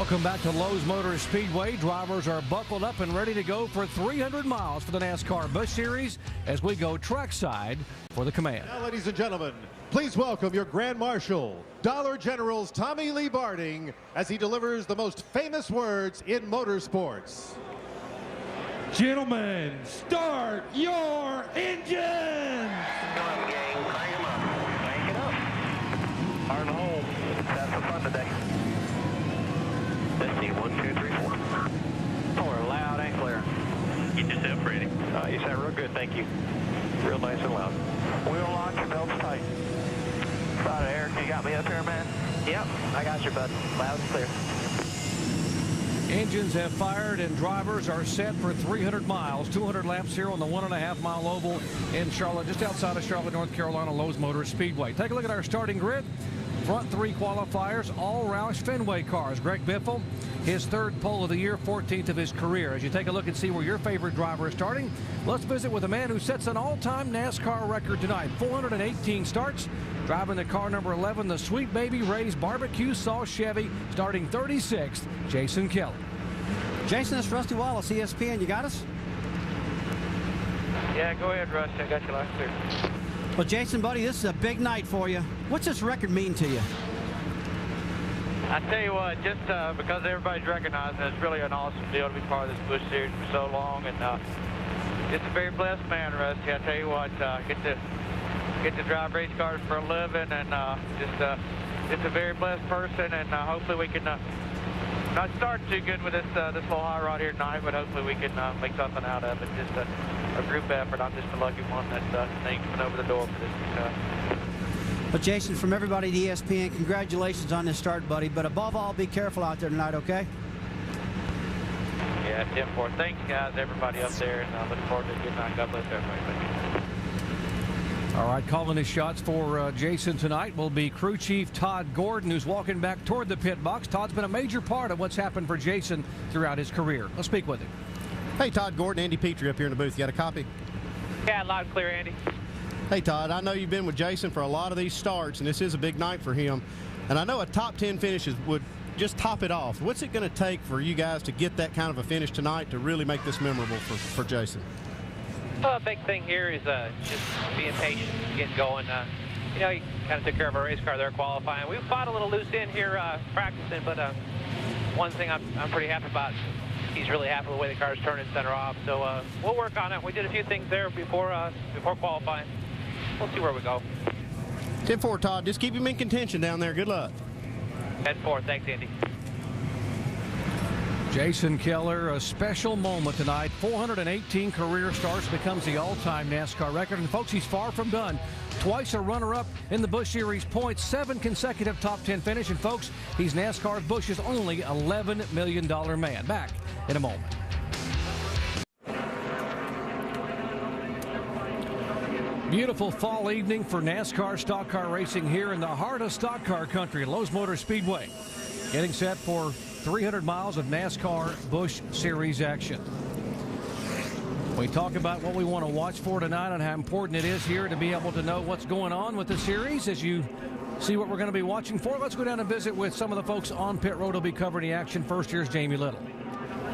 Welcome back to Lowe's Motor Speedway. Drivers are buckled up and ready to go for 300 miles for the NASCAR Busch Series as we go trackside for the command. Now, ladies and gentlemen, please welcome your Grand Marshal, Dollar General's Tommy Lee Barding, as he delivers the most famous words in motorsports. Gentlemen, start your engines! Come on, gang, crank them up. Crank it up. Hard and home. That's the fun today. Let's see, 1, 2, 3, 4. Four, loud and clear. Get yourself ready. You sound real good, thank you. Real nice and loud. Wheel launch, your belts tight. Got it, Eric, you got me up here, man? Yep, I got you, bud. Loud and clear. Engines have fired and drivers are set for 300 miles, 200 laps here on the 1.5-mile oval in Charlotte, just outside of Charlotte, North Carolina, Lowe's Motor Speedway. Take a look at our starting grid. Front three qualifiers, all Roush Fenway cars. Greg Biffle, his third pole of the year, 14th of his career. As you take a look and see where your favorite driver is starting, let's visit with a man who sets an all-time NASCAR record tonight. 418 starts, driving the car number 11, the Sweet Baby Ray's Barbecue Sauce Chevy, starting 36th, Jason Kelly. Jason, it's Rusty Wallace, ESPN. You got us? Yeah, go ahead, Russ. I got you loud and clear. Well, Jason, buddy, this is a big night for you. What's this record mean to you? I tell you what, just because everybody's recognizing it, it's really an awesome deal to be part of this Busch Series for so long, and it's a very blessed man, Rusty. I tell you what, get to drive race cars for a living, and just a very blessed person, and hopefully we can not start too good with this little high rod here tonight, but hopefully we can make something out of it. Just a group effort. I'm just a lucky one that thing coming over the door for this. But Jason, from everybody at ESPN, congratulations on this start, buddy. But above all, be careful out there tonight, okay? Yeah, 10-4. Thanks, guys, everybody up there, and I look forward to a good night. God bless everybody. All right, calling his shots for Jason tonight will be crew chief Todd Gordon, who's walking back toward the pit box. Todd's been a major part of what's happened for Jason throughout his career. Let's speak with him. Hey, Todd Gordon, Andy Petrie up here in the booth. You got a copy? Yeah, loud and clear, Andy. Hey, Todd, I know you've been with Jason for a lot of these starts, and this is a big night for him. And I know a top 10 finishes would just top it off. What's it going to take for you guys to get that kind of a finish tonight to really make this memorable for Jason? Well, a big thing here is just being patient, getting going. You know, he kind of took care of our race car there qualifying. We fought a little loose in here practicing, but one thing I'm pretty happy about, he's really happy with the way the car's turning center off. So we'll work on it. We did a few things there before qualifying. We'll see where we go. 10-4, Todd. Just keep him in contention down there. Good luck. 10-4. Thanks, Andy. Jason Keller, a special moment tonight. 418 career starts, becomes the all-time NASCAR record. And folks, he's far from done. Twice a runner-up in the Busch Series points, 7 consecutive top 10 finish. And folks, he's NASCAR Busch's only $11 million man. Back in a moment. Beautiful fall evening for NASCAR stock car racing here in the heart of stock car country at Lowe's Motor Speedway. Getting set for 300 miles of NASCAR Busch Series action. We talk about what we want to watch for tonight and how important it is here to be able to know what's going on with the series. As you see what we're going to be watching for, let's go down and visit with some of the folks on pit road who'll be covering the action. First, here's Jamie Little.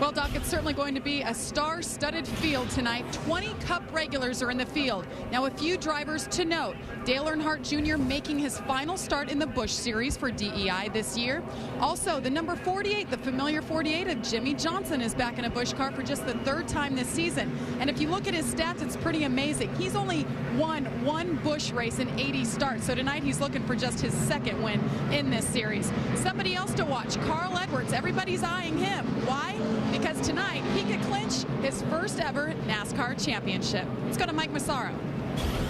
Well, Doc, it's certainly going to be a star-studded field tonight. 20 Cup regulars are in the field. Now, a few drivers to note. Dale Earnhardt Jr. making his final start in the Busch Series for DEI this year. Also, the number 48, the familiar 48 of Jimmy Johnson, is back in a Busch car for just the 3rd time this season. And if you look at his stats, it's pretty amazing. He's only won one Busch race in 80 starts. So tonight he's looking for just his 2nd win in this series. Somebody else to watch, Carl Edwards. Everybody's eyeing him. Why? Because tonight he could clinch his first ever NASCAR championship. Let's go to Mike Massaro.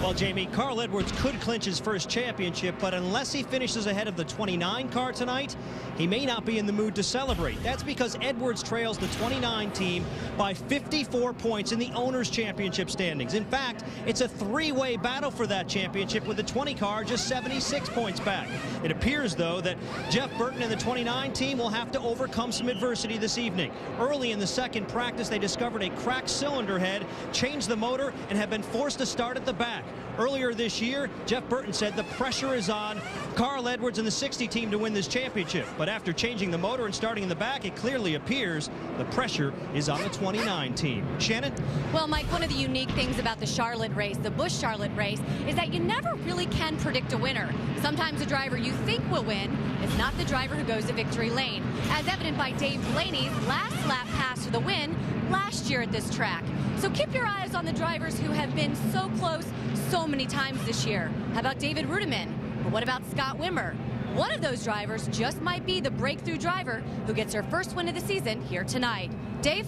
Well, Jamie, Carl Edwards could clinch his first championship, but unless he finishes ahead of the 29 car tonight, he may not be in the mood to celebrate. That's because Edwards trails the 29 team by 54 points in the Owners' Championship standings. In fact, it's a 3-way battle for that championship with the 20 car just 76 points back. It appears, though, that Jeff Burton and the 29 team will have to overcome some adversity this evening. Early in the second practice, they discovered a cracked cylinder head, changed the motor, and have been forced to start at the back. Earlier this year, Jeff Burton said the pressure is on Carl Edwards and the 60 team to win this championship. But after changing the motor and starting in the back, it clearly appears the pressure is on the 29 team. Shannon? Well, Mike, one of the unique things about the Charlotte race, the Busch Charlotte race, is that you never really can predict a winner. Sometimes the driver you think will win is not the driver who goes to victory lane, as evident by Dave Blaney's last lap pass for the win last year at this track. So keep your eyes on the drivers who have been so close so many times this year. How about David Rudiman? But what about Scott Wimmer? One of those drivers just might be the breakthrough driver who gets her first win of the season here tonight. Dave?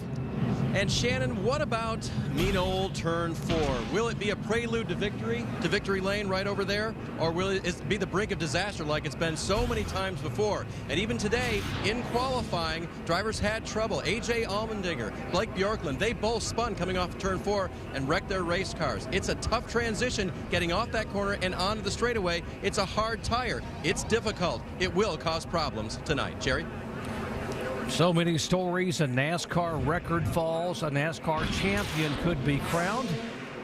And Shannon, what about mean old turn 4? Will it be a prelude to victory lane right over there? Or will it be the brink of disaster like it's been so many times before? And even today, in qualifying, drivers had trouble. A.J. Allmendinger, Blake Bjorklund, they both spun coming off turn 4 and wrecked their race cars. It's a tough transition getting off that corner and onto the straightaway. It's a hard tire. It's difficult. It will cause problems tonight. Jerry? So many stories. A NASCAR record falls. A NASCAR champion could be crowned.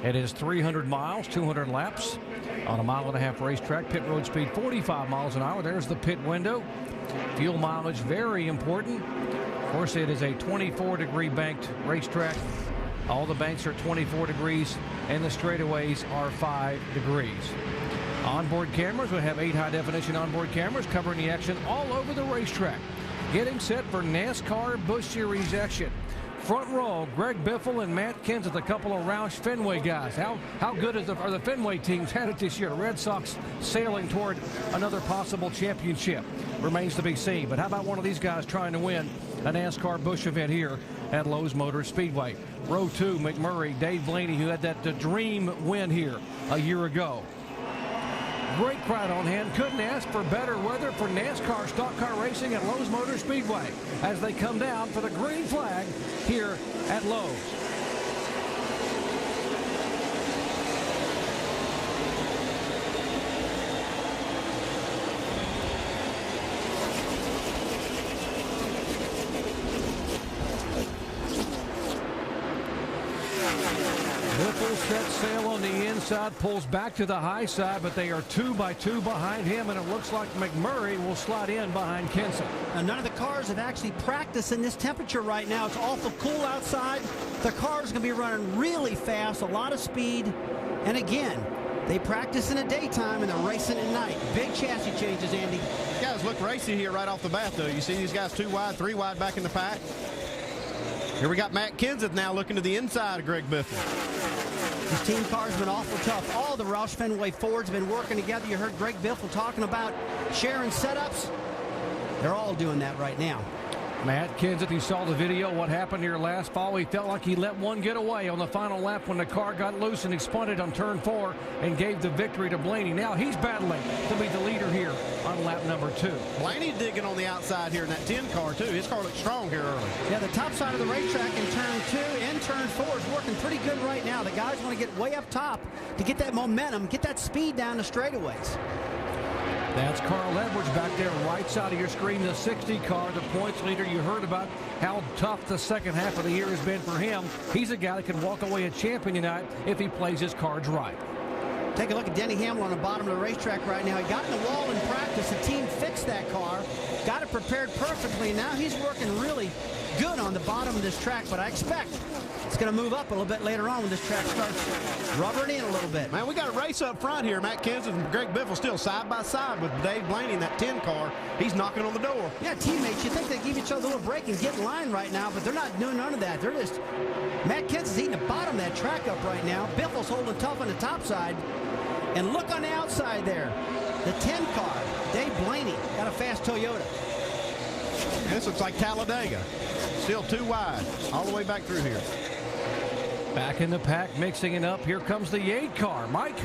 It is 300 miles, 200 laps on a 1.5-mile racetrack. Pit road speed 45 miles an hour. There's the pit window. Fuel mileage very important. Of course, it is a 24-degree banked racetrack. All the banks are 24 degrees and the straightaways are 5 degrees. Onboard cameras, we have 8 high-definition onboard cameras covering the action all over the racetrack. Getting set for NASCAR Busch Series action. Front row, Greg Biffle and Matt Kenseth, a couple of Roush Fenway guys. How good are the Fenway teams had it this year? Red Sox sailing toward another possible championship. Remains to be seen. But how about one of these guys trying to win a NASCAR Busch event here at Lowe's Motor Speedway? Row 2, McMurray, Dave Blaney, who had that dream win here a year ago. Great crowd on hand. Couldn't ask for better weather for NASCAR stock car racing at Lowe's Motor Speedway as they come down for the green flag here at Lowe's. Set sail on the inside, pulls back to the high side, but they are 2 by 2 behind him, and it looks like McMurray will slide in behind Kenseth. Now, none of the cars have actually practiced in this temperature right now. It's awful cool outside. The car's going to be running really fast, a lot of speed, and again, they practice in the daytime and they're racing at night. Big chassis changes, Andy. These guys look racy here right off the bat, though. You see these guys 2 wide, 3 wide back in the pack. Here we got Matt Kenseth now looking to the inside of Greg Biffle. This team car's been awful tough. All the Roush Fenway Fords have been working together. You heard Greg Biffle talking about sharing setups. They're all doing that right now. Matt Kenseth, you saw the video, what happened here last fall. He felt like he let one get away on the final lap when the car got loose and he spun it on turn 4 and gave the victory to Blaney. Now he's battling to be the leader here on lap number 2. Blaney digging on the outside here in that 10 car, too. His car looks strong here early. Yeah, the top side of the racetrack in turn 2 and turn 4 is working pretty good right now. The guys want to get way up top to get that momentum, get that speed down the straightaways. That's Carl Edwards back there, right side of your screen, the 60 car, the points leader. You heard about how tough the second half of the year has been for him. He's a guy that can walk away a champion tonight if he plays his cards right. Take a look at Denny Hamlin on the bottom of the racetrack right now. He got in the wall in practice. The team fixed that car, got it prepared perfectly. Now he's working really good on the bottom of this track, but I expect it's going to move up a little bit later on when this track starts rubbering in a little bit. Man, we got a race up front here. Matt Kenseth and Greg Biffle still side by side with Dave Blaney in that 10 car. He's knocking on the door. Yeah, teammates, you think they give each other a little break and get in line right now, but they're not doing none of that. They're just, Matt Kenseth's eating the bottom of that track up right now. Biffle's holding tough on the top side. And look on the outside there. The 10 car, Dave Blaney, got a fast Toyota. This looks like Talladega. Still 2 wide, all the way back through here. Back in the pack, mixing it up. Here comes the 8 car. Mike?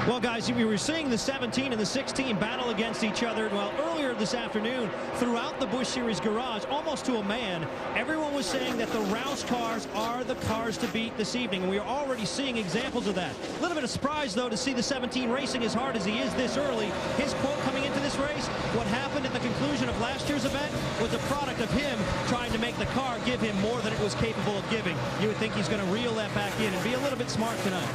Well, guys, we were seeing the 17 and the 16 battle against each other. Well, earlier this afternoon, throughout the Busch Series garage, almost to a man, everyone was saying that the Roush cars are the cars to beat this evening, and we are already seeing examples of that. A little bit of surprise, though, to see the 17 racing as hard as he is this early. His quote coming into this race, what happened at the conclusion of last year's event was a product of him trying to make the car give him more than it was capable of giving. You would think he's going to reel that back in and be a little bit smart tonight.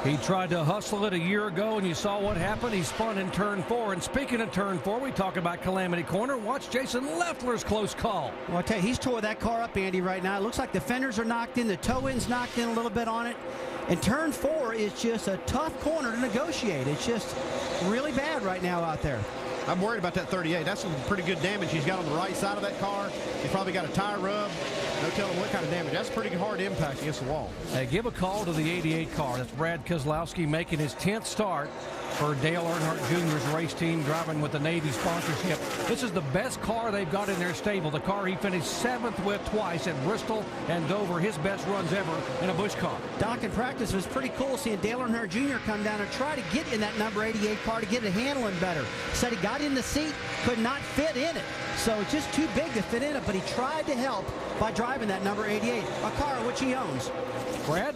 He tried to hustle it a year ago, and you saw what happened. He spun in turn 4. And speaking of turn 4, we talk about Calamity Corner. Watch Jason Leffler's close call. Well, I tell you, he's tore that car up, Andy, right now. It looks like the fenders are knocked in. The toe end's knocked in a little bit on it. And turn 4 is just a tough corner to negotiate. It's just really bad right now out there. I'm worried about that 38. That's some pretty good damage he's got on the right side of that car. He's probably got a tire rub. No telling what kind of damage. That's pretty hard impact against the wall. Hey, give a call to the 88 car. That's Brad Kozlowski making his 10th start for Dale Earnhardt Jr.'s race team, driving with the Navy sponsorship. This is the best car they've got in their stable. The car he finished 7th with twice at Bristol and Dover. His best runs ever in a Busch car. Doc, in practice, it was pretty cool seeing Dale Earnhardt Jr. come down and try to get in that number 88 car to get it handling better. Said he got in the seat, could not fit in it. So it's just too big to fit in it, but he tried to help by driving that number 88, a car which he owns. Brad?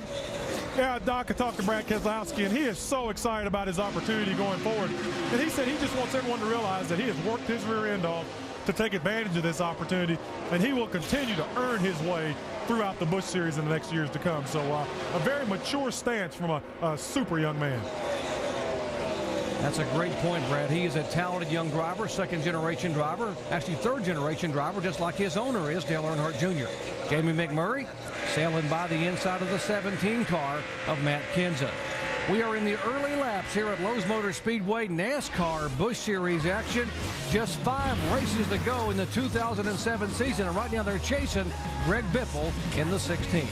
Yeah, Doc, I talked to Brad Keselowski, and he is so excited about his opportunity going forward. And he said he just wants everyone to realize that he has worked his rear end off to take advantage of this opportunity, and he will continue to earn his way throughout the Busch Series in the next years to come. So a very mature stance from a super young man. That's a great point, Brad. He is a talented young driver, second-generation driver, actually third-generation driver, just like his owner is, Dale Earnhardt Jr. Jamie McMurray sailing by the inside of the 17 car of Matt Kenseth. We are in the early laps here at Lowe's Motor Speedway NASCAR Busch Series action. Just 5 races to go in the 2007 season, and right now they're chasing Greg Biffle in the 16.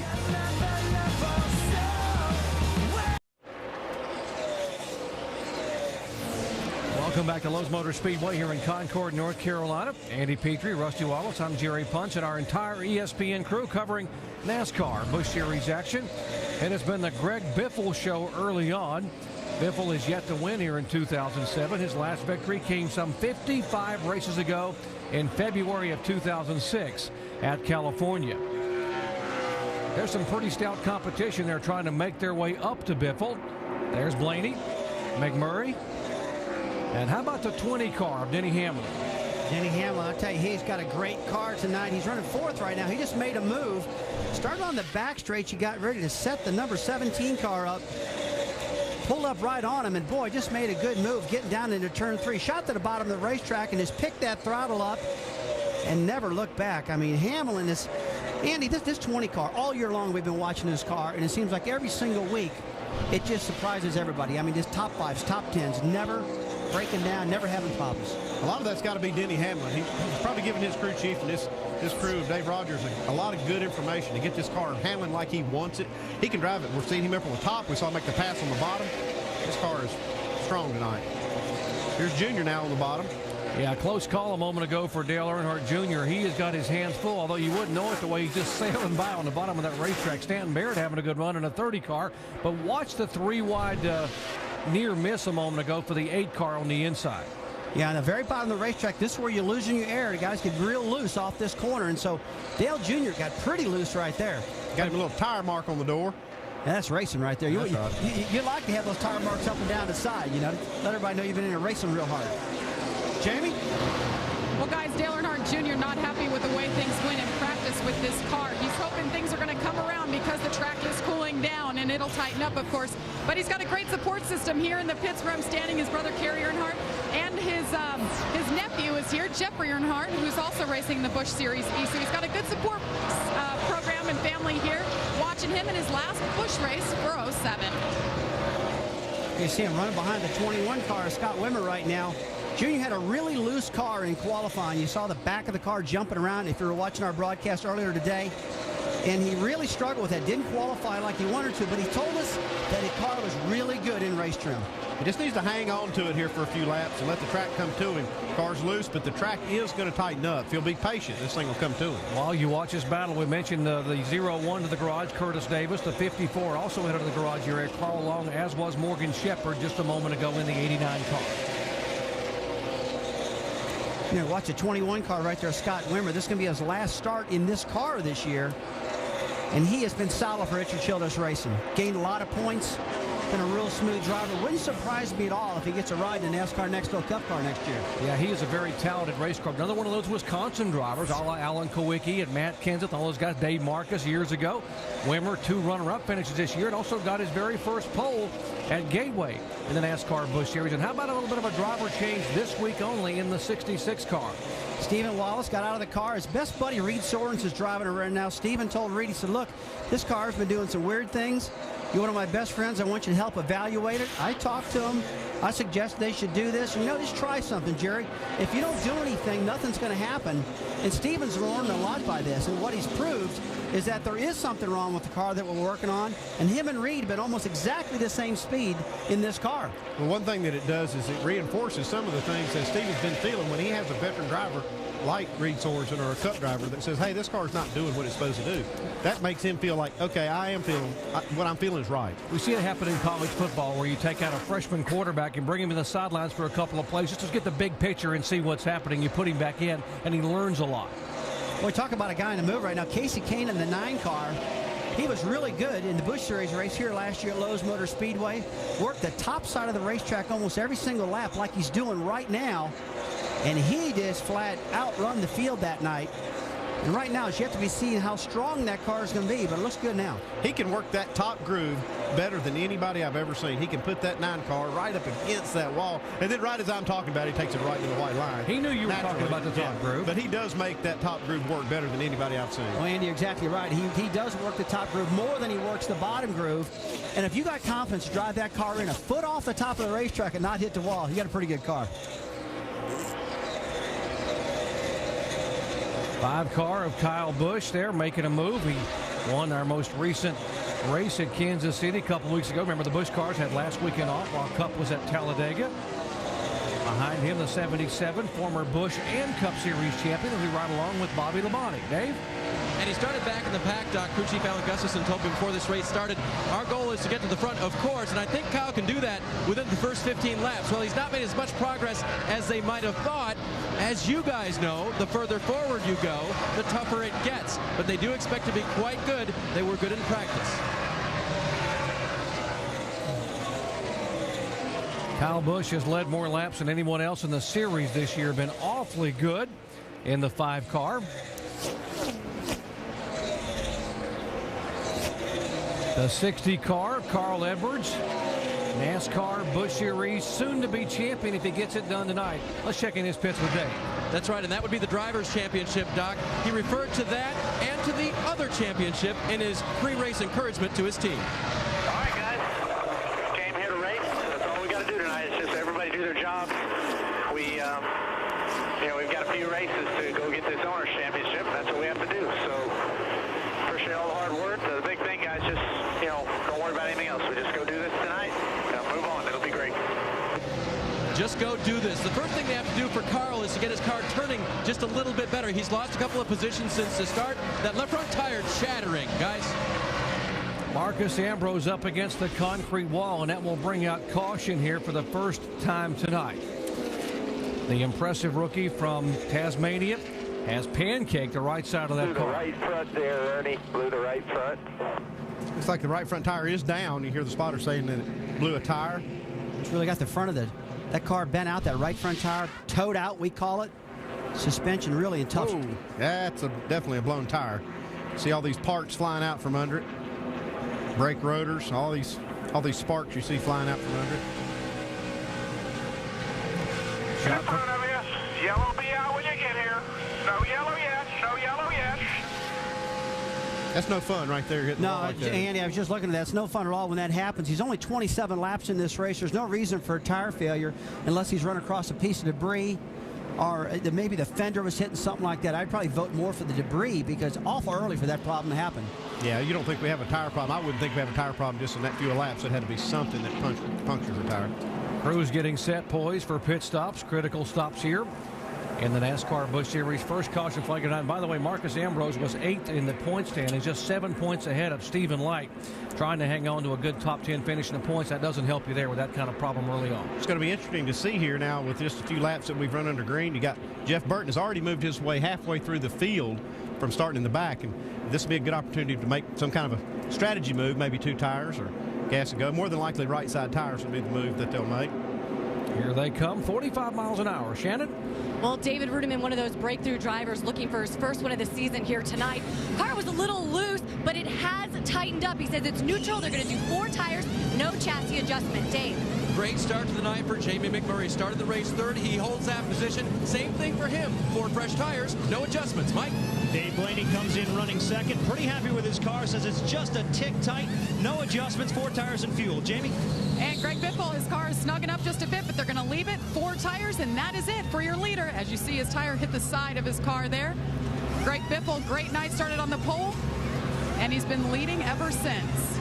Welcome back to Lowe's Motor Speedway here in Concord, North Carolina. Andy Petrie, Rusty Wallace, I'm Jerry Punch, and our entire ESPN crew covering NASCAR Busch Series action. It has been the Greg Biffle show early on. Biffle is yet to win here in 2007. His last victory came some 55 races ago in February of 2006 at California. There's some pretty stout competition there trying to make their way up to Biffle. There's Blaney, McMurray. And how about the 20 car of Denny Hamlin? Denny Hamlin, I'll tell you, he's got a great car tonight. He's running 4th right now. He just made a move. Started on the back straight. He got ready to set the number 17 car up. Pulled up right on him, and boy, just made a good move getting down into turn 3. Shot to the bottom of the racetrack and just picked that throttle up and never looked back. I mean, Hamlin is, Andy, this 20 car, all year long we've been watching this car, and it seems like every single week it just surprises everybody. I mean, just top 5s, top 10s, never breaking down, never having problems. A lot of that's got to be Denny Hamlin. He's probably giving his crew chief and this crew of Dave Rogers a lot of good information to get this car handling like he wants it. He can drive it. We're seeing him up on the top. We saw him make the pass on the bottom. This car is strong tonight. Here's Junior now on the bottom. Yeah, close call a moment ago for Dale Earnhardt Jr. He has got his hands full, although you wouldn't know it the way he's just sailing by on the bottom of that racetrack. Stanton Barrett having a good run in a 30 car. But watch the 3-wide near miss a moment ago for the 8 car on the inside. Yeah, on the very bottom of the racetrack, this is where you're losing your air. The guys get real loose off this corner, and so Dale Jr. got pretty loose right there. Got him a little tire mark on the door. Yeah, that's racing right there. You like to have those tire marks up and down the side, you know, let everybody know you've been in there racing real hard. Jamie? Well, guys, Dale Earnhardt Jr. not happy with the way things went in practice with this car. He's hoping things are going to come around because the track is cooling down, and it'll tighten up, of course. But he's got a great support system here in the pits where I'm standing. His brother, Kerry Earnhardt, and his nephew is here, Jeffrey Earnhardt, who's also racing the Busch Series E. So he's got a good support program and family here watching him in his last Busch race for 07. You see him running behind the 21 car of Scott Wimmer right now. Junior had a really loose car in qualifying. You saw the back of the car jumping around if you were watching our broadcast earlier today. And he really struggled with that. Didn't qualify like he wanted to, but he told us that the car was really good in race trim. He just needs to hang on to it here for a few laps and let the track come to him. Car's loose, but the track is going to tighten up. If he'll be patient, this thing will come to him. While you watch this battle, we mentioned the 0-1 to the garage, Curtis Davis. The 54 also headed to the garage here at Carl Long, as was Morgan Shepherd just a moment ago in the 89 car. You know, watch the 21 car right there, Scott Wimmer. This is going to be his last start in this car this year. And he has been solid for Richard Childress Racing. Gained a lot of points. been a real smooth driver. Wouldn't surprise me at all if he gets a ride in the NASCAR Next Level Cup car next year. Yeah, he is a very talented race car. Another one of those Wisconsin drivers, a la Alan Kowicki and Matt Kenseth, all those guys, Dave Marcus years ago. Wimmer, 2 runner-up finishes this year, and also got his very first pole at Gateway in the NASCAR Busch Series. And how about a little bit of a driver change this week only in the 66 car? Stephen Wallace got out of the car. His best buddy, Reed Sorens, is driving it right now. Stephen told Reed, he said, look, this car's been doing some weird things. You're one of my best friends. I want you to help evaluate it. I talked to him. I suggest they should do this. And, just try something, Jerry. If you don't do anything, nothing's going to happen. And Stephen's learned a lot by this. And what he's proved is that there is something wrong with the car that we're working on. And him and Reed have been almost exactly the same speed in this car. Well, one thing that it does is it reinforces some of the things that Stephen's been feeling when he has a veteran driver like Reed Sorensen or a Cup driver that says, hey, this car's not doing what it's supposed to do. That makes him feel like, okay, what I'm feeling is right. We see it happen in college football where you take out a freshman quarterback and bring him to the sidelines for a couple of plays just to get the big picture and see what's happening. You put him back in, and he learns a lot. Well, we talk about a guy in the move right now. Casey Kane in the 9 car. He was really good in the Busch Series race here last year at Lowe's Motor Speedway. Worked the top side of the racetrack almost every single lap like he's doing right now. And he just flat outrun the field that night. And right now, it's yet to be seen how strong that car is going to be, but it looks good now. He can work that top groove better than anybody I've ever seen. He can put that 9 car right up against that wall, and then right as I'm talking about it, he takes it right to the white line. He knew you were talking about the top groove. But he does make that top groove work better than anybody I've seen. Well, Andy, you're exactly right. He does work the top groove more than he works the bottom groove. And if you got confidence to drive that car in a foot off the top of the racetrack and not hit the wall, you got a pretty good car. 5 car of Kyle Busch there making a move. He won our most recent race at Kansas City a couple weeks ago. Remember, the Busch cars had last weekend off while Cup was at Talladega. Behind him, the 77, former Busch and Cup Series champion, who ride along with Bobby Labonte. Dave? And he started back in the pack. Doc, Crew Chief Alan Gustafson told me before this race started, our goal is to get to the front, of course, and I think Kyle can do that within the first 15 laps. Well, he's not made as much progress as they might have thought. As you guys know, the further forward you go, the tougher it gets. But they do expect to be quite good. They were good in practice. Kyle Busch has led more laps than anyone else in the series this year. Been awfully good in the 5 car. The 60 car, Carl Edwards, NASCAR Busch Series soon-to-be champion if he gets it done tonight. Let's check in his pits with Dave. That's right, and that would be the Drivers' Championship, Doc. He referred to that and to the other championship in his pre-race encouragement to his team. All right, guys. Came here to race. That's all we got to do tonight. It's just everybody do their job. We've got a few races to go get this Owners' Championship. That's what we have to do. So appreciate all the hard work. The big thing, guys, just don't worry about anything else. We just go do this tonight. Move on. It'll be great. Just go do this. The first thing they have to do for Carl is to get his car turning just a little bit better. He's lost a couple of positions since the start. That left front tire shattering, guys. Marcus Ambrose up against the concrete wall, and that will bring out caution here for the first time tonight. The impressive rookie from Tasmania has pancaked the right side of that car. Blew the right front there, Ernie. Blew the right front. Looks like the right front tire is down. You hear the spotter saying that it blew a tire. It's really got the front of that car bent out, that right front tire, towed out, we call it. Suspension really in tough. Oh, that's definitely a blown tire. See all these parts flying out from under it. Brake rotors, all these sparks you see flying out from under it. Shot in front of you. Yellow be out when you get here. No yellow yet. No yellow yet. That's no fun right there. Hitting no, like Andy, I was just looking at that. It's no fun at all when that happens. He's only 27 laps in this race. There's no reason for a tire failure unless he's run across a piece of debris or maybe the fender was hitting something like that. I'd probably vote more for the debris because awful early for that problem to happen. Yeah, you don't think we have a tire problem. I wouldn't think we have a tire problem just in that few laps. It had to be something that punctures the tire. Crew's getting set, poised for pit stops, critical stops here in the NASCAR Busch Series. First caution flag tonight. By the way, Marcus Ambrose was 8th in the point stand. He's just 7 points ahead of Stephen Light, trying to hang on to a good top 10 finish in the points. That doesn't help you there with that kind of problem early on. It's going to be interesting to see here now with just a few laps that we've run under green. You got Jeff Burton has already moved his way halfway through the field from starting in the back, and this will be a good opportunity to make some kind of a strategy move, maybe 2 tires or gas and go. More than likely, right side tires will be the move that they'll make. Here they come, 45 miles an hour. Shannon? Well, David Rudiman, one of those breakthrough drivers looking for his first win of the season here tonight. Car was a little loose, but it has tightened up. He says it's neutral. They're going to do 4 tires, no chassis adjustment. Dave. Great start to the night for Jamie McMurray. Started the race third. He holds that position. Same thing for him. 4 fresh tires, no adjustments. Mike? Dave Blaney comes in running second. Pretty happy with his car. Says it's just a tick tight. No adjustments, 4 tires and fuel. Jamie? And Greg Biffle, his car is snugging up just a bit, but they're going to leave it. 4 tires, and that is it for your leader. As you see, his tire hit the side of his car there. Greg Biffle, great night, started on the pole, and he's been leading ever since.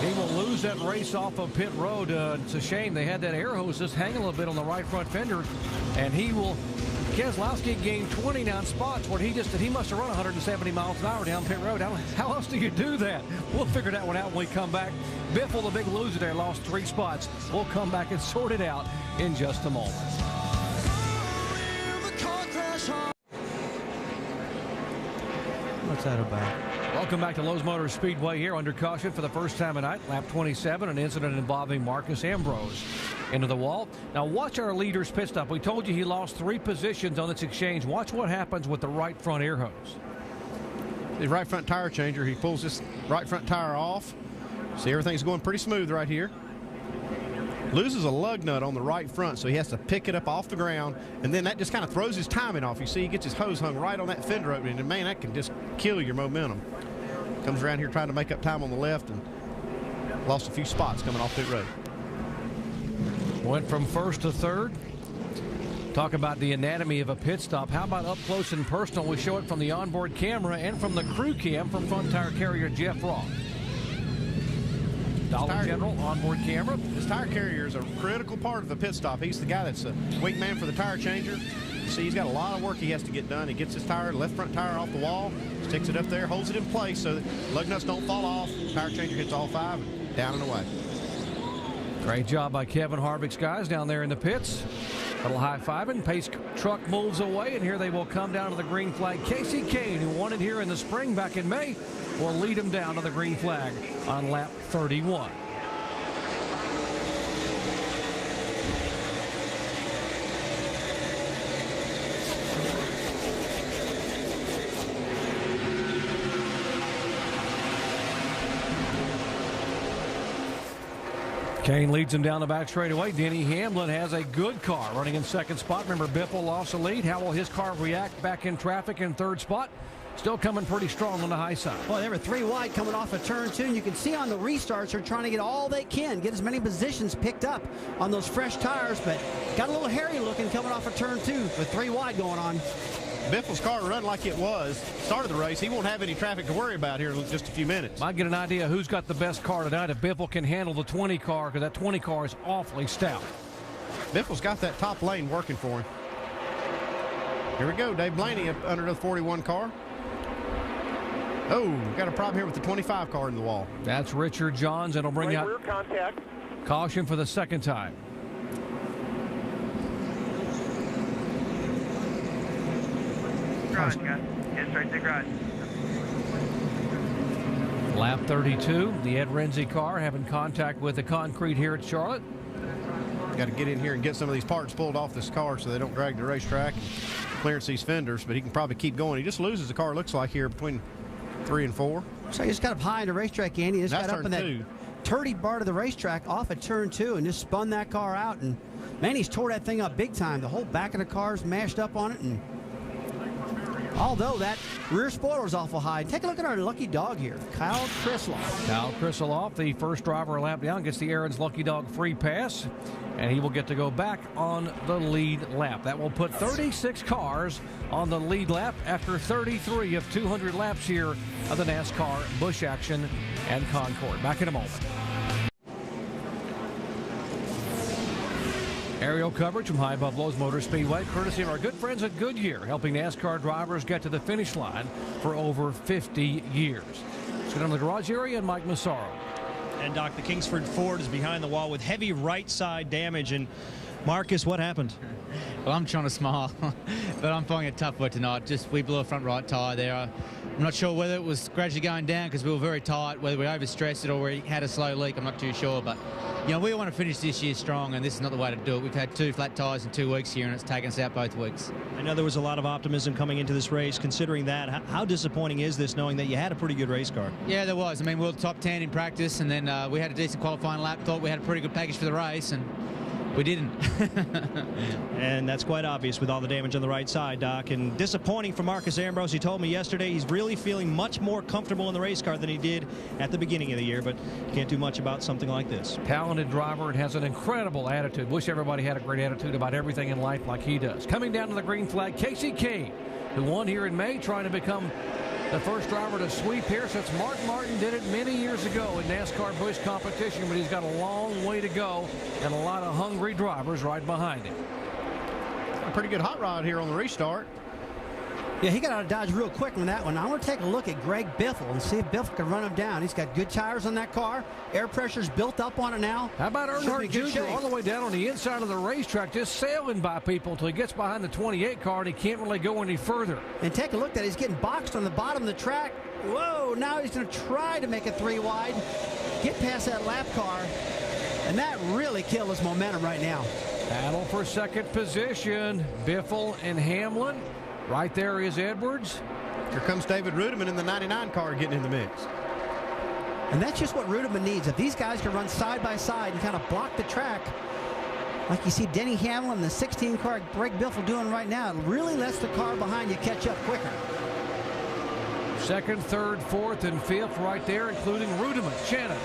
He will lose that race off of pit road. It's a shame they had that air hose just hang a little bit on the right front fender, and he will. Keselowski gained 29 spots where he must have run 170 miles an hour down pit road. How else do you do that? We'll figure that one out when we come back. Biffle, the big loser there, lost 3 spots. We'll come back and sort it out in just a moment. What's that about? Welcome back to Lowe's Motor Speedway here under caution for the first time tonight. Lap 27, an incident involving Marcus Ambrose into the wall. Now watch our leader's pit stop. We told you he lost 3 positions on this exchange. Watch what happens with the right front air hose. The right front tire changer, he pulls this right front tire off. See, everything's going pretty smooth right here. Loses a lug nut on the right front, so he has to pick it up off the ground, and then that just kind of throws his timing off. You see, he gets his hose hung right on that fender opening, and man, that can just kill your momentum. Comes around here trying to make up time on the left and lost a few spots coming off pit road. Went from first to third. Talk about the anatomy of a pit stop. How about up close and personal? We show it from the onboard camera and from the crew cam from front tire carrier Jeff Roth. Dollar General onboard camera. This tire carrier is a critical part of the pit stop. He's the guy that's a wingman for the tire changer. See, he's got a lot of work he has to get done. He gets his tire, left front tire off the wall, sticks it up there, holds it in place so that lug nuts don't fall off. Tire changer hits all 5 and down and away. Great job by Kevin Harvick's guys down there in the pits. A little high-fiving. Pace truck moves away, and here they will come down to the green flag. Casey Kane, who won it here in the spring back in May, will lead him down to the green flag on lap 31. Kane leads him down the back straightaway. Denny Hamlin has a good car running in second spot. Remember, Biffle lost the lead. How will his car react back in traffic in third spot? Still coming pretty strong on the high side. Well, they were 3 wide coming off of turn 2. And you can see on the restarts they're trying to get all they can, get as many positions picked up on those fresh tires, but got a little hairy looking coming off of turn 2 with 3 wide going on. Biffle's car run like it was. Started the race. He won't have any traffic to worry about here in just a few minutes. Might get an idea who's got the best car tonight if Biffle can handle the 20 car, because that 20 car is awfully stout. Biffle's got that top lane working for him. Here we go. Dave Blaney up under the 41 car. Oh, got a problem here with the 25 car in the wall. That's Richard Johns, and it'll bring out rear contact. Caution for the second time. Garage, guys. Get straight to the garage. Lap 32, the Ed Renzi car having contact with the concrete here at Charlotte. Got to get in here and get some of these parts pulled off this car so they don't drag the racetrack and clearance these fenders, but he can probably keep going. He just loses the car, looks like, here between 3 and 4. So he just got up high in the racetrack, Andy. He just That's got up in that 2. turdy part of the racetrack off at turn 2 and just spun that car out. And, man, he's tore that thing up big time. The whole back of the car's mashed up on it. And although that rear spoiler's awful high. Take a look at our lucky dog here, Kyle Krisloff. Kyle Krisloff, the first driver a lap down, gets the Aaron's Lucky Dog free pass, and he will get to go back on the lead lap. That will put 36 cars on the lead lap after 33 of 200 laps here of the NASCAR Busch Action and Concord. Back in a moment. Aerial coverage from high above Lowe's Motor Speedway, courtesy of our good friends at Goodyear, helping NASCAR drivers get to the finish line for over 50 years. Let's get on the garage area and Mike Massaro. And Doc, the Kingsford Ford is behind the wall with heavy right side damage. And Marcus, what happened? Well, I'm trying to smile. but I'm finding it tough for tonight. Just we blew a front right tyre there. I'm not sure whether it was gradually going down because we were very tight, whether we overstressed it or we had a slow leak. I'm not too sure, but you know, we want to finish this year strong, and this is not the way to do it. We've had 2 flat tyres in 2 weeks here, and it's taken us out both weeks. I know there was a lot of optimism coming into this race. Considering that, how disappointing is this, knowing that you had a pretty good race car? Yeah, there was. I mean, we were top 10 in practice, and then we had a decent qualifying lap. Thought we had a pretty good package for the race, and we didn't. And that's quite obvious with all the damage on the right side, Doc. And disappointing for Marcus Ambrose. He told me yesterday he's really feeling much more comfortable in the race car than he did at the beginning of the year, but can't do much about something like this. Talented driver and has an incredible attitude. Wish everybody had a great attitude about everything in life like he does. Coming down to the green flag, Casey Kane, who won here in May, trying to become the first driver to sweep here since Mark Martin did it many years ago in NASCAR Busch competition, but he's got a long way to go and a lot of hungry drivers right behind him. A pretty good hot rod here on the restart. Yeah, he got out of Dodge real quick on that one. I want to take a look at Greg Biffle and see if Biffle can run him down. He's got good tires on that car. Air pressure's built up on it now. How about Earnhardt Jr. all the way down on the inside of the racetrack, just sailing by people until he gets behind the 28 car and he can't really go any further. And take a look at it. He's getting boxed on the bottom of the track. Whoa, now he's going to try to make it 3 wide, get past that lap car, and that really killed his momentum right now. Battle for second position. Biffle and Hamlin. Right there is Edwards. Here comes David Rudiman in the 99 car getting in the mix. And that's just what Rudiman needs. If these guys can run side by side and kind of block the track, like you see Denny Hamlin and the 16 car Greg Biffle doing right now, it really lets the car behind you catch up quicker. Second, third, fourth, and fifth right there, including Rudiman. Shannon.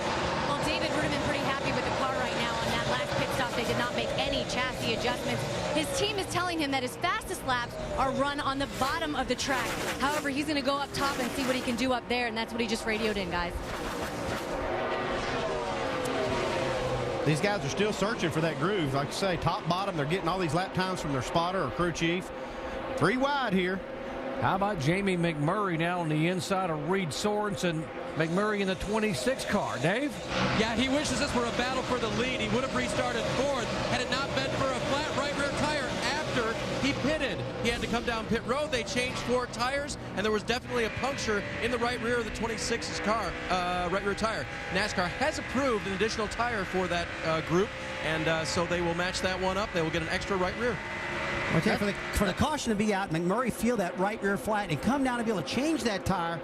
Well, David Rudiman pretty happy with the car right now. On that last pit stop, they did not make any chassis adjustments. His team is telling him that his fastest laps are run on the bottom of the track. However, he's going to go up top and see what he can do up there, and that's what he just radioed in, guys. These guys are still searching for that groove. Like you say, top, bottom, they're getting all these lap times from their spotter or crew chief. 3 wide here. How about Jamie McMurray now on the inside of Reed Sorensen? McMurray in the 26 car. Dave? Yeah, he wishes this were a battle for the lead. He would have restarted fourth had it not been for a flat right rear tire after he pitted. He had to come down pit road. They changed 4 tires, and there was definitely a puncture in the right rear of the 26's car, right rear tire. NASCAR has approved an additional tire for that group, and so they will match that one up. They will get an extra right rear. Okay, for the caution to be out, McMurray feel that right rear flat and come down and be able to change that tire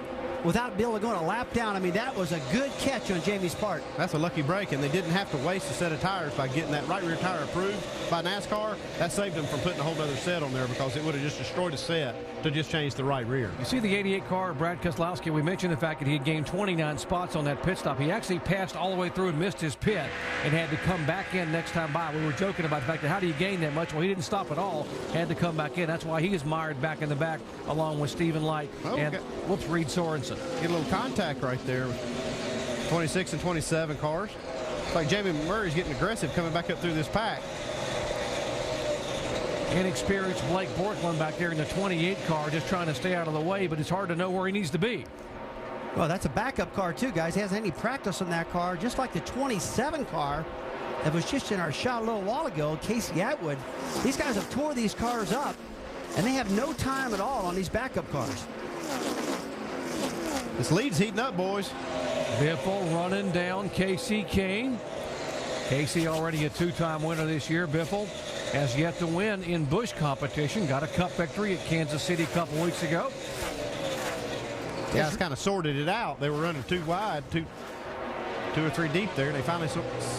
without being able to go a lap down. I mean, that was a good catch on Jamie's part. That's a lucky break, and they didn't have to waste a set of tires by getting that right rear tire approved by NASCAR. That saved them from putting a whole other set on there because it would have just destroyed a set to just change the right rear. You see the 88 car, Brad Keselowski, we mentioned the fact that he had gained 29 spots on that pit stop. He actually passed all the way through and missed his pit and had to come back in next time by. We were joking about the fact that how do you gain that much? Well, he didn't stop at all, had to come back in. That's why he is mired back in the back along with Stephen Light and, whoops, Reed Sorensen. Get a little contact right there with 26 and 27 cars. It's like Jamie McMurray's getting aggressive coming back up through this pack. Inexperienced Blake Bortland back there in the 28 car just trying to stay out of the way, but it's hard to know where he needs to be. Well, that's a backup car too, guys. He hasn't any practice on that car, just like the 27 car that was just in our shot a little while ago, Casey Atwood. These guys have tore these cars up, and they have no time at all on these backup cars. This lead's heating up, boys. Biffle running down Casey Kane. Casey already a 2-time winner this year. Biffle has yet to win in Busch competition. Got a cup victory at Kansas City a couple weeks ago. Yeah, it's kind of sorted it out. They were running 2 wide, two or three deep there. They finally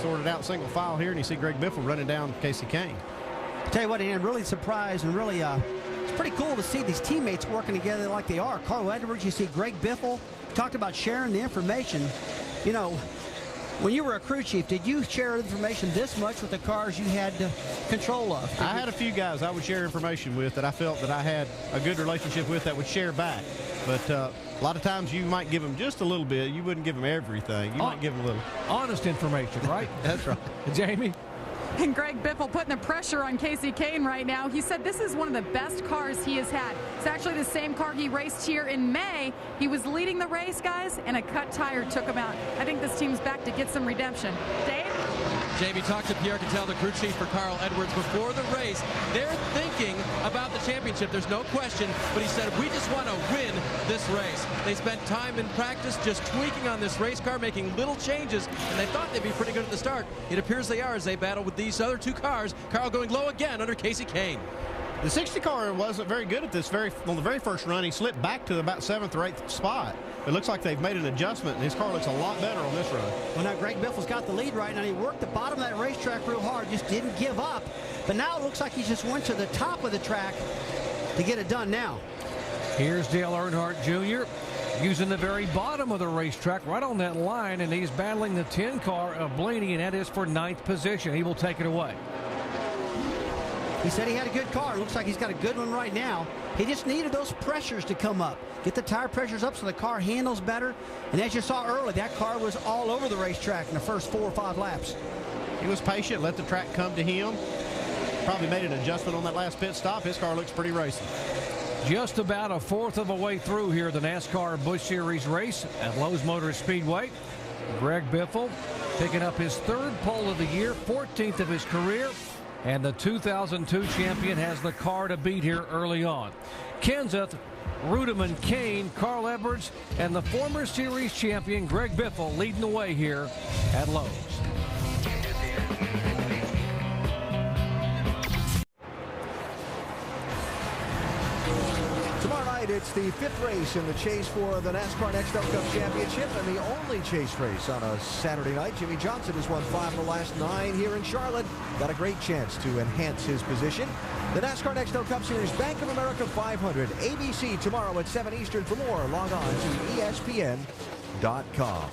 sorted out single file here, and you see Greg Biffle running down Casey Kane. I'll tell you what, Ian, really surprised and really it's pretty cool to see these teammates working together like they are. Carl Edwards, you see Greg Biffle. Talked about sharing the information. You know, when you were a crew chief, did you share information this much with the cars you had control of? I had a few guys I would share information with that I felt that I had a good relationship with that would share back. But a lot of times you might give them just a little bit. You wouldn't give them everything. You might give them a little. Honest information, right? That's right. Jamie? And Greg Biffle putting the pressure on Casey Kane right now. He said this is one of the best cars he has had. It's actually the same car he raced here in May. He was leading the race, guys, and a cut tire took him out. I think this team's back to get some redemption. Dave? Jamie, talked to Pierre Cattell, the crew chief for Carl Edwards, before the race. They're thinking about the championship, there's no question, but he said, we just want to win this race. They spent time in practice just tweaking on this race car, making little changes, and they thought they'd be pretty good at the start. It appears they are as they battle with these other 2 cars. Carl going low again under Casey Kane. The 60 car wasn't very good at this on the very first run. He slipped back to about 7th or 8th spot. It looks like they've made an adjustment, and his car looks a lot better on this run. Well, now Greg Biffle's got the lead right now. He worked the bottom of that racetrack real hard, just didn't give up. But now it looks like he just went to the top of the track to get it done now. Here's Dale Earnhardt Jr. using the very bottom of the racetrack right on that line, and he's battling the 10 car of Blaney, and that is for 9th position. He will take it away. He said he had a good car. Looks like he's got a good one right now. He just needed those pressures to come up. Get the tire pressures up so the car handles better. And as you saw earlier, that car was all over the racetrack in the first 4 or 5 laps. He was patient, let the track come to him. Probably made an adjustment on that last pit stop. His car looks pretty racing. Just about a 1/4 of a way through here, the NASCAR Busch Series race at Lowe's Motor Speedway. Greg Biffle picking up his 3rd pole of the year, 14th of his career. And the 2002 champion has the car to beat here early on. Kenseth, Rudeman, Kane, Carl Edwards, and the former series champion Greg Biffle leading the way here at Lowe's. Tomorrow night, it's the 5th race in the chase for the NASCAR Next Up Cup Championship, and the only chase race on a Saturday night. Jimmy Johnson has won 5 of the last 9 here in Charlotte. Got a great chance to enhance his position. The NASCAR Next Up Cup Series Bank of America 500. ABC tomorrow at 7 Eastern. For more, log on to ESPN.com.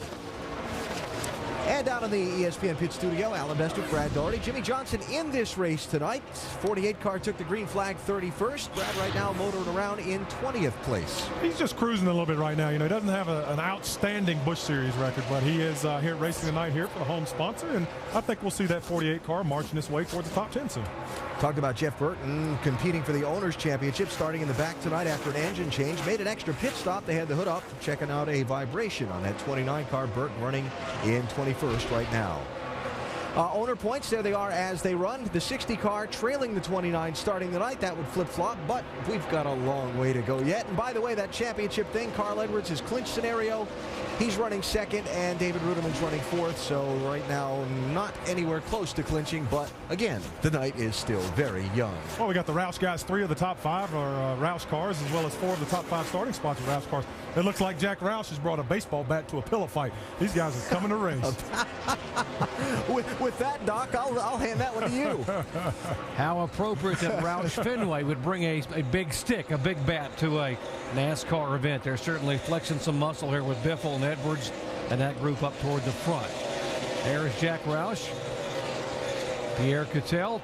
And down in the ESPN pit studio, Alan Bester, Brad Daugherty. Jimmy Johnson in this race tonight. 48 car took the green flag 31st. Brad right now motoring around in 20th place. He's just cruising a little bit right now. You know, he doesn't have an outstanding Busch Series record, but he is here racing tonight here for the home sponsor, and I think we'll see that 48 car marching its way towards the top 10 soon. Talked about Jeff Burton competing for the Owners' Championship, starting in the back tonight after an engine change. Made an extra pit stop. They had the hood up, checking out a vibration on that 29 car. Burton running in 21st right now. Owner points, there they are as they run. The 60 car trailing the 29 starting tonight. That would flip-flop, but we've got a long way to go yet. And by the way, that championship thing, Carl Edwards, his clinch scenario, he's running 2nd, and David Rudeman's running 4th. So right now, not anywhere close to clinching, but again, the night is still very young. Well, we got the Roush guys. 3 of the top 5 are Roush cars, as well as 4 of the top 5 starting spots are Roush cars. It looks like Jack Roush has brought a baseball bat to a pillow fight. These guys are coming to race. With that, Doc, I'll hand that one to you. How appropriate that Roush Fenway would bring a big stick, a big bat to a NASCAR event. They're certainly flexing some muscle here with Biffle and Edwards and that group up toward the front. There's Jack Roush. Pierre Cattell,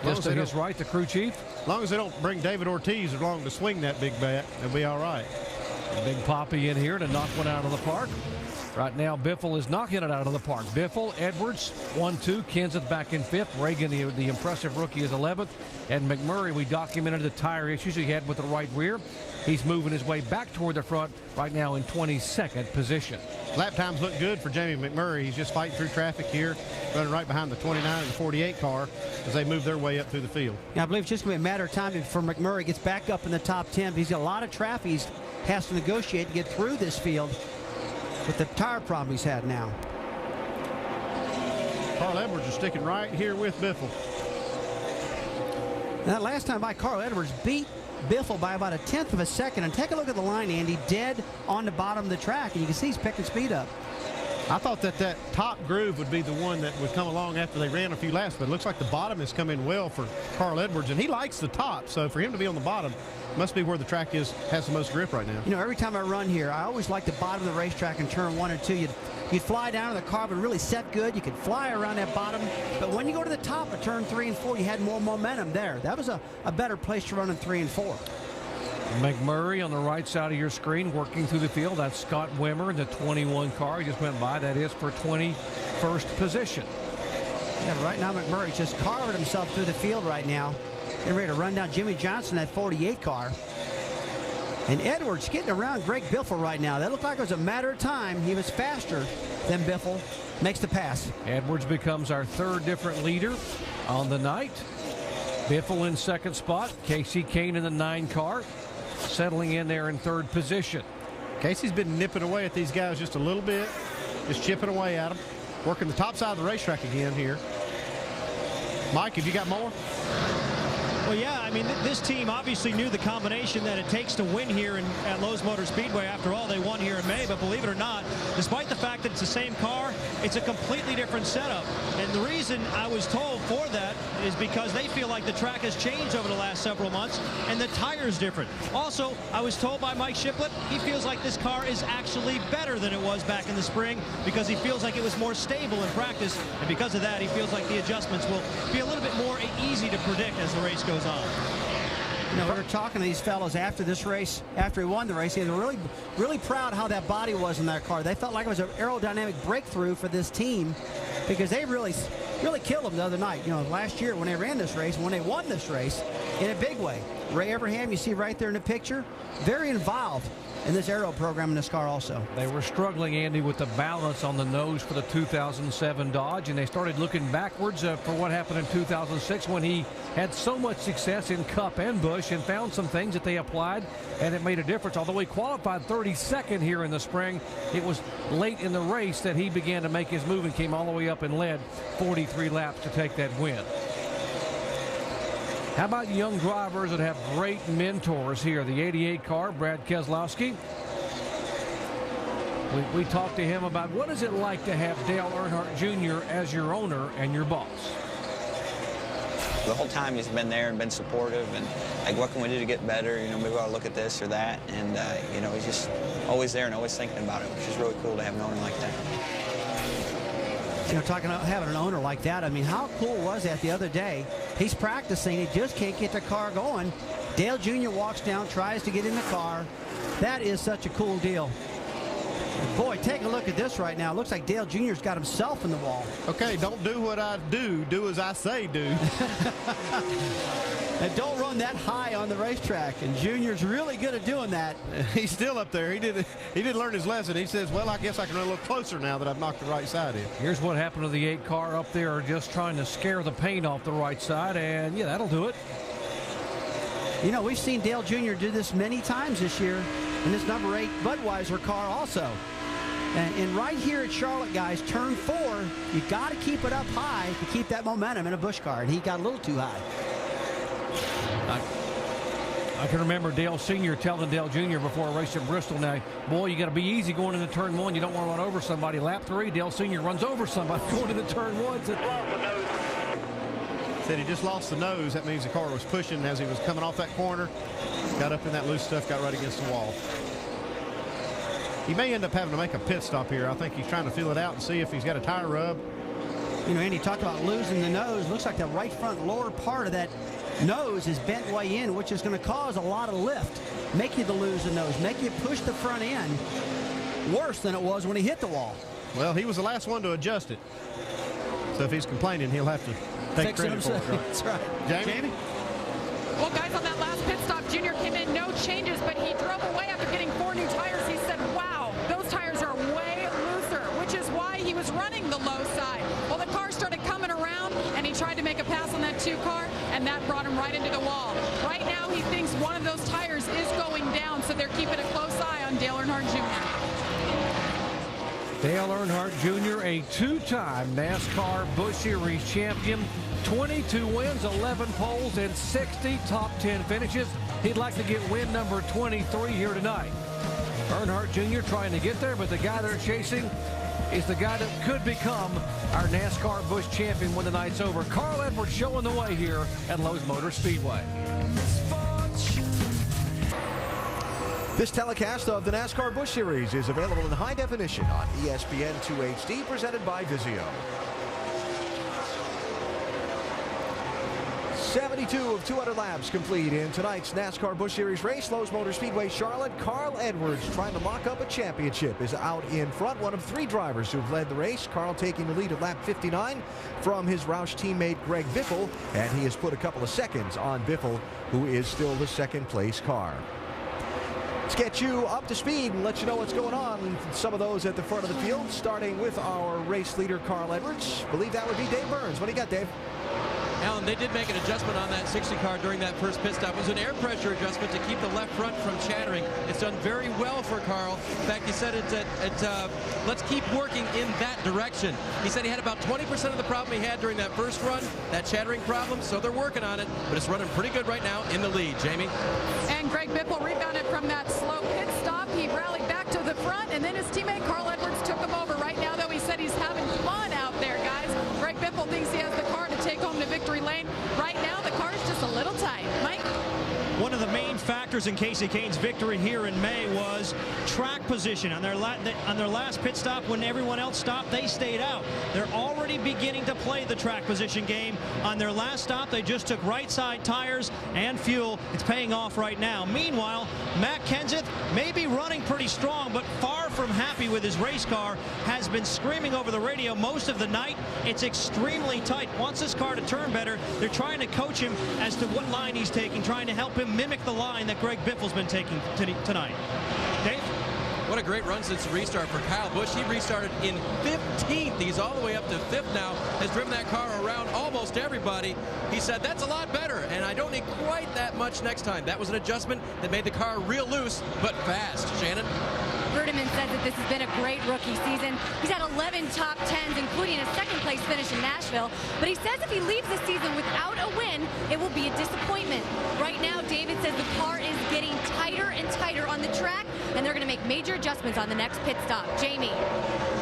just to his right, the crew chief. As long as they don't bring David Ortiz along to swing that big bat, they'll be all right. Big Poppy in here to knock one out of the park. Right now, Biffle is knocking it out of the park. Biffle, Edwards, 1-2. Kenseth back in 5th. Reagan, the impressive rookie, is 11th. And McMurray, we documented the tire issues he had with the right rear. He's moving his way back toward the front right now in 22nd position. Lap times look good for Jamie McMurray. He's just fighting through traffic here, running right behind the 29 and the 48 car as they move their way up through the field. Yeah, I believe it's just going to be a matter of time before McMurray gets back up in the top 10. He's got a lot of traffic he has to negotiate to get through this field with the tire problem he's had now. Carl Edwards is sticking right here with Biffle. Now, that last time by, Carl Edwards beat Biffle by about 1/10 of a second. And take a look at the line, Andy, dead on the bottom of the track. And you can see he's picking speed up. I thought that top groove would be the one that would come along after they ran a few laps, but it looks like the bottom has come in well for Carl Edwards, and he likes the top, so for him to be on the bottom must be where the track has the most grip right now. You know, every time I run here, I always like the bottom of the racetrack in turn 1 and 2. You'd fly down to the car, but really set good. You could fly around that bottom, but when you go to the top of turn 3 and 4, you had more momentum there. That was a better place to run in 3 and 4. McMurray on the right side of your screen working through the field. That's Scott Wimmer in the 21 car. He just went by. That is for 21st position. Yeah, right now McMurray's just carving himself through the field right now. Getting ready to run down Jimmy Johnson, that 48 car. And Edwards getting around Greg Biffle right now. That looked like it was a matter of time. He was faster than Biffle. Makes the pass. Edwards becomes our third different leader on the night. Biffle in second spot. Casey Kane in the 9 car, settling in there in third position. Casey's been nipping away at these guys just a little bit, just chipping away at them, working the top side of the racetrack again here. Mike, have you got more? Well, yeah, I mean, this team obviously knew the combination that it takes to win here at Lowe's Motor Speedway. After all, they won here in May, but believe it or not, despite the fact that it's the same car, it's a completely different setup. And the reason I was told for that is because they feel like the track has changed over the last several months, and the tire's different. Also, I was told by Mike Shiplett, he feels like this car is actually better than it was back in the spring because he feels like it was more stable in practice, and because of that, he feels like the adjustments will be a little bit more easy to predict as the race goes on. You know, we were talking to these fellows after this race, after he won the race. They were really proud how that body was in that car. They felt like it was an aerodynamic breakthrough for this team because they really killed them the other night. You know, last year when they ran this race, when they won this race in a big way. Ray Everham, you see right there in the picture, very involved in this aero program in this car also. They were struggling, Andy, with the balance on the nose for the 2007 Dodge, and they started looking backwards for what happened in 2006 when he had so much success in Cup and Busch and found some things that they applied, and it made a difference. Although he qualified 32nd here in the spring, it was late in the race that he began to make his move and came all the way up and led 43 laps to take that win. How about young drivers that have great mentors here? The 88 car, Brad Keselowski. We talked to him about what is it like to have Dale Earnhardt Jr. as your owner and your boss. The whole time he's been there and been supportive and like, what can we do to get better? You know, maybe I'll look at this or that. And, you know, he's just always there and always thinking about it, which is really cool to have an owner like that. You know, talking about having an owner like that, I mean, how cool was that the other day? He's practicing. He just can't get the car going. Dale Jr. walks down, tries to get in the car. That is such a cool deal. Boy, take a look at this right now. Looks like Dale Jr.'s got himself in the wall. Okay, don't do what I do. Do as I say do. And don't run that high on the racetrack. And Junior's really good at doing that. He's still up there. He didn't learn his lesson. He says, well, I guess I can run a little closer now that I've knocked the right side in. Here's what happened to the 8 car up there, just trying to scare the paint off the right side. And, yeah, that'll do it. You know, we've seen Dale Jr. do this many times this year in this number 8 Budweiser car also. And right here at Charlotte, guys, turn 4, you got to keep it up high to keep that momentum in a Busch car. And he got a little too high. I can remember Dale Sr. telling Dale Jr. before a race at Bristol, now, boy, you got to be easy going into turn 1. You don't want to run over somebody. Lap 3, Dale Sr. runs over somebody going into turn 1. Said he just lost the nose. That means the car was pushing as he was coming off that corner. Got up in that loose stuff, got right against the wall. He may end up having to make a pit stop here. I think he's trying to feel it out and see if he's got a tire rub. You know, Andy talked about losing the nose. Looks like the right front lower part of that nose is bent way in, which is going to cause a lot of lift. Make you to lose the nose. Make you push the front end worse than it was when he hit the wall. Well, he was the last one to adjust it. So if he's complaining, he'll have to take credit for it. Right? That's right. Jamie? Well, guys, on that last pit stop, Junior came in, no changes, but he drove away after getting 4 new tires. He said, wow, those tires are way looser, which is why he was running the low side. Well, the car started coming around, and he tried to make a pass on that 2 car, and that brought him right into the wall. Right now, he thinks one of those tires is going down, so they're keeping a close eye on Dale Earnhardt Jr. Dale Earnhardt Jr., a 2-time NASCAR Busch Series champion, 22 wins, 11 poles, and 60 top 10 finishes. He'd like to get win number 23 here tonight. Earnhardt Jr. trying to get there, but the guy they're chasing is the guy that could become our NASCAR Busch champion when the night's over. Carl Edwards showing the way here at Lowe's Motor Speedway. This telecast of the NASCAR Busch Series is available in high definition on ESPN 2 HD, presented by Vizio. 72 of 200 laps complete in tonight's NASCAR Busch Series race. Lowe's Motor Speedway Charlotte. Carl Edwards trying to lock up a championship is out in front. One of 3 drivers who've led the race. Carl taking the lead at lap 59 from his Roush teammate Greg Biffle, and he has put a couple of seconds on Biffle, who is still the second place car. Let's get you up to speed and let you know what's going on. Some of those at the front of the field, starting with our race leader, Carl Edwards. I believe that would be Dave Burns. What do you got, Dave? Alan, they did make an adjustment on that 60 car during that first pit stop. It was an air pressure adjustment to keep the left front from chattering. It's done very well for Carl. In fact, he said let's keep working in that direction. He said he had about 20% of the problem he had during that first run, that chattering problem, so they're working on it, but it's running pretty good right now in the lead. Jamie? And Greg Biffle rebounded from that slow pit stop. He rallied back to the front, and then his teammate Carl Edwards took him over. Right now, though, he said he's having fun out there, guys. Greg Biffle thinks he has the car to take home to victory lane. Right now, the car's just a little tight. Mike? One of the main factors in Casey Kane's victory here in May was track position. On their last pit stop, when everyone else stopped, they stayed out. They're already beginning to play the track position game. On their last stop, they just took right side tires and fuel. It's paying off right now. Meanwhile, Matt Kenseth may be running pretty strong, but far from happy with his race car, has been screaming over the radio most of the night. It's extremely tight. Wants his car to turn better. They're trying to coach him as to what line he's taking, trying to help him mimic the line that Greg Biffle's been taking tonight. Dave? What a great run since the restart for Kyle Busch. He restarted in 15th. He's all the way up to 5th now. Has driven that car around almost everybody. He said, that's a lot better, and I don't need quite that much next time. That was an adjustment that made the car real loose, but fast. Shannon? Berteman says that this has been a great rookie season. He's had 11 top 10s, including a second-place finish in Nashville. But he says if he leaves the season without a win, it will be a disappointment. Right now, David says the car is getting tighter and tighter on the track, and they're going to make major adjustments on the next pit stop. Jamie.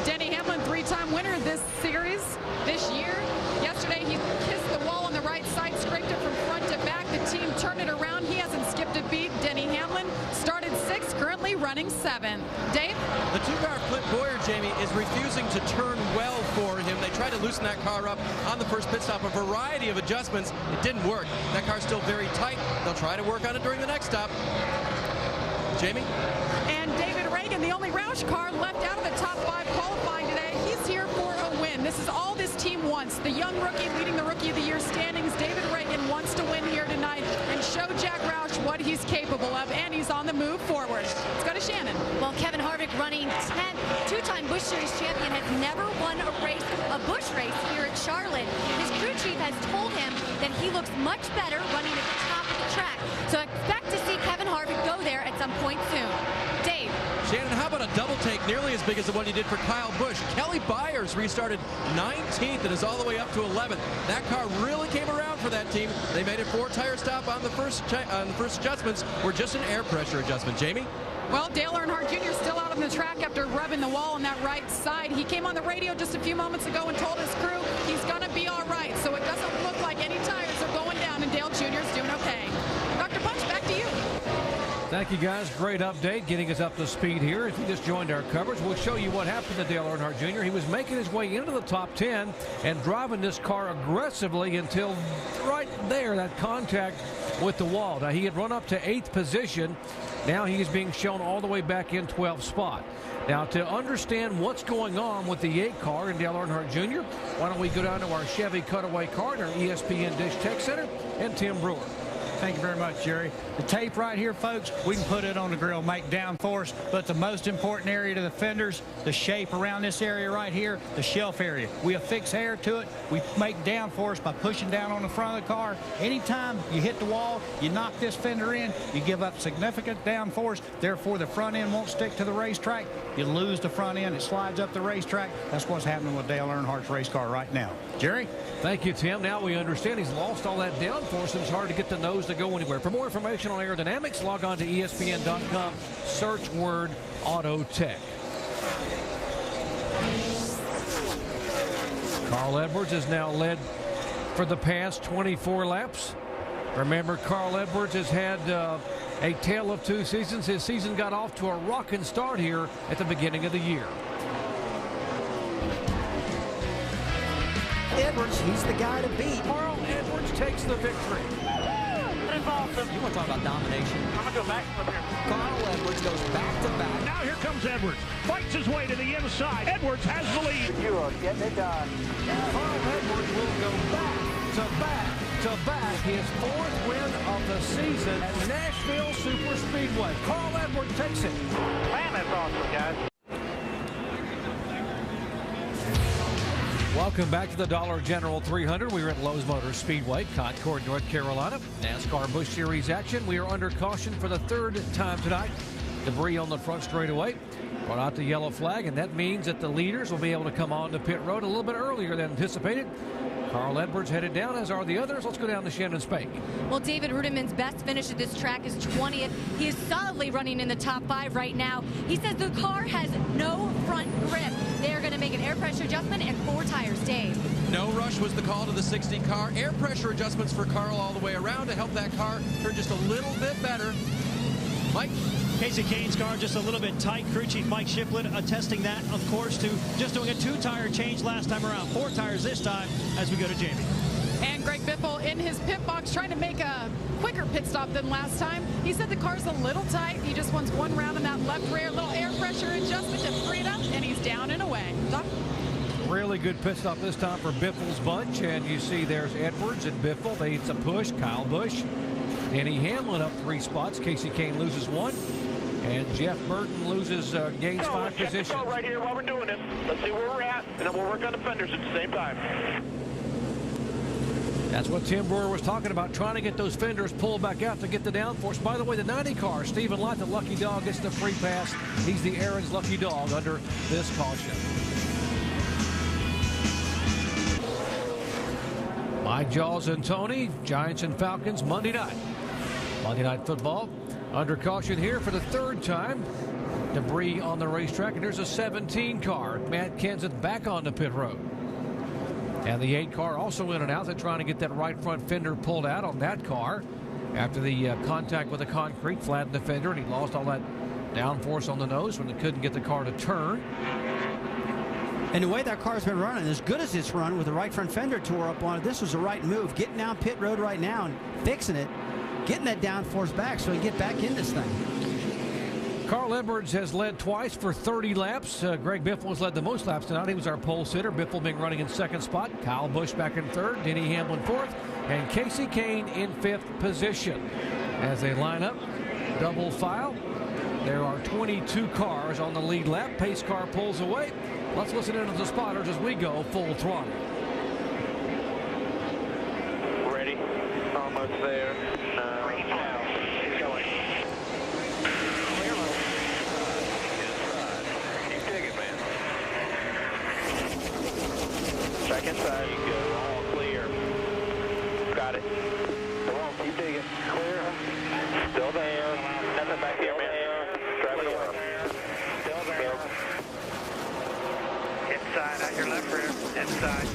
Denny Hamlin, three-time winner of this series this year. Yesterday, he kissed the wall on the right side, scraped it from front to back. The team turned it around. He hasn't skipped a beat. Denny Hamlin started 6th, currently running 7th. Dave? The two-car Clint Boyer, Jamie, is refusing to turn well for him. They tried to loosen that car up on the first pit stop. A variety of adjustments. It didn't work. That car's still very tight. They'll try to work on it during the next stop. Jamie? And David Reagan, the only Roush car left out of the top 5 qualifying today. He's here for a win. This is all this team wants. The young rookie leading the Rookie of the Year standings, David Reagan, wants to win here tonight and show Jack Roush what he's capable of, and he's on the move forward. Let's go to Shannon. Well, Kevin Harvick, running 10th, two-time Busch Series champion, has never won a Busch race here at Charlotte. His crew chief has told him that he looks much better running at the top of the track. So expect to see Kevin Harvick go there at some point soon. Dave? Shannon, how about a double take nearly as big as the one he did for Kyle Busch? Kelly Byers restarted 19th and is all the way up to 11th. That car really came around for that team. They made a 4-tire stop on the first adjustments, were just an air pressure adjustment. Jamie? Well, Dale Earnhardt Jr. still out on the track after rubbing the wall on that right side. He came on the radio just a few moments ago and told his crew he's going to be all right. So it doesn't look like any tires are going down, and Dale Jr. is doing okay. Dr. Punch, back to you. Thank you, guys. Great update, getting us up to speed here. If you just joined our coverage, we'll show you what happened to Dale Earnhardt Jr. He was making his way into the top 10 and driving this car aggressively until right there, that contact with the wall. Now, he had run up to 8th position. Now he is being shown all the way back in 12th spot. Now, to understand what's going on with the 8 car and Dale Earnhardt Jr., why don't we go down to our Chevy Cutaway car at our ESPN Dish Tech Center and Tim Brewer. Thank you very much, Jerry. The tape right here, folks, we can put it on the grill, make downforce, but the most important area to the fenders, the shape around this area right here, the shelf area. We affix air to it. We make downforce by pushing down on the front of the car. Anytime you hit the wall, you knock this fender in, you give up significant downforce. Therefore, the front end won't stick to the racetrack. You lose the front end. It slides up the racetrack. That's what's happening with Dale Earnhardt's race car right now. Jerry? Thank you, Tim. Now we understand he's lost all that downforce and it's hard to get the nose to go anywhere. For more information on aerodynamics, log on to ESPN.com. Search word Auto Tech. Carl Edwards has now led for the past 24 laps. Remember, Carl Edwards has had a tale of 2 seasons. His season got off to a rocking start here at the beginning of the year. Edwards, he's the guy to beat. Carl Edwards takes the victory. That's awesome. You want to talk about domination? I'm going to go back from here. Carl Edwards goes back to back. Now here comes Edwards. Fights his way to the inside. Edwards has the lead. You are getting it done. Carl Edwards will go back to back back-to-back, his 4th win of the season at Nashville Superspeedway. Carl Edwards takes it. Man, that's awesome, guys. Welcome back to the Dollar General 300. We are at Lowe's Motor Speedway, Concord, North Carolina. NASCAR Busch Series action. We are under caution for the 3rd time tonight. Debris on the front straightaway. Brought out the yellow flag, and that means that the leaders will be able to come on to pit road a little bit earlier than anticipated. Carl Edwards headed down, as are the others. Let's go down to Shannon Spake. Well, David Rudimann's best finish at this track is 20th. He is solidly running in the top 5 right now. He says the car has no front grip. They are going to make an air pressure adjustment and 4 tires, Dave. No rush was the call to the 60 car. Air pressure adjustments for Carl all the way around to help that car turn just a little bit better. Mike? Casey Kane's car just a little bit tight. Crew Chief Mike Shiplett attesting that, of course, to just doing a 2-tire change last time around. 4 tires this time as we go to Jamie. And Greg Biffle in his pit box trying to make a quicker pit stop than last time. He said the car's a little tight. He just wants 1 round in that left rear, little air pressure adjustment to free it up, and he's down and away. Doc? Really good pit stop this time for Biffle's bunch, and you see there's Edwards and Biffle. It's a push. Kyle Busch. Denny Hamlin up 3 spots. Casey Kane loses 1. And Jeff Burton gains 5 positions. Right here while we're doing this. Let's see where we're at, and then we'll work on the fenders at the same time. That's what Tim Brewer was talking about, trying to get those fenders pulled back out to get the downforce. By the way, the 90 car, Stephen Lott, the lucky dog, gets the free pass. He's the Aaron's lucky dog under this caution. Mike Jaws and Tony, Giants and Falcons, Monday night. Monday Night Football. Under caution here for the 3rd time. Debris on the racetrack, and there's a 17 car. Matt Kenseth back on the pit road. And the 8 car also in and out. They're trying to get that right front fender pulled out on that car after the contact with the concrete flattened the fender, and he lost all that downforce on the nose when they couldn't get the car to turn. And the way that car's been running, as good as it's run with the right front fender tore up on it, this was the right move. Getting down pit road right now and fixing it. Getting that downforce back so he can get back in this thing. Carl Edwards has led twice for 30 laps. Greg Biffle has led the most laps tonight. He was our pole sitter. Biffle being running in 2nd spot. Kyle Busch back in 3rd. Denny Hamlin 4th. And Casey Kane in 5th position. As they line up, double file. There are 22 cars on the lead lap. Pace car pulls away. Let's listen in to the spotters as we go full throttle. Ready. Almost there. Second side, you go, all clear. Got it. Come on, keep digging. Clear. Still there. Nothing back here, man. Drive it away. Still there. Inside, out your left rear. Inside.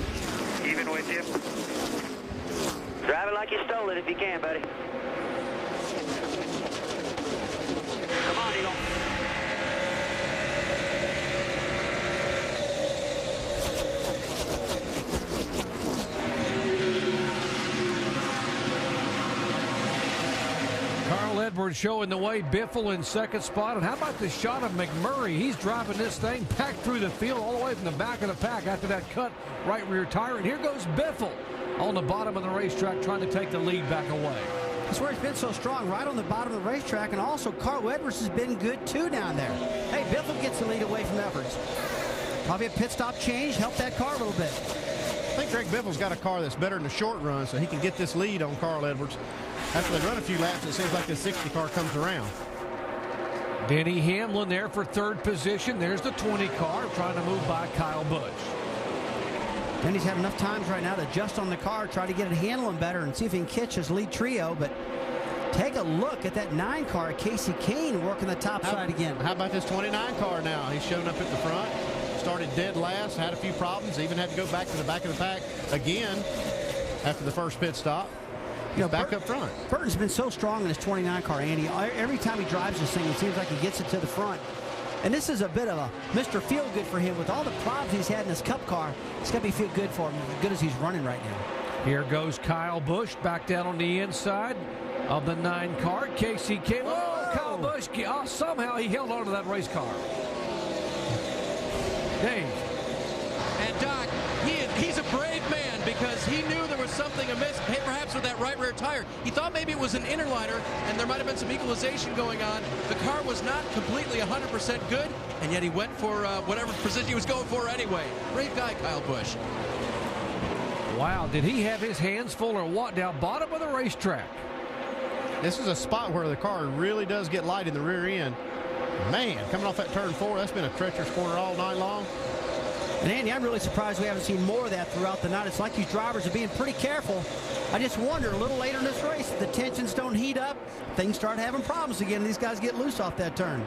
Even with you. Drive it like you stole it if you can, buddy. Come on, Eagle. Carl Edwards showing the way. Biffle in 2nd spot. And how about the shot of McMurray? He's driving this thing back through the field all the way from the back of the pack after that cut right rear tire. And here goes Biffle on the bottom of the racetrack trying to take the lead back away. That's where he's been so strong, right on the bottom of the racetrack. And also Carl Edwards has been good too down there. Hey, Biffle gets the lead away from Edwards. Probably a pit stop change, help that car a little bit. I think Greg Biffle's got a car that's better in the short run, so he can get this lead on Carl Edwards. After they run a few laps, it seems like the 60 car comes around. Denny Hamlin there for 3rd position. There's the 20 car trying to move by Kyle Busch. Denny's had enough times right now to adjust on the car, try to get it handling better and see if he can catch his lead trio. But take a look at that 9 car, Casey Kane working the top side again. How about this 29 car now? He's showing up at the front. Started dead last, had a few problems, even had to go back to the back of the pack again after the first pit stop. You know, back up front. Burton's been so strong in his 29 car, Andy. Every time he drives this thing, it seems like he gets it to the front. And this is a bit of a Mr. Feel-Good for him. With all the problems he's had in his Cup car, it's going to be feel-good for him, as good as he's running right now. Here goes Kyle Busch back down on the inside of the 9 car. Casey Kane. Oh, Kyle Busch. Oh, somehow he held on to that race car. Dave. And Doc, he's a brave man because he knew there was something amiss, perhaps with that right rear tire. He thought maybe it was an inner liner, and there might have been some equalization going on. The car was not completely 100% good, and yet he went for whatever position he was going for anyway. Great guy, Kyle Busch. Wow, did he have his hands full or what? Down bottom of the racetrack. This is a spot where the car really does get light in the rear end. Man, coming off that turn 4, that's been a treacherous corner all night long. And Andy, I'm really surprised we haven't seen more of that throughout the night. It's like these drivers are being pretty careful. I just wonder, a little later in this race, if the tensions don't heat up, things start having problems again, and these guys get loose off that turn.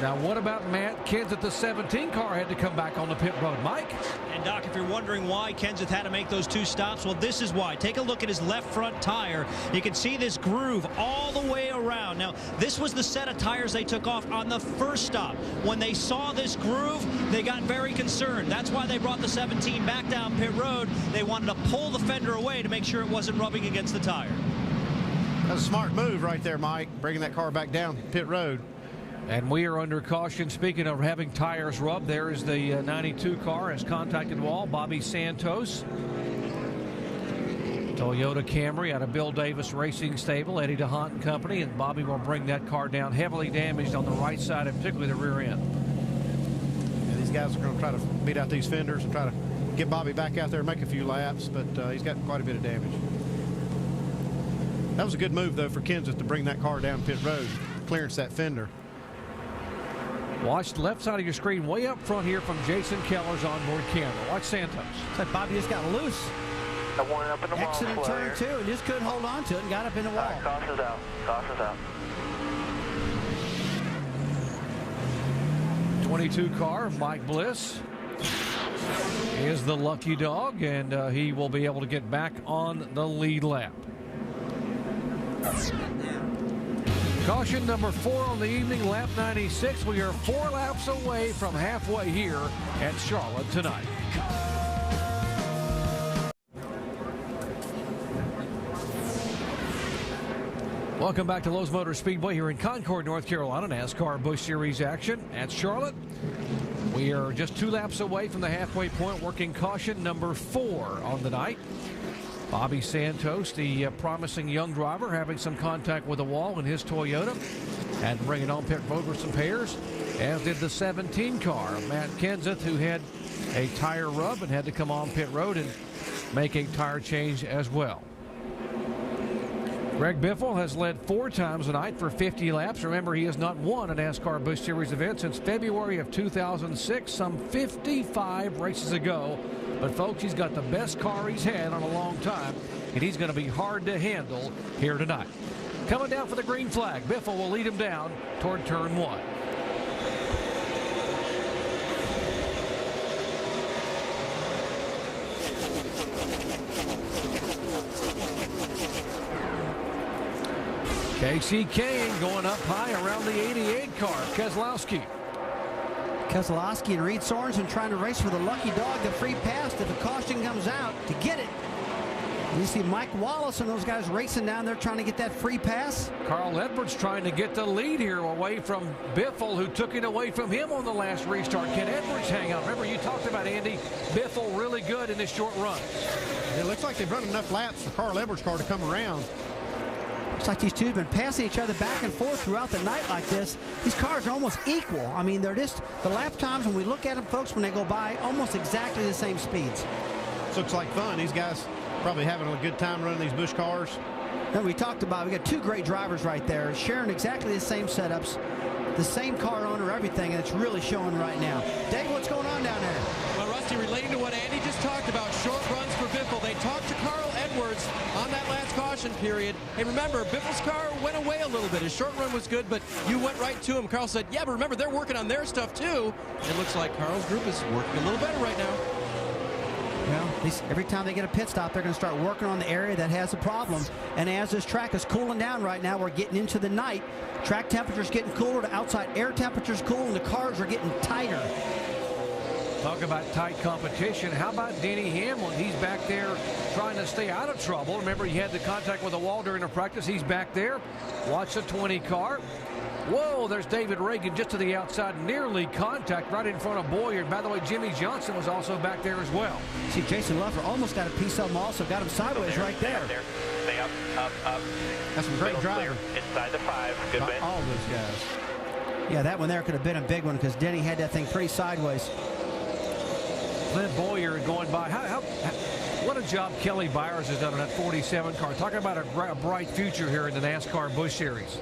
Now, what about Matt Kenseth? The 17 car had to come back on the pit road. Mike? And, Doc, if you're wondering why Kenseth had to make those 2 stops, well, this is why. Take a look at his left front tire. You can see this groove all the way around. Now, this was the set of tires they took off on the first stop. When they saw this groove, they got very concerned. That's why they brought the 17 back down pit road. They wanted to pull the fender away to make sure it wasn't rubbing against the tire. That's a smart move right there, Mike, bringing that car back down pit road. And we are under caution. Speaking of having tires rubbed, there is the 92 car has contacted wall. Bobby Santos. Toyota Camry out of Bill Davis Racing Stable, Eddie DeHaan and Company, and Bobby will bring that car down, heavily damaged on the right side and particularly the rear end. And these guys are going to try to beat out these fenders and try to get Bobby back out there and make a few laps, but he's got quite a bit of damage. That was a good move, though, for Kenseth to bring that car down pit road, clearance that fender. Watch the left side of your screen way up front here from Jason Keller's onboard camera. Watch Santos. It's like Bobby just got loose. One up in the wall. Excellent turn 2 and just couldn't hold on to it and got up in the wall. Caution's out. Caution's out. 22 car, Mike Bliss, is the lucky dog, and he will be able to get back on the lead lap. Caution number 4 on the evening, lap 96. We are 4 laps away from halfway here at Charlotte tonight. Welcome back to Lowe's Motor Speedway here in Concord, North Carolina. NASCAR Busch Series action at Charlotte. We are just 2 laps away from the halfway point, working caution number 4 on the night. Bobby Santos, the promising young driver, having some contact with the wall in his Toyota. Had to bring it on pit road with some pairs, as did the 17 car, Matt Kenseth, who had a tire rub and had to come on pit road and make a tire change as well. Greg Biffle has led 4 times tonight for 50 laps. Remember, he has not won a NASCAR Busch Series event since February of 2006, some 55 races ago. But, folks, he's got the best car he's had in a long time, and he's going to be hard to handle here tonight. Coming down for the green flag, Biffle will lead him down toward turn 1. Casey Kane going up high around the 88 car. Keselowski and Reed Sorensen trying to race for the lucky dog, the free pass if a caution comes out to get it. You see Mike Wallace and those guys racing down there trying to get that free pass. Carl Edwards trying to get the lead here away from Biffle, who took it away from him on the last restart. Can Edwards hang on? Remember, you talked about, Andy, Biffle really good in this short run. It looks like they've run enough laps for Carl Edwards' car to come around. Looks like these two have been passing each other back and forth throughout the night like this. These cars are almost equal. I mean, they're just, the lap times when we look at them, folks, when they go by, almost exactly the same speeds. This looks like fun. These guys probably having a good time running these Busch cars. And we talked about, we got 2 great drivers right there, sharing exactly the same setups, the same car owner, everything, and it's really showing right now. Dave, what's going on down there? Well, Rusty, relating to what Andy just talked about, short runs for Biffle. They talked to Carl Edwards on that last caution period. Hey, remember, Biffle's car went away a little bit. His short run was good, but you went right to him. Carl said, yeah, but remember, they're working on their stuff, too. It looks like Carl's group is working a little better right now. Well, every time they get a pit stop, they're going to start working on the area that has a problem. And as this track is cooling down right now, we're getting into the night. Track temperature's getting cooler, the outside air temperature's cool, and the cars are getting tighter. Talk about tight competition. How about Denny Hamlin? He's back there trying to stay out of trouble. Remember, he had the contact with the wall during the practice. He's back there. Watch the 20 car. Whoa, there's David Reagan just to the outside, nearly contact right in front of Boyer. By the way, Jimmy Johnson was also back there as well. See, Jason Luffer almost got a piece of him also, got him sideways right there. Stay up, up, up. That's some great driving. Inside the 5. Good bet. All those guys. Yeah, that one there could have been a big one because Denny had that thing pretty sideways. Clint Boyer going by. What a job Kelly Byers has done on that 47 car. Talking about a bright future here in the NASCAR Busch Series.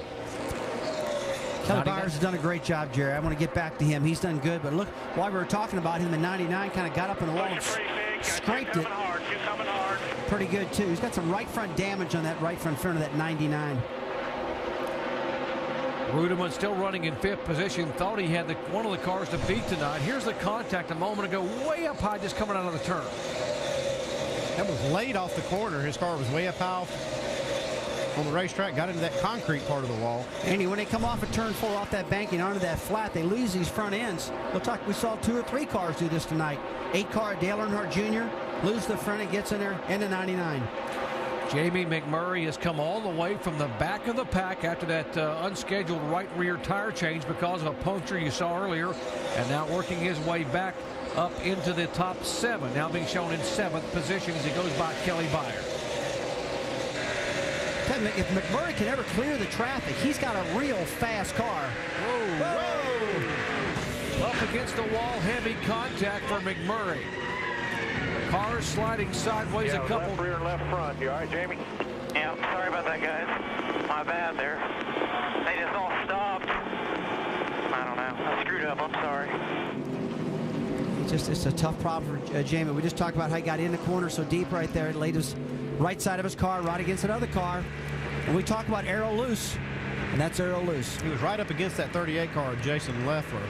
Kelly Byers has done a great job, Jerry. I want to get back to him. He's done good, but look, while we were talking about him in 99, kind of got up in the wall and scraped it. Pretty good, too. He's got some right front damage on that right front of that 99. Rudeman still running in 5th position. Thought he had one of the cars to beat tonight. Here's the contact a moment ago, way up high, just coming out of the turn. That was late off the corner. His car was way up high on the racetrack, got into that concrete part of the wall. Andy, when they come off of turn 4 off that banking onto that flat, they lose these front ends. Looks like we saw 2 or 3 cars do this tonight. 8 car, Dale Earnhardt Jr., lose the front end, gets in there, into 99. Jamie McMurray has come all the way from the back of the pack after that unscheduled right rear tire change because of a puncture you saw earlier, and now working his way back up into the top 7, now being shown in 7th position as he goes by Kelly Byers. If McMurray can ever clear the traffic, he's got a real fast car. Whoa. Up against the wall, heavy contact for McMurray. Cars sliding sideways a couple. Left rear and left front. You all right, Jamie? Yeah, sorry about that, guys. My bad there. They just all stopped. I don't know. I screwed up. I'm sorry. It's a tough problem for Jamie. We just talked about how he got in the corner so deep right there. It laid his right side of his car right against another car. And we talk about Arrow Loose, and that's Arrow Loose. He was right up against that 38 car, Jason Leffler.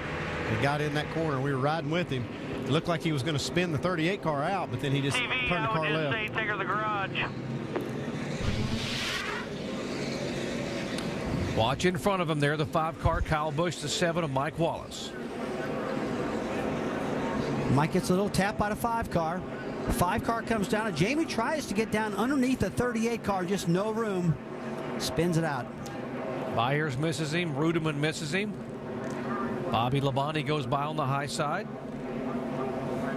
He got in that corner. We were riding with him. It looked like he was going to spin the 38 car out, but then he just turned the car left. Take her to the garage. Watch in front of him there, the 5 car, Kyle Busch, the 7 of Mike Wallace. Mike gets a little tap by the 5 car. The 5 car comes down, and Jamie tries to get down underneath the 38 car, just no room. Spins it out. Byers misses him. Rudeman misses him. Bobby Labonte goes by on the high side.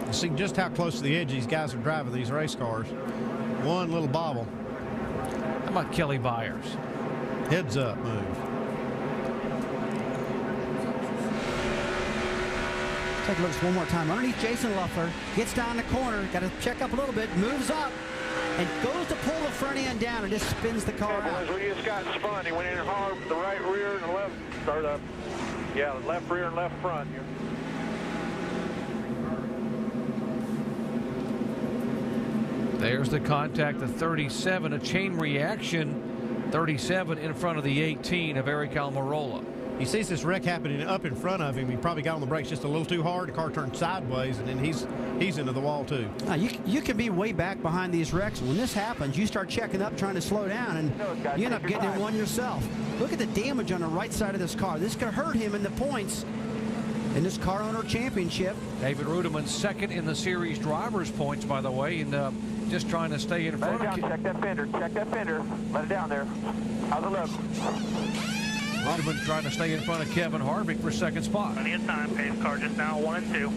You see just how close to the edge these guys are driving these race cars. One little bobble. How about Kelly Byers? Heads up move. Take a look one more time. Underneath Jason Leffler, gets down the corner, got to check up a little bit, moves up, and goes to pull the front end down and just spins the car out. We just got spun. He went in hard with the right rear and the left, or the, yeah, the left rear and left front. There's the contact, the 37, a chain reaction. 37 in front of the 18 of Eric Almirola. He sees this wreck happening up in front of him. He probably got on the brakes just a little too hard. The car turned sideways, and then he's into the wall too. Now, you can be way back behind these wrecks. When this happens, you start checking up, trying to slow down, and you end up getting in one yourself. Look at the damage on the right side of this car. This could hurt him in the points in this car owner championship. David Rudeman second in the series drivers points, by the way, and just trying to stay in front of. Check that fender. Check that fender. Let it down there. How's it look? Rudeman trying to stay in front of Kevin Harvick for second spot. Plenty of time. Pace car just now 1 and 2.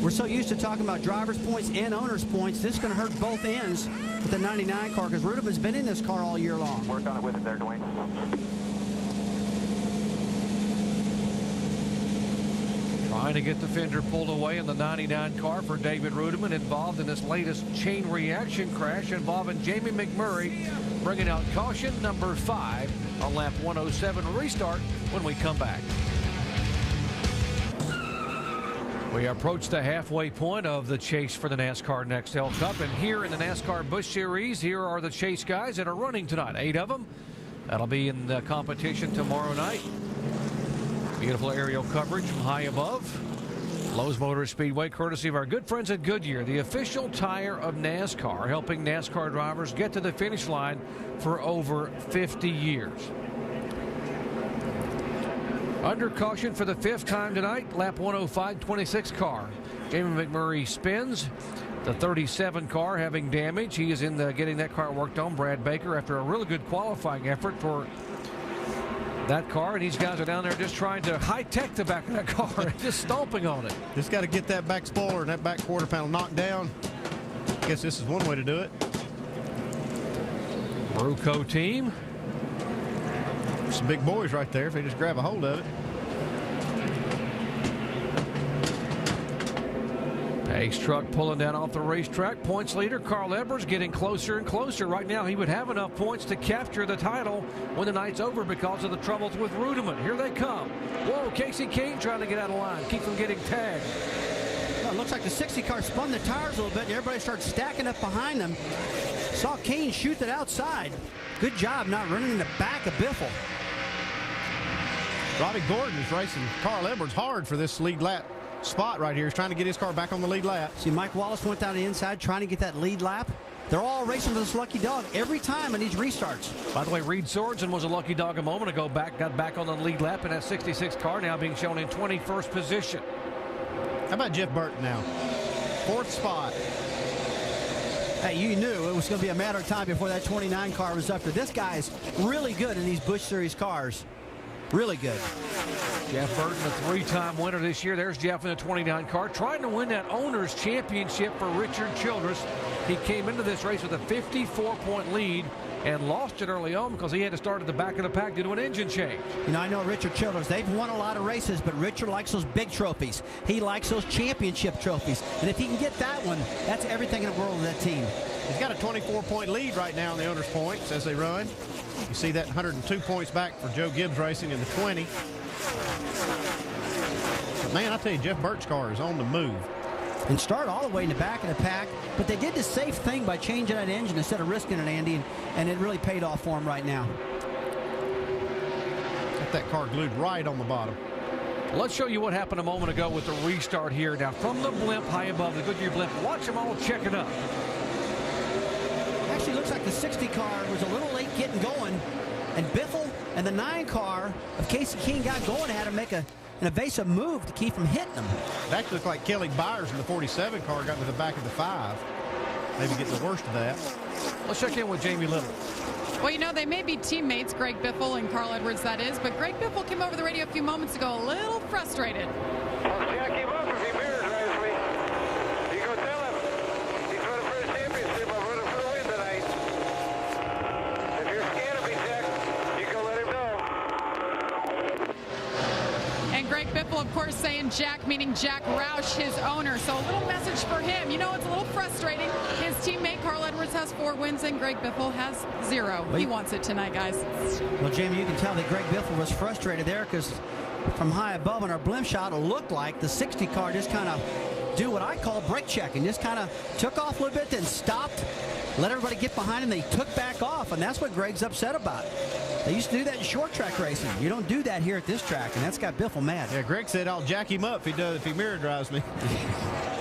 We're so used to talking about drivers' points and owners' points. This is going to hurt both ends with the 99 car because Rudeman's been in this car all year long. Work on it with it there, Dwayne. Trying to get the fender pulled away in the 99 car for David Rudeman, involved in this latest chain reaction crash involving Jamie McMurray, bringing out caution number 5 on lap 107. Restart when we come back. We approach the halfway point of the chase for the NASCAR Nextel Cup, and here in the NASCAR Busch Series, here are the chase guys that are running tonight. 8 of them. That'll be in the competition tomorrow night. Beautiful aerial coverage from high above. Lowe's Motor Speedway, courtesy of our good friends at Goodyear, the official tire of NASCAR, helping NASCAR drivers get to the finish line for over 50 years. Under caution for the 5th time tonight, lap 105, 26 car. Jamie McMurray spins. The 37 car having damage. He is in getting that car worked on. Brad Baker, after a really good qualifying effort for that car, and these guys are down there just trying to high-tech the back of that car, just stomping on it. Just got to get that back spoiler and that back quarter panel knocked down. I guess this is one way to do it. Bruco team. Some big boys right there if they just grab a hold of it. Pace truck pulling down off the racetrack. Points leader Carl Edwards getting closer and closer. Right now he would have enough points to capture the title when the night's over because of the troubles with Rudiment. Here they come. Whoa, Casey Kane trying to get out of line. Keep from getting tagged. Well, it looks like the 60 car spun the tires a little bit and everybody started stacking up behind them. Saw Kane shoot that outside. Good job not running in the back of Biffle. Robbie Gordon is racing Carl Edwards hard for this lead lap spot right here. He's trying to get his car back on the lead lap. See, Mike Wallace went down the inside trying to get that lead lap. They're all racing for this lucky dog every time in these restarts. By the way, Reed Sorensen was a lucky dog a moment ago. Got back on the lead lap in that 66 car, now being shown in 21st position. How about Jeff Burton now? 4th spot. Hey, you knew it was going to be a matter of time before that 29 car was up there. This guy's really good in these Busch Series cars. Really good. Jeff Burton, a 3-time winner this year. There's Jeff in the 29 car, trying to win that owner's championship for Richard Childress. He came into this race with a 54-point lead and lost it early on because he had to start at the back of the pack due to an engine change. You know, I know Richard Childress. They've won a lot of races, but Richard likes those big trophies. He likes those championship trophies. And if he can get that one, that's everything in the world of that team. He's got a 24-point lead right now in the owner's points as they run. You see that 102 points back for Joe Gibbs Racing in the 20. But man, I tell you, Jeff Burt's car is on the move. And start all the way in the back of the pack, but they did the safe thing by changing that engine instead of risking it, Andy, and it really paid off for him right now. Got that car glued right on the bottom. Let's show you what happened a moment ago with the restart here. Now from the blimp high above, the Goodyear blimp, watch them all checking up. Actually looks like the 60 car was a little late getting going, and Biffle and the 9 car of Casey King got going and had to make an evasive move to keep from hitting them. It actually looked like Kelly Byers in the 47 car got to the back of the 5. Maybe get the worst of that. Let's check in with Jamie Little. Well, you know, they may be teammates, Greg Biffle and Carl Edwards, that is, but Greg Biffle came over the radio a few moments ago a little frustrated. Jack him up if he mirrors drives me. You go tell him. He's running for a championship. I'm running for a win tonight. If you're scared of me, Jack, you go let him know. And Greg Biffle, of course, saying Jack, meaning Jack Roush, his owner. So a little message for him. You know, it's a little frustrating. His teammate, Carl Edwards, has 4 wins, and Greg Biffle has 0. He wants it tonight, guys. Well, Jamie, you can tell that Greg Biffle was frustrated there because from high above on our blimp shot, it looked like the 60 car just kind of do what I call brake checking. Just kind of took off a little bit, then stopped, let everybody get behind him. They took back off, and that's what Greg's upset about. They used to do that in short track racing. You don't do that here at this track, and that's got Biffle mad. Yeah, Greg said, I'll jack him up if he mirror drives me.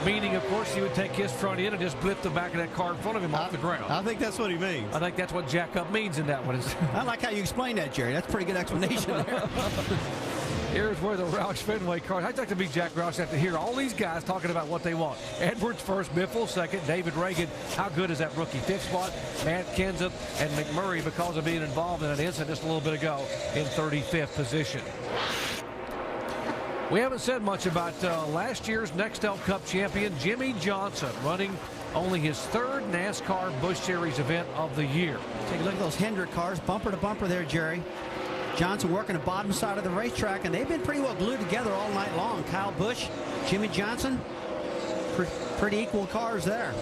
Meaning, of course, he would take his front end and just blip the back of that car in front of him off the ground. I think that's what he means. I think that's what jack up means in that one. I like how you explain that, Jerry. That's a pretty good explanation there. Here's where the Roush Fenway car. I'd like to be Jack Roush after hear all these guys talking about what they want. Edwards first, Biffle second, David Reagan. How good is that rookie? 5th spot, Matt Kenseth and McMurray, because of being involved in an incident just a little bit ago, in 35th position. We haven't said much about last year's Nextel Cup champion, Jimmy Johnson, running only his 3rd NASCAR Busch Series event of the year. Take a look at those Hendrick cars, bumper to bumper there, Jerry. Johnson working the bottom side of the racetrack, and they've been pretty well glued together all night long. Kyle Busch, Jimmy Johnson, pretty equal cars there.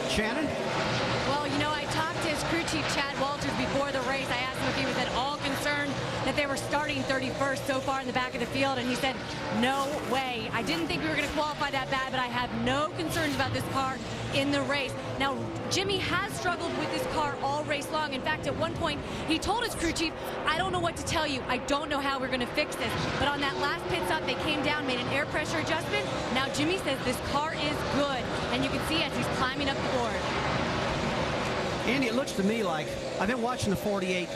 Shannon? Well, you know, I talked to his crew chief, Chad Walters, before the race. I asked him if he was at all concerned that they were starting 31st so far in the back of the field, and he said, no way. I didn't think we were going to qualify that bad, but I have no concerns about this car in the race. Now, Jimmy has struggled with this car all race long. In fact, at one point, he told his crew chief, I don't know what to tell you. I don't know how we're going to fix this. But on that last pit stop, they came down, made an air pressure adjustment. Now, Jimmy says this car is good. And you can see as he's climbing up the board. Andy, it looks to me like I've been watching the 48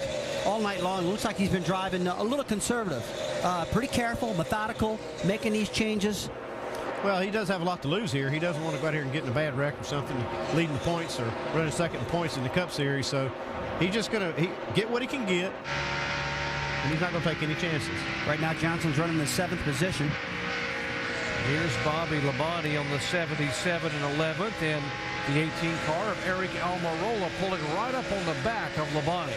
all night long. It looks like he's been driving a little conservative. Pretty careful, methodical, making these changes. Well, he does have a lot to lose here. He doesn't want to go out here and get in a bad wreck or something, leading the points or running second in points in the Cup Series. So he's just going to get what he can get. and he's not going to take any chances. Right now, Johnson's running the 7th position. Here's Bobby Labonte on the 77 and 11th, and the 18 car of Eric Almirola pulling right up on the back of Labonte.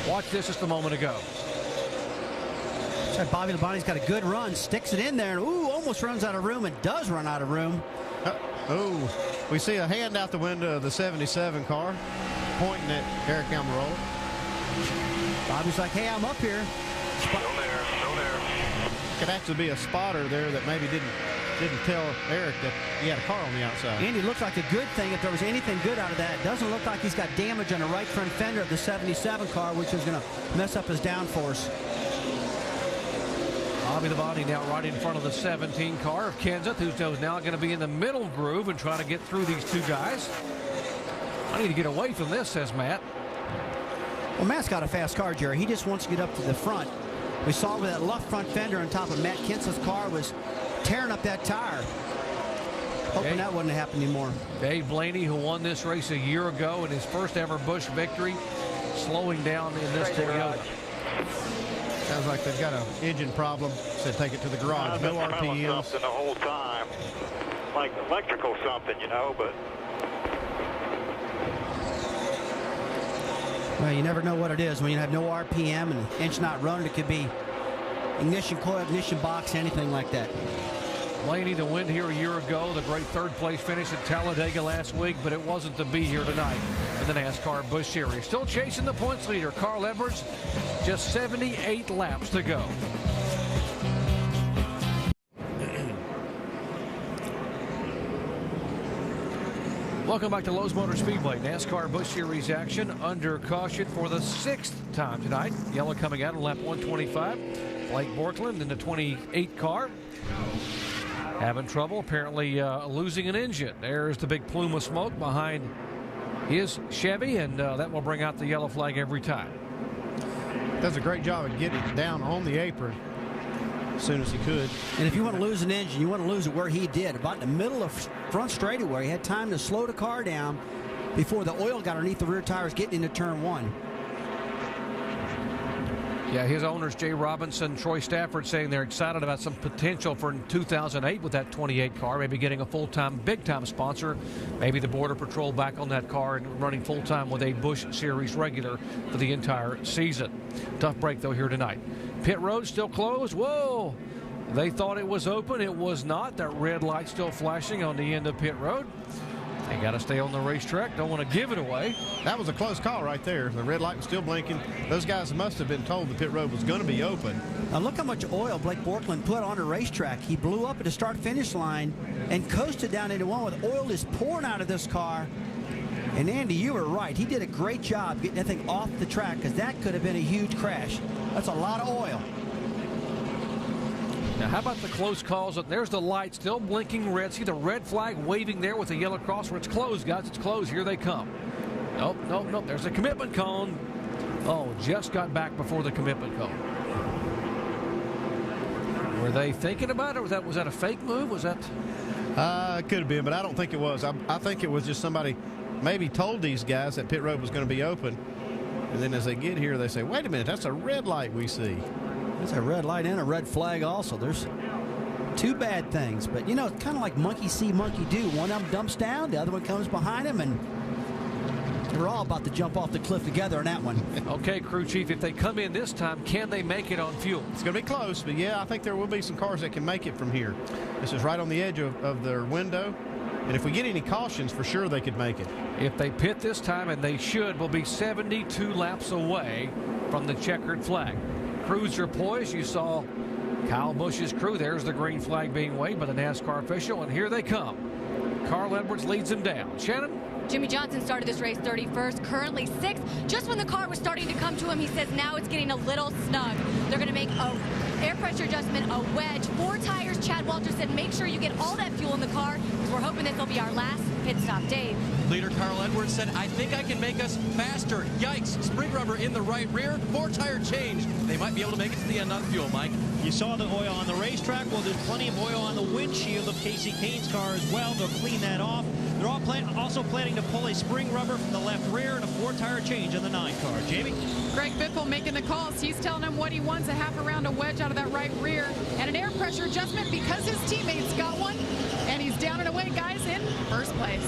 Watch this just a moment ago. So Bobby Labonte's got a good run, sticks it in there, and ooh, almost runs out of room, and does run out of room. We see a hand out the window of the 77 car pointing at Eric Almirola. Bobby's like, hey, I'm up here. Still there. Could actually be a spotter there that maybe didn't tell Eric that he had a car on the outside. Andy, looks like a good thing if there was anything good out of that. It doesn't look like he's got damage on the right front fender of the 77 car, which is going to mess up his downforce. Bobby Labonte now right in front of the 17 car of Kenseth, who's now going to be in the middle groove and try to get through these two guys. I need to get away from this, says Matt. Well, Matt's got a fast car, Jerry. He just wants to get up to the front. We saw where that left front fender on top of Matt Kenseth's car was tearing up that tire. Hoping that wouldn't happen anymore. Dave Blaney, who won this race a year ago in his first ever Busch victory, slowing down in this Toyota. Sounds like they've got an engine problem. Said take it to the garage. No RPMs. Something the whole time, like electrical something, you know, but. Well, you never know what it is when you have no RPM and the engine not running. It could be ignition coil, ignition box, anything like that. Blaney, the win here a year ago, the great third-place finish at Talladega last week, but it wasn't to be here tonight in the NASCAR Busch Series. Still chasing the points leader, Carl Edwards, just 78 laps to go. Welcome back to Lowe's Motor Speedway. NASCAR Busch Series action under caution for the 6th time tonight. Yellow coming out on lap 125. Blake Borkland in the 28 car. Having trouble, apparently losing an engine. There's the big plume of smoke behind his Chevy, and that will bring out the yellow flag every time. Does a great job of getting it down on the apron as soon as he could. And if you want to lose an engine, you want to lose it where he did, about in the middle of front straightaway. He had time to slow the car down before the oil got underneath the rear tires getting into turn 1. Yeah, his owners, Jay Robinson, Troy Stafford, saying they're excited about some potential for 2008 with that 28 car, maybe getting a full-time, big-time sponsor, maybe the Border Patrol back on that car and running full-time with a Busch Series regular for the entire season. Tough break, though, here tonight. Pit road still closed. Whoa! They thought it was open. It was not. That red light still flashing on the end of pit road. They got to stay on the racetrack. Don't want to give it away. That was a close call right there. The red light was still blinking. Those guys must have been told the pit road was going to be open. Now look how much oil Blake Borkland put on the racetrack. He blew up at the start-finish line and coasted down into one with oil is pouring out of this car. And Andy, you were right. He did a great job getting that thing off the track because that could have been a huge crash. That's a lot of oil. Now, how about the close calls? There's the light still blinking red. See the red flag waving there with the yellow cross where it's closed, guys. It's closed. Here they come. Nope, nope, nope. There's a commitment cone. Oh, just got back before the commitment cone. Were they thinking about it? Was that a fake move? Was that? It could have been, but I don't think it was. I think it was just somebody maybe told these guys that pit road was going to be open. And then as they get here, they say, wait a minute, that's a red light we see. There's a red light and a red flag also. There's two bad things. But, you know, it's kind of like monkey see, monkey do. One of them dumps down, the other one comes behind him, and they're all about to jump off the cliff together on that one. Okay, crew chief, if they come in this time, can they make it on fuel? It's going to be close, but, yeah, I think there will be some cars that can make it from here. This is right on the edge of their window. And if we get any cautions, for sure they could make it. If they pit this time, and they should, we'll be 72 laps away from the checkered flag. Crews are poised. You saw Kyle Busch's crew. There's the green flag being waved by the NASCAR official, and here they come. Carl Edwards leads them down. Shannon? Jimmy Johnson started this race 31st, currently 6th. Just when the car was starting to come to him, he says now it's getting a little snug. They're going to make a air pressure adjustment, a wedge, 4 tires. Chad Walter said make sure you get all that fuel in the car because we're hoping this will be our last pit stop. Dave. Leader Carl Edwards said, I think I can make us faster. Yikes, spring rubber in the right rear, 4-tire change. They might be able to make it to the end on fuel, Mike. You saw the oil on the racetrack. Well, there's plenty of oil on the windshield of Casey Kane's car as well. They'll clean that off. They're all also planning to pull a spring rubber from the left rear and a 4-tire change on the 9 car. Jamie? Greg Biffle making the calls. He's telling him what he wants, a half a round of wedge out of that right rear, and an air pressure adjustment because his teammates got one, and he's down and away, guys, in first place.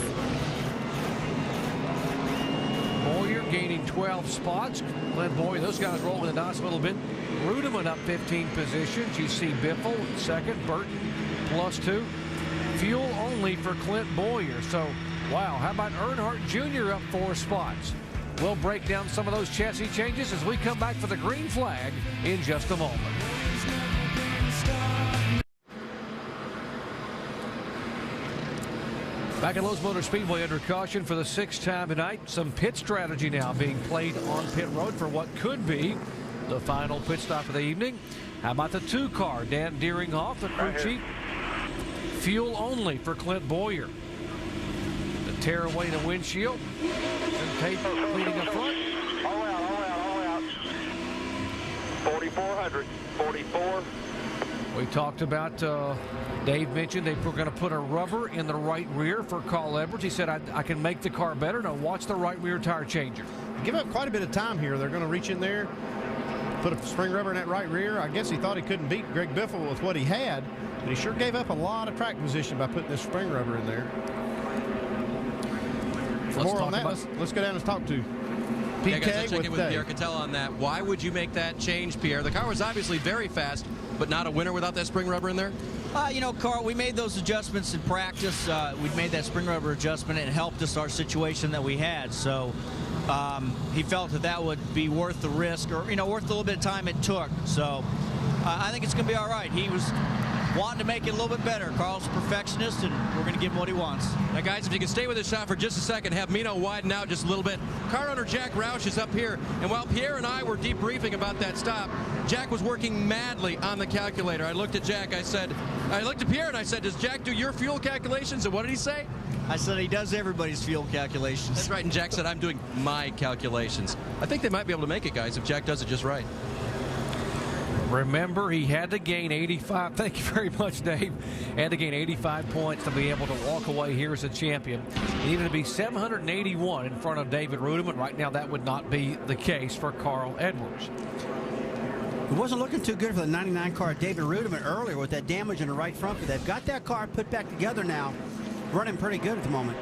Boyer gaining 12 spots. Clint Boyer, those guys rolling the dice a little bit. Rudeman up 15 positions. You see Biffle second, Burton +2. Fuel only for Clint Boyer. So, wow, how about Earnhardt Jr. up 4 spots? We'll break down some of those chassis changes as we come back for the green flag in just a moment. Back at Lowe's Motor Speedway under caution for the 6th time tonight. Some pit strategy now being played on pit road for what could be the final pit stop of the evening. How about the 2 car? Dan Deeringhoff, the crew chief. Fuel only for Clint Boyer. The tear away the windshield. And tape cleaning up front. All out. 4,400. 44. We talked about, Dave mentioned they were going to put a rubber in the right rear for Carl Edwards. He said, I can make the car better. Now watch the right rear tire changer. Give up quite a bit of time here. They're going to reach in there, put a spring rubber in that right rear. I guess he thought he couldn't beat Greg Biffle with what he had, but he sure gave up a lot of track position by putting this spring rubber in there. For more on that, let's go down and talk to PK. Yeah, guys, I'll check in with Pierre Cattell on that. Why would you make that change, Pierre? The car was obviously very fast, but not a winner without that spring rubber in there? You know, Carl, we made those adjustments in practice. We made that spring rubber adjustment, and it helped us our situation that we had. So he felt that would be worth the risk, or, you know, worth a little bit of time it took. So I think it's going to be all right. He was wanting to make it a little bit better. Carl's a perfectionist, and we're going to give him what he wants. Now, guys, if you can stay with this shot for just a second, have Mino widen out just a little bit. Car owner Jack Roush is up here, and while Pierre and I were debriefing about that stop, Jack was working madly on the calculator. I looked at Jack, I looked at Pierre, and I said, does Jack do your fuel calculations? And what did he say? I said he does everybody's fuel calculations. That's right, and Jack said, I'm doing my calculations. I think they might be able to make it, guys, if Jack does it just right. Remember, he had to gain 85. Thank you very much, Dave. Had to gain 85 points to be able to walk away here as a champion. He needed to be 781 in front of David Rudeman. Right now, that would not be the case for Carl Edwards. It wasn't looking too good for the 99 car David Rudeman earlier with that damage in the right front. But they've got that car put back together now. Running pretty good at the moment.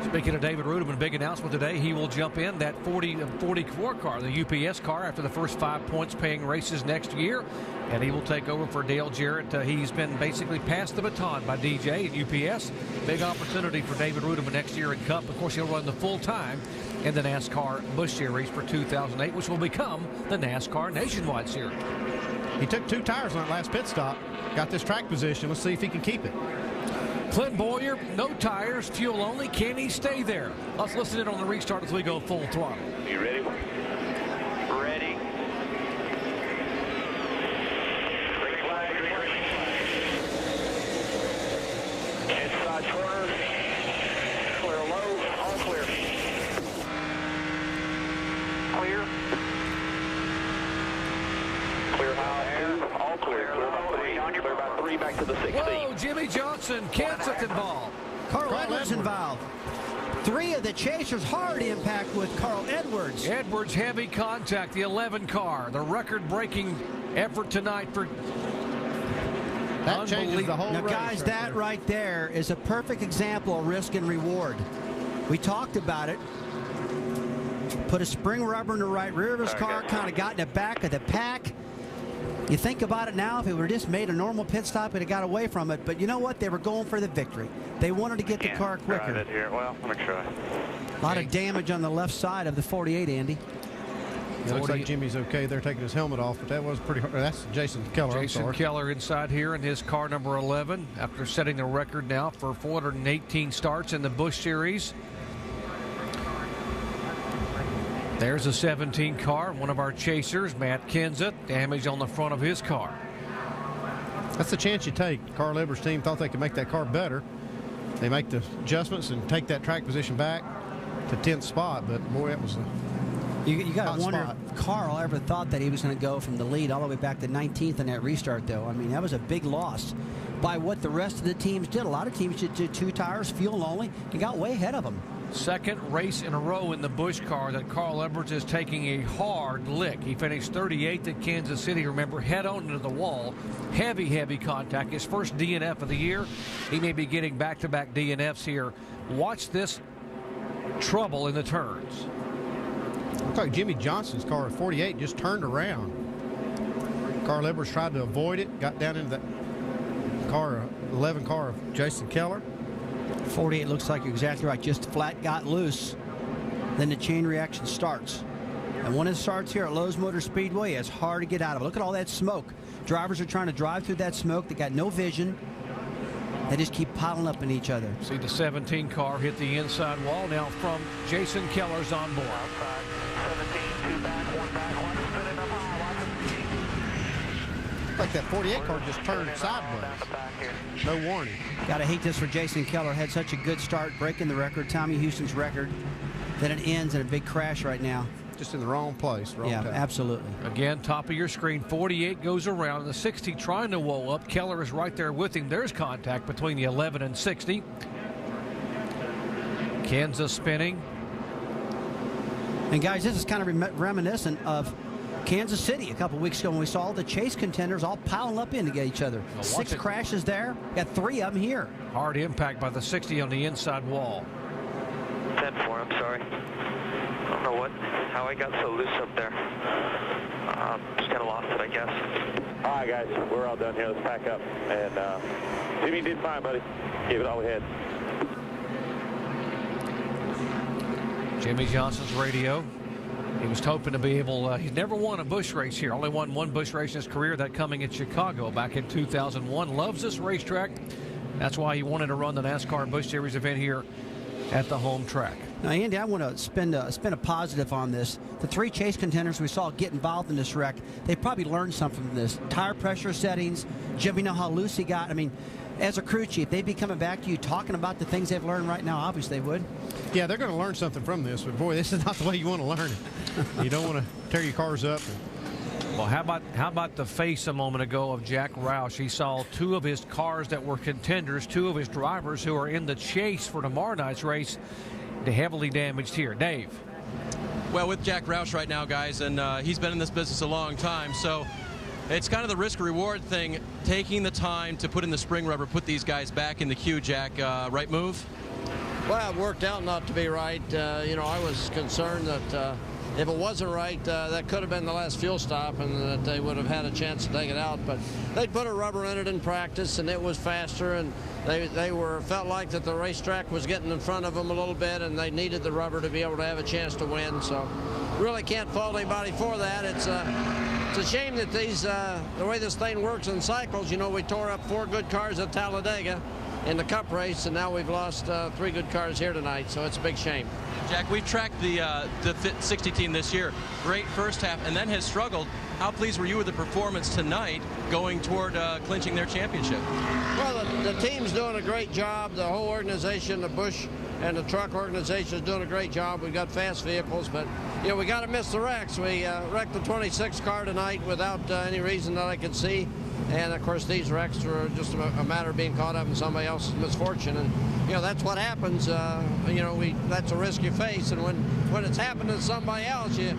Speaking of David Rudeman, big announcement today. He will jump in that 44 car, the UPS car, after the first 5 points paying races next year. And he will take over for Dale Jarrett. He's been basically passed the baton by DJ at UPS. Big opportunity for David Rudeman next year in Cup. Of course, he'll run the full time in the NASCAR Busch Series for 2008, which will become the NASCAR Nationwide Series. He took 2 tires on that last pit stop. Got this track position. Let's see if he can keep it. Clint Boyer, no tires, fuel only. Can he stay there? Let's listen in on the restart as we go full throttle. You ready? Ready. Green flag. Inside corner. Clear low. All clear. Clear. Clear high. All clear. Clear about 3 back to the 16. Whoa, Jimmy Johnson, Kenseth involved. Carl Edwards involved. 3 of the chasers hard impact with Carl Edwards. Edwards heavy contact, the 11 car. The record-breaking effort tonight for that changes the whole now, race. Guys, that right there is a perfect example of risk and reward. We talked about it. Put a spring rubber in the right rear of his car, kind of got in the back of the pack. You think about it now, if it were just made a normal pit stop, it would have got away from it. But you know what? They were going for the victory. They wanted to get the car quicker. It here. Well, let me try. A lot of damage on the left side of the 48, Andy. It looks like Jimmy's okay. They're taking his helmet off, but that was pretty hard. That's Jason Keller. Jason Keller inside here in his car number 11 after setting the record now for 418 starts in the Busch Series. There's a 17 car, one of our chasers, Matt Kenseth, damage on the front of his car. That's the chance you take. Carl Edwards' team thought they could make that car better. They make the adjustments and take that track position back to 10th spot, but boy, that was a You got to wonder spot. if Carl ever thought that he was going to go from the lead all the way back to 19th in that restart, though. I mean, that was a big loss by what the rest of the teams did. A lot of teams did 2 tires, fuel only, and got way ahead of them. Second race in a row in the Busch car that Carl Edwards is taking a hard lick. He finished 38th at Kansas City. Remember, head on into the wall. Heavy contact. His first DNF of the year. He may be getting back-to-back DNFs here. Watch this trouble in the turns. Looks like Jimmy Johnson's car at 48 just turned around. Carl Edwards tried to avoid it, got down into that car, 11 car of Jason Keller. 48 looks like you're exactly right. Just flat got loose. Then the chain reaction starts. And when it starts here at Lowe's Motor Speedway, it's hard to get out of it. Look at all that smoke. Drivers are trying to drive through that smoke. They got no vision. They just keep piling up in each other. See the 17 car hit the inside wall now from Jason Keller's on board. Outside, 17, 2 back, 1 back, 1 spinning up high. Like that 48 car just turned sideways. No warning. Gotta hate this for Jason Keller. Had such a good start, breaking the record, Tommy Houston's record. Then it ends in a big crash right now. Just in the wrong place, wrong time. Absolutely. Again, top of your screen, 48 goes around. The 60 trying to wall up. Keller is right there with him. There's contact between the 11 and 60. Kansas spinning. And guys, this is kind of reminiscent of Kansas City a couple weeks ago when we saw all the chase contenders all piling up in to get each other. 6 crashes there. Got 3 of them here. Hard impact by the 60 on the inside wall. 10-4, I'm sorry. I don't know how I got so loose up there. Just kind of lost it, I guess. All right, guys, we're all done here. Let's pack up. And Jimmy did fine, buddy. Gave it all we had. Jimmy Johnson's radio. He was hoping to be able, he's never won a Busch race here. Only won 1 Busch race in his career, that coming in Chicago back in 2001. Loves this racetrack. That's why he wanted to run the NASCAR Busch Series event here at the home track. Now, Andy, I want to spend a positive on this. The 3 chase contenders we saw get involved in this wreck, they probably learned something from this. Tire pressure settings, Jimmy, know how loose he got. I mean, as a crew chief, they'd be coming back to you talking about the things they've learned right now. Obviously, they would. Yeah, they're going to learn something from this, but boy, this is not the way you want to learn it. You don't want to tear your cars up. Well, how about the face a moment ago of Jack Roush? He saw 2 of his cars that were contenders, 2 of his drivers who are in the chase for tomorrow night's race, heavily damaged here. Dave. Well, with Jack Roush right now, guys, and he's been in this business a long time, so it's kind of the risk-reward thing, taking the time to put in the spring rubber, put these guys back in the queue, Jack. Right move? Well, it worked out not to be right. I was concerned that if it wasn't right, that could have been the last fuel stop and that they would have had a chance to take it out. But they put a rubber in it in practice, and it was faster, and they felt like that the racetrack was getting in front of them a little bit, and they needed the rubber to be able to have a chance to win. So really can't fault anybody for that. It's a shame that the way this thing works in cycles, we tore up 4 good cars at Talladega in the Cup race, and now we've lost 3 good cars here tonight, so it's a big shame. Jack, we've tracked the 60 team this year. Great first half, and then has struggled. How pleased were you with the performance tonight going toward clinching their championship? Well, the team's doing a great job. The whole organization, the Busch and the truck organization is doing a great job. We've got fast vehicles, but we got to miss the wrecks. We wrecked the 26 car tonight without any reason that I could see. And, of course, these wrecks were just a matter of being caught up in somebody else's misfortune. And, that's what happens. That's a risk you face. And when it's happened to somebody else, you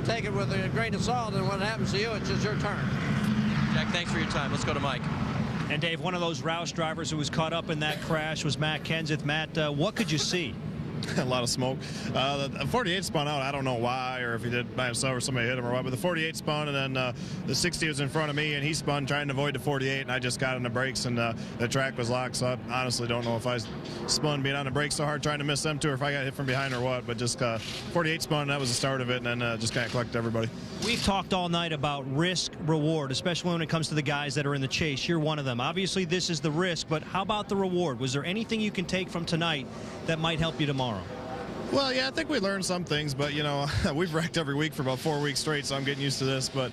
take it with a grain of salt. And when it happens to you, it's just your turn. Jack, thanks for your time. Let's go to Mike. And, Dave, one of those Roush drivers who was caught up in that crash was Matt Kenseth. Matt, what could you see? A lot of smoke. The 48 spun out. I don't know why, or if he did by himself or somebody hit him or what, but the 48 spun, and then the 60 was in front of me, and he spun trying to avoid the 48, and I just got on the brakes, and the track was locked, so I honestly don't know if I spun being on the brakes so hard trying to miss them two, or if I got hit from behind or what, but just 48 spun, that was the start of it, and then just kind of collected everybody. We've talked all night about risk-reward, especially when it comes to the guys that are in the chase. You're one of them. Obviously, this is the risk, but how about the reward? Was there anything you can take from tonight that might help you tomorrow? Well, yeah, I think we learned some things, but, we've wrecked every week for about 4 weeks straight, so I'm getting used to this. But,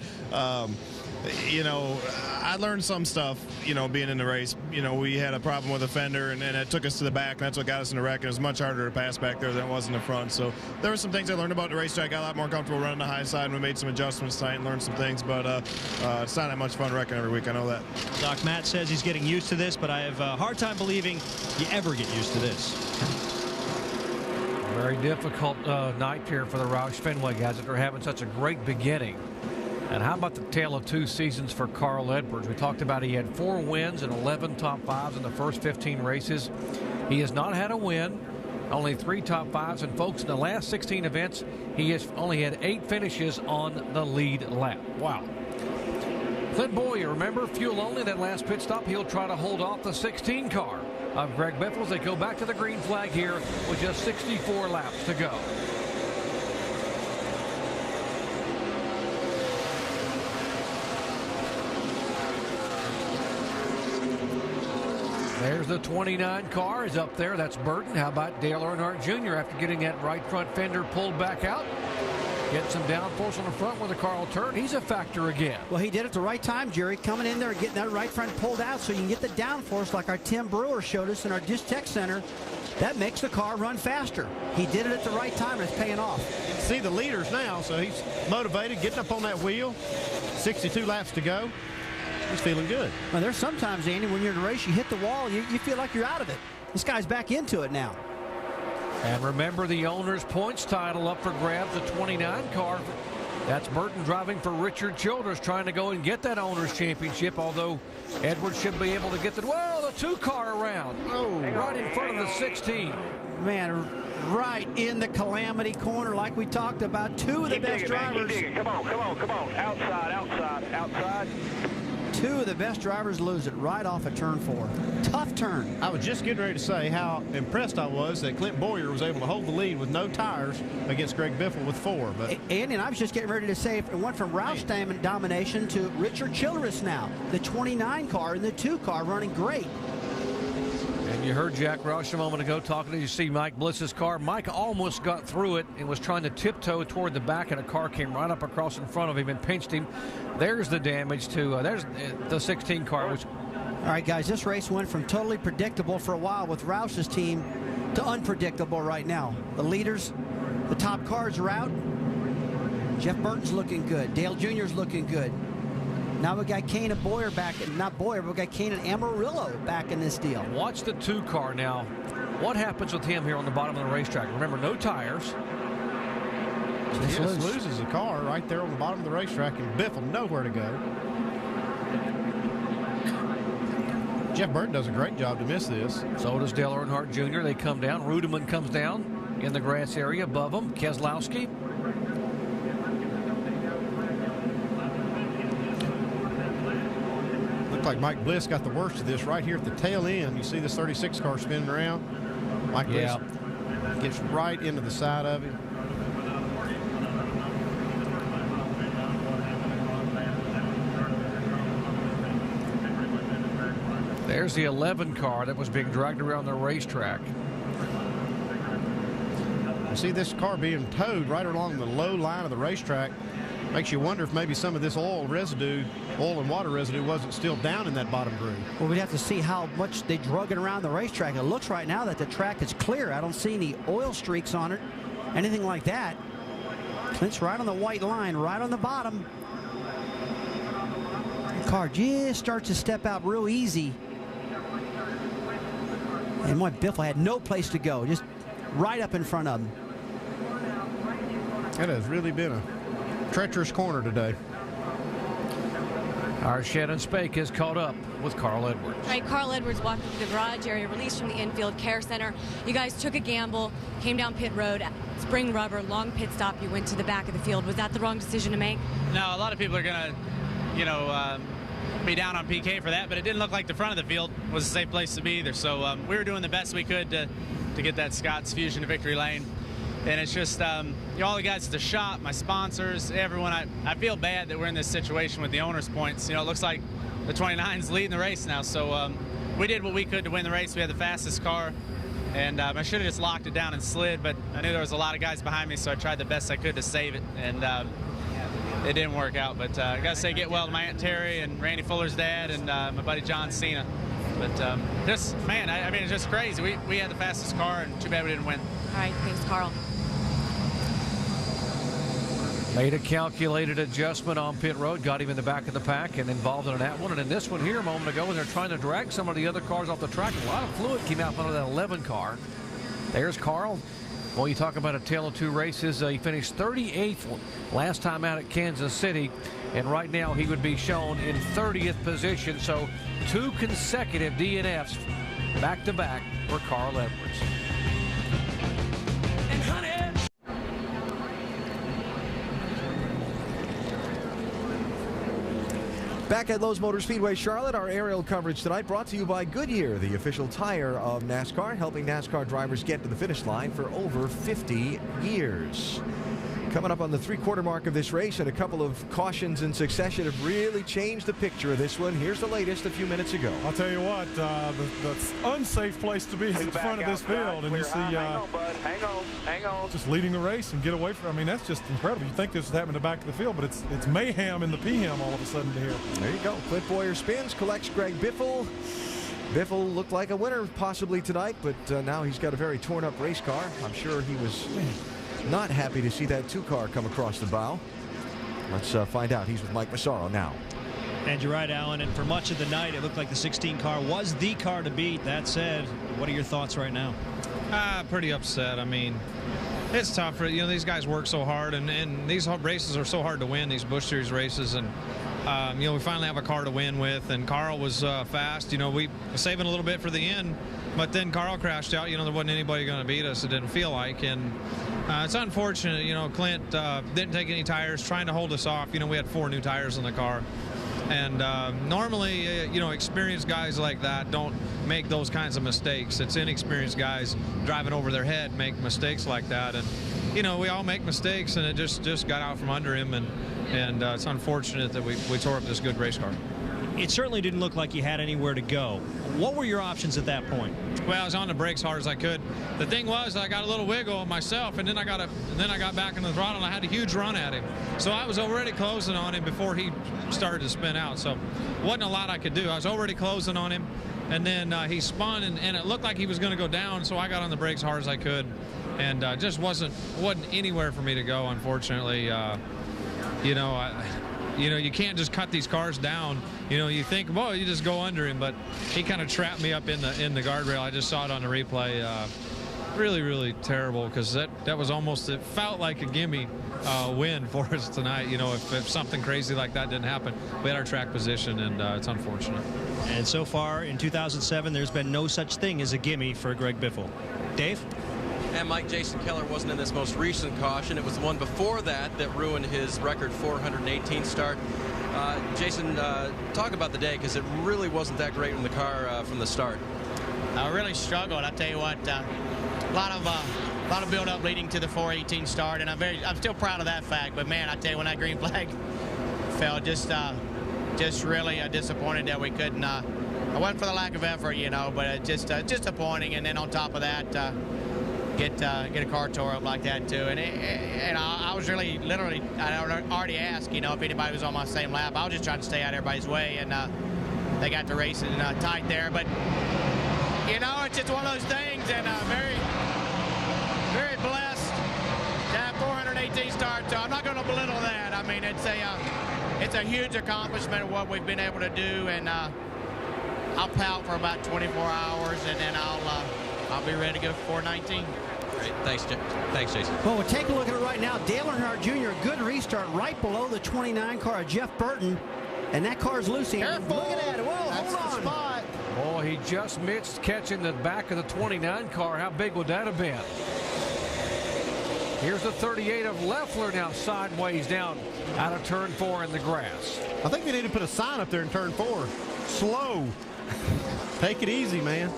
you know, I learned some stuff, you know, being in the race. You know, we had a problem with a fender, and it took us to the back, and that's what got us in the wreck. And it was much harder to pass back there than it was in the front. So there were some things I learned about the racetrack. Got a lot more comfortable running the high side, and we made some adjustments tonight and learned some things. But it's not that much fun wrecking every week. I know that. Doc Matt says he's getting used to this, but I have a hard time believing you ever get used to this. Very difficult night here for the Roush Fenway guys that are having such a great beginning. And how about the tale of two seasons for Carl Edwards? We talked about he had 4 wins and 11 top 5s in the first 15 races. He has not had a win, only 3 top 5s. And folks, in the last 16 events, he has only had 8 finishes on the lead lap. Wow. Clint Boyer, remember, fuel only that last pit stop. He'll try to hold off the 16 car of Greg Biffle as they go back to the green flag here with just 64 laps to go. There's the 29 car is up there. That's Burton. How about Dale Earnhardt Jr. after getting that right front fender pulled back out? Get some downforce on the front when the car will turn. He's a factor again. Well, he did it at the right time, Jerry, coming in there and getting that right front pulled out so you can get the downforce like our Tim Brewer showed us in our Dish Tech Center. That makes the car run faster. He did it at the right time, and it's paying off. You can see the leaders now, so he's motivated, getting up on that wheel. 62 laps to go. He's feeling good. Well, there's sometimes, Andy, when you're in a race, you hit the wall, you feel like you're out of it. This guy's back into it now. And remember the owner's points title up for grabs, the 29 car. That's Burton driving for Richard Childress, trying to go and get that owner's championship, although Edwards should be able to get the 2 car around. Oh, right in front of the 16. Man, right in the calamity corner like we talked about. 2 of the best drivers. Come on. Outside. 2 of the best drivers lose it right off of turn 4. Tough turn. I was just getting ready to say how impressed I was that Clint Boyer was able to hold the lead with no tires against Greg Biffle with 4. But Andy, and I was just getting ready to say it went from Roush domination to Richard Childress now. The 29 car and the 2 car running great. And you heard Jack Roush a moment ago talking to you. See Mike Bliss's car. Mike almost got through it and was trying to tiptoe toward the back, and a car came right up across in front of him and pinched him. There's the damage to there's the 16 car. Which, all right, guys, this race went from totally predictable for a while with Roush's team to unpredictable right now. The leaders, the top cars are out. Jeff Burton's looking good. Dale Jr.'s looking good. Now we got Kane and Boyer back, not Boyer, but we got Kane and Amarillo back in this deal. Watch the 2 car now. What happens with him here on the bottom of the racetrack? Remember, no tires. He just loses a car right there on the bottom of the racetrack, and Biffle nowhere to go. Jeff Burton does a great job to miss this. So does Dale Earnhardt Jr. They come down. Rudeman comes down in the grass area above them. Keselowski. Looked like Mike Bliss got the worst of this right here at the tail end. You see this 36 car spinning around. Mike Bliss gets right into the side of him. There's the 11 car that was being dragged around the racetrack. You see this car being towed right along the low line of the racetrack. Makes you wonder if maybe some of this oil and water residue wasn't still down in that bottom groove. Well, we'd have to see how much they drug it around the racetrack. It looks right now that the track is clear. I don't see any oil streaks on it, anything like that. Clint's right on the white line, right on the bottom. The car just starts to step out real easy. And Biffle had no place to go, just right up in front of him. That has really been a treacherous corner today. Our Shannon Spake is caught up with Carl Edwards. All right, Carl Edwards walked into the garage area, released from the infield care center. You guys took a gamble, came down pit road, spring rubber, long pit stop. You went to the back of the field. Was that the wrong decision to make? No, a lot of people are going to, be down on PK for that, but it didn't look like the front of the field was a safe place to be either. So we were doing the best we could to get that Scott's Fusion to victory lane. And it's just, all the guys at the shop, my sponsors, everyone, I feel bad that we're in this situation with the owner's points. It looks like the 29's leading the race now. So we did what we could to win the race. We had the fastest car. And I should have just locked it down and slid, but I knew there was a lot of guys behind me, so I tried the best I could to save it. And it didn't work out. But I got to say, get well to my Aunt Terry and Randy Fuller's dad and my buddy John Cena. But just, man, I mean, it's just crazy. We had the fastest car, and too bad we didn't win. All right, thanks, Carl. Made a calculated adjustment on pit road, got him in the back of the pack and involved in that one. And in this one here a moment ago, when they're trying to drag some of the other cars off the track, a lot of fluid came out under that 11 car. There's Carl. Well, you talk about a tale of two races. He finished 38th last time out at Kansas City, and right now he would be shown in 30th position. So 2 consecutive DNFs back-to-back for Carl Edwards. Back at Lowe's Motor Speedway, Charlotte, our aerial coverage tonight brought to you by Goodyear, the official tire of NASCAR, helping NASCAR drivers get to the finish line for over 50 years. Coming up on the three-quarter mark of this race, and a couple of cautions in succession have really changed the picture of this one. Here's the latest a few minutes ago. I'll tell you what, the unsafe place to be is at the front of this field, and you see hang on. just leading the race and get away from. I mean, that's just incredible. You think this is happening in the back of the field, but it's mayhem in the PM all of a sudden here. There you go. Clint Boyer spins, collects Greg Biffle. Biffle looked like a winner possibly tonight, but now he's got a very torn-up race car. I'm sure he was not happy to see that 2-car come across the bow. Let's find out. He's with Mike Massaro now. And you're right, Alan, and for much of the night, it looked like the 16 car was the car to beat. That said, what are your thoughts right now? Pretty upset. I mean, it's tough. You know, these guys work so hard, and these races are so hard to win, these Busch Series races, and you know, we finally have a car to win with, and Carl was fast. You know, we were saving a little bit for the end, but then Carl crashed out. You know, there wasn't anybody going to beat us. It didn't feel like, and it's unfortunate. You know, Clint didn't take any tires, trying to hold us off. You know, we had 4 new tires in the car, and normally, you know, experienced guys like that don't make those kinds of mistakes. It's inexperienced guys driving over their head make mistakes like that, and you know, we all make mistakes, and it just got out from under him, and it's unfortunate that we tore up this good race car. It certainly didn't look like you had anywhere to go. What were your options at that point? Well, I was on the brakes hard as I could. The thing was, I got a little wiggle myself, and then I got back in the throttle, and I had a huge run at him. So I was already closing on him before he started to spin out. So wasn't a lot I could do. I was already closing on him, and then he spun, and it looked like he was going to go down. So I got on the brakes hard as I could, and just wasn't anywhere for me to go, unfortunately. You know, you can't just cut these cars down. You know, you think, well, you just go under him, but he kind of trapped me up in the guardrail. I just saw it on the replay. Really, really terrible, because that was almost, it felt like a gimme win for us tonight. You know, if something crazy like that didn't happen. We had our track position, and it's unfortunate. And so far in 2007, there's been no such thing as a gimme for Greg Biffle. Dave? And Mike, Jason Keller wasn't in this most recent caution. It was the one before that ruined his record 418 start. Jason, talk about the day, because it really wasn't that great in the car from the start. I really struggled. I tell you what, a lot of build-up leading to the 418 start, and I'm still proud of that fact. But man, I tell you, when that green flag fell, just really disappointed that we couldn't. It wasn't for the lack of effort, you know, but just disappointing. And then on top of that, get a car tore up like that too. And I was really, literally, I already asked, you know, if anybody was on my same lap. I was just trying to stay out of everybody's way, and they got the racing tight there. But you know, it's just one of those things, and very, very blessed to have 418 starts. So I'm not going to belittle that. I mean, it's a huge accomplishment of what we've been able to do, and I'll pout for about 24 hours, and then I'll be ready to go for 419. Great. Thanks, Jason. Well, we'll take a look at it right now. Dale Earnhardt Jr., a good restart right below the 29 car of Jeff Burton. And that car's loose. Careful. Look at that. Whoa, That's hold on. the spot. Oh, he just missed catching the back of the 29 car. How big would that have been? Here's the 38 of Leffler now sideways down out of turn 4 in the grass. I think they need to put a sign up there in turn 4. Slow. Take it easy, man.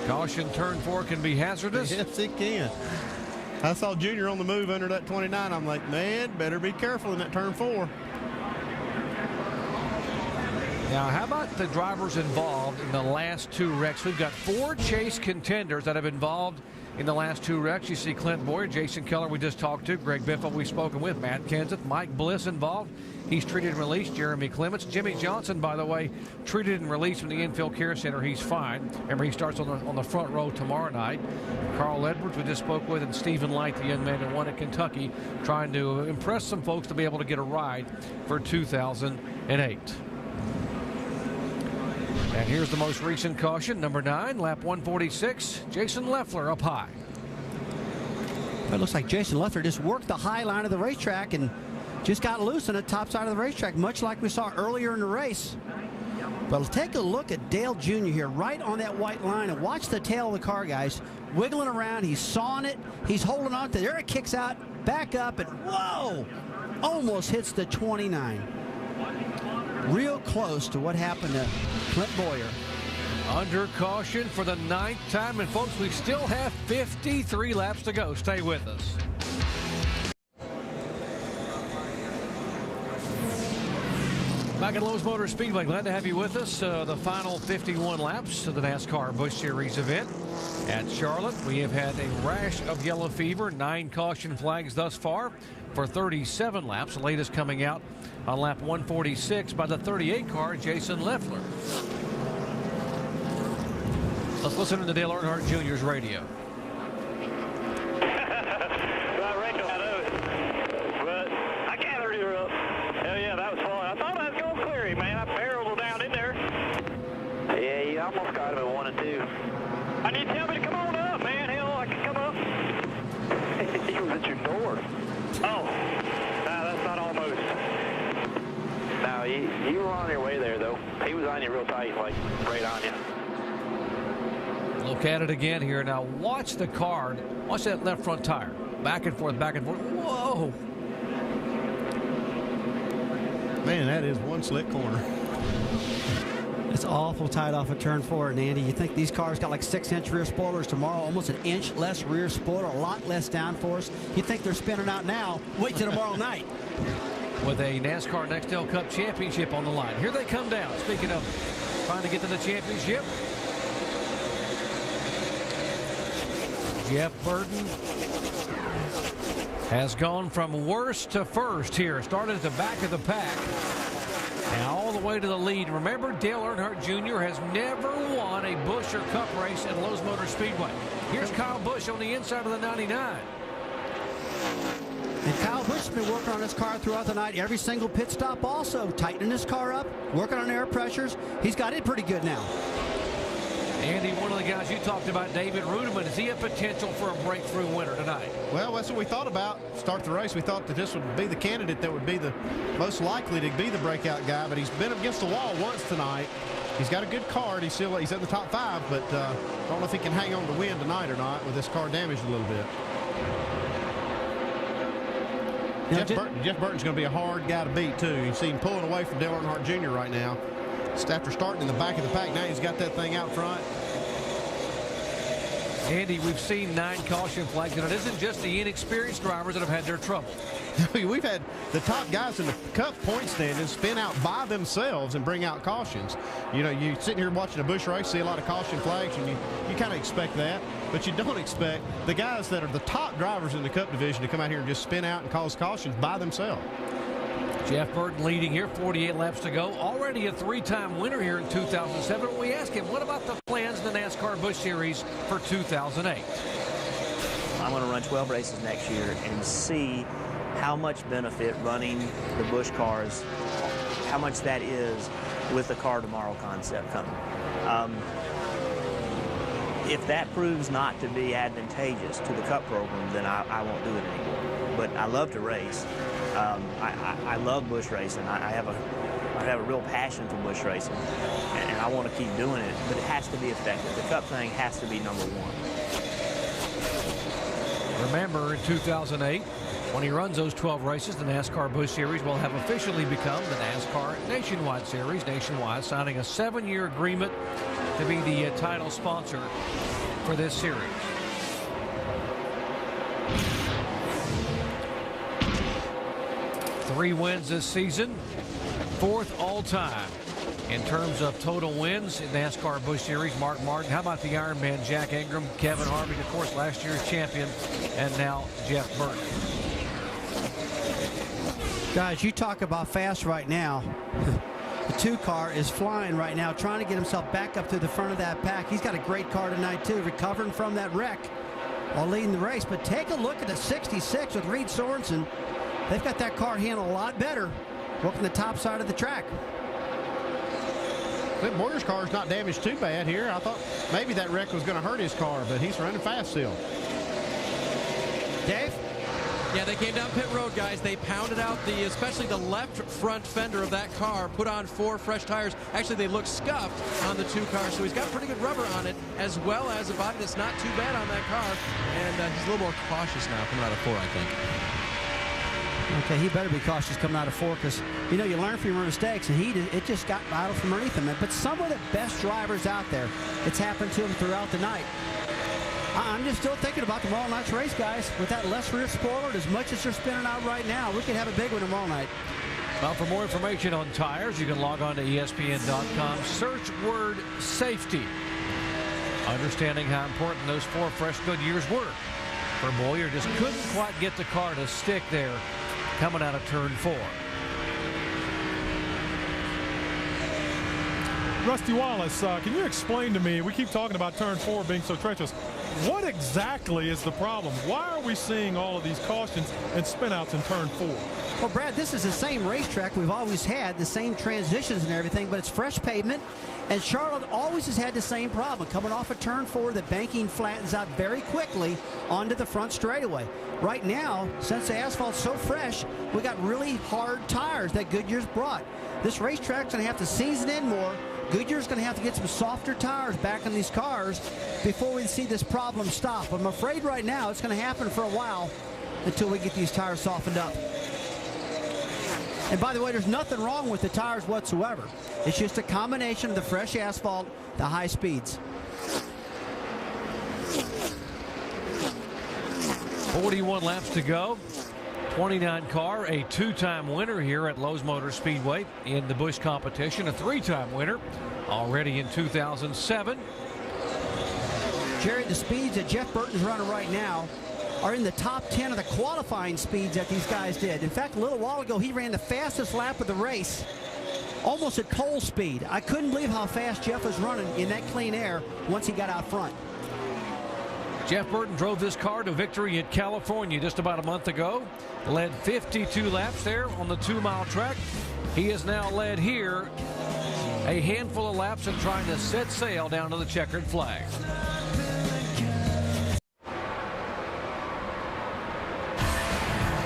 Caution, turn 4 can be hazardous. Yes, it can. I saw Junior on the move under that 29. I'm like, man, better be careful in that turn 4. Now, how about the drivers involved in the last 2 wrecks? We've got 4 chase contenders that have involved in the last 2 wrecks. You see Clint Boyer, Jason Keller we just talked to, Greg Biffle we've spoken with, Matt Kenseth, Mike Bliss involved. He's treated and released. Jeremy Clements. Jimmy Johnson, by the way, treated and released from the infield care center. He's fine. Remember, he starts on the front row tomorrow night. Carl Edwards we just spoke with, and Stephen Light, the young man who won at Kentucky, trying to impress some folks to be able to get a ride for 2008. And here's the most recent caution, number 9, lap 146. Jason Leffler up high. It looks like Jason Leffler just worked the high line of the racetrack and just got loose on the top side of the racetrack, much like we saw earlier in the race. But take a look at Dale Jr. here, right on that white line, and watch the tail of the car, guys. Wiggling around, he's sawing it, he's holding on to it. There it kicks out, back up, and whoa! Almost hits the 29. Real close to what happened to Clint Boyer. Under caution for the 9th time, and folks, we still have 53 laps to go. Stay with us. Back at Lowe's Motor Speedway, glad to have you with us. The final 51 laps of the NASCAR Busch Series event at Charlotte. We have had a rash of yellow fever, 9 caution flags thus far for 37 laps. The latest coming out on lap 146 by the 38 car, Jason Leffler. Let's listen to Dale Earnhardt Jr.'s radio. Almost got him at 1 and 2. I need to tell me to come on up, man. Hell, I can come up. He was at your door. Oh, no, that's not almost. No, you were on your way there, though. He was on you real tight, like right on you. Look at it again here. Now watch the car. Watch that left front tire. Back and forth, back and forth. Whoa. Man, that is one slick corner. It's awful tight off of turn 4. And Andy, you think these cars got like 6-inch rear spoilers tomorrow, almost an inch less rear spoiler, a lot less downforce. You think they're spinning out now? Wait till tomorrow night. With a NASCAR Nextel Cup championship on the line. Here they come down. Speaking of trying to get to the championship, Jeff Burton has gone from worst to first here. Started at the back of the pack. Now all the way to the lead. Remember, Dale Earnhardt Jr. has never won a Busch or Cup race at Lowe's Motor Speedway. Here's Kyle Busch on the inside of the 99. And Kyle Busch has been working on his car throughout the night. Every single pit stop also. Tightening his car up, working on air pressures. He's got it pretty good now. Andy, one of the guys you talked about, David Rudiman, is he a potential for a breakthrough winner tonight? Well, that's what we thought about. Start the race, we thought that this would be the candidate that would be the most likely to be the breakout guy, but he's been against the wall once tonight. He's got a good card. He's in the top 5, but don't know if he can hang on to win tonight or not with this car damaged a little bit. Jeff Burton's going to be a hard guy to beat, too. You see him pulling away from Dale Earnhardt Jr. right now. Just after starting in the back of the pack, now he's got that thing out front. Andy, we've seen 9 caution flags, and it isn't just the inexperienced drivers that have had their trouble. We've had the top guys in the Cup point standings spin out by themselves and bring out cautions. You know, you sitting here watching a Busch race, see a lot of caution flags, and you kind of expect that, but you don't expect the guys that are the top drivers in the Cup division to come out here and just spin out and cause cautions by themselves. Jeff Burton leading here, 48 laps to go. Already a 3-time winner here in 2007. We asked him, what about the plans in the NASCAR Busch Series for 2008? I'm going to run 12 races next year and see how much benefit running the Busch cars, how much that is with the Car Tomorrow concept coming. If that proves not to be advantageous to the Cup program, then I won't do it anymore. But I love to race. I love Busch racing. I have a real passion for Busch racing, and I want to keep doing it, but it has to be effective. The Cup thing has to be number 1. Remember, in 2008, when he runs those 12 races, the NASCAR Busch Series will have officially become the NASCAR Nationwide Series. Nationwide signing a 7-year agreement to be the title sponsor for this series. Three wins this season, 4th all time In terms of total wins in NASCAR Busch Series, Mark Martin. How about the Ironman, Jack Ingram, Kevin Harvick, of course, last year's champion, and now Jeff Burton. Guys, you talk about fast right now. The 2 car is flying right now, trying to get himself back up to the front of that pack. He's got a great car tonight, too, recovering from that wreck while leading the race. But take a look at the 66 with Reed Sorensen. They've got that car handled a lot better, working the top side of the track. Clint Boyer's car's not damaged too bad here. I thought maybe that wreck was going to hurt his car, but he's running fast still. Dave? Yeah, they came down pit road, guys. They pounded out especially the left front fender of that car, put on 4 fresh tires. Actually, they look scuffed on the 2 cars, so he's got pretty good rubber on it, as well as a body that's not too bad on that car. And he's a little more cautious now coming out of 4, I think. Okay, he better be cautious coming out of 4, because, you know, you learn from your mistakes, and it just got battled from underneath him. But some of the best drivers out there, it's happened to him throughout the night. I'm just still thinking about tomorrow night's race, guys. With that less rear spoiler, as much as they're spinning out right now, we could have a big one tomorrow night. Well, for more information on tires, you can log on to ESPN.com. Search word safety. Understanding how important those 4 fresh Goodyears were. For Boyer, just couldn't quite get the car to stick there coming out of turn 4. Rusty Wallace, can you explain to me, we keep talking about turn 4 being so treacherous. What exactly is the problem? Why are we seeing all of these cautions and spinouts in turn 4? Well, Brad, this is the same racetrack we've always had, the same transitions and everything, but it's fresh pavement. And Charlotte always has had the same problem. Coming off of turn 4, the banking flattens out very quickly onto the front straightaway. Right now, since the asphalt's so fresh, we got really hard tires that Goodyear's brought. This racetrack's going to have to season in more. Goodyear's going to have to get some softer tires back on these cars before we see this problem stop. I'm afraid right now it's going to happen for a while until we get these tires softened up. And by the way, there's nothing wrong with the tires whatsoever. It's just a combination of the fresh asphalt, the high speeds. 41 laps to go. 29 car, a 2-time winner here at Lowe's Motor Speedway in the Busch competition, a 3-time winner already in 2007. Jerry, the speeds that Jeff Burton's running right now are in the top 10 of the qualifying speeds that these guys did. In fact, a little while ago, he ran the fastest lap of the race, almost at pole speed. I couldn't believe how fast Jeff was running in that clean air once he got out front. Jeff Burton drove this car to victory in California just about a month ago. Led 52 laps there on the 2-mile track. He has now led here a handful of laps and trying to set sail down to the checkered flag.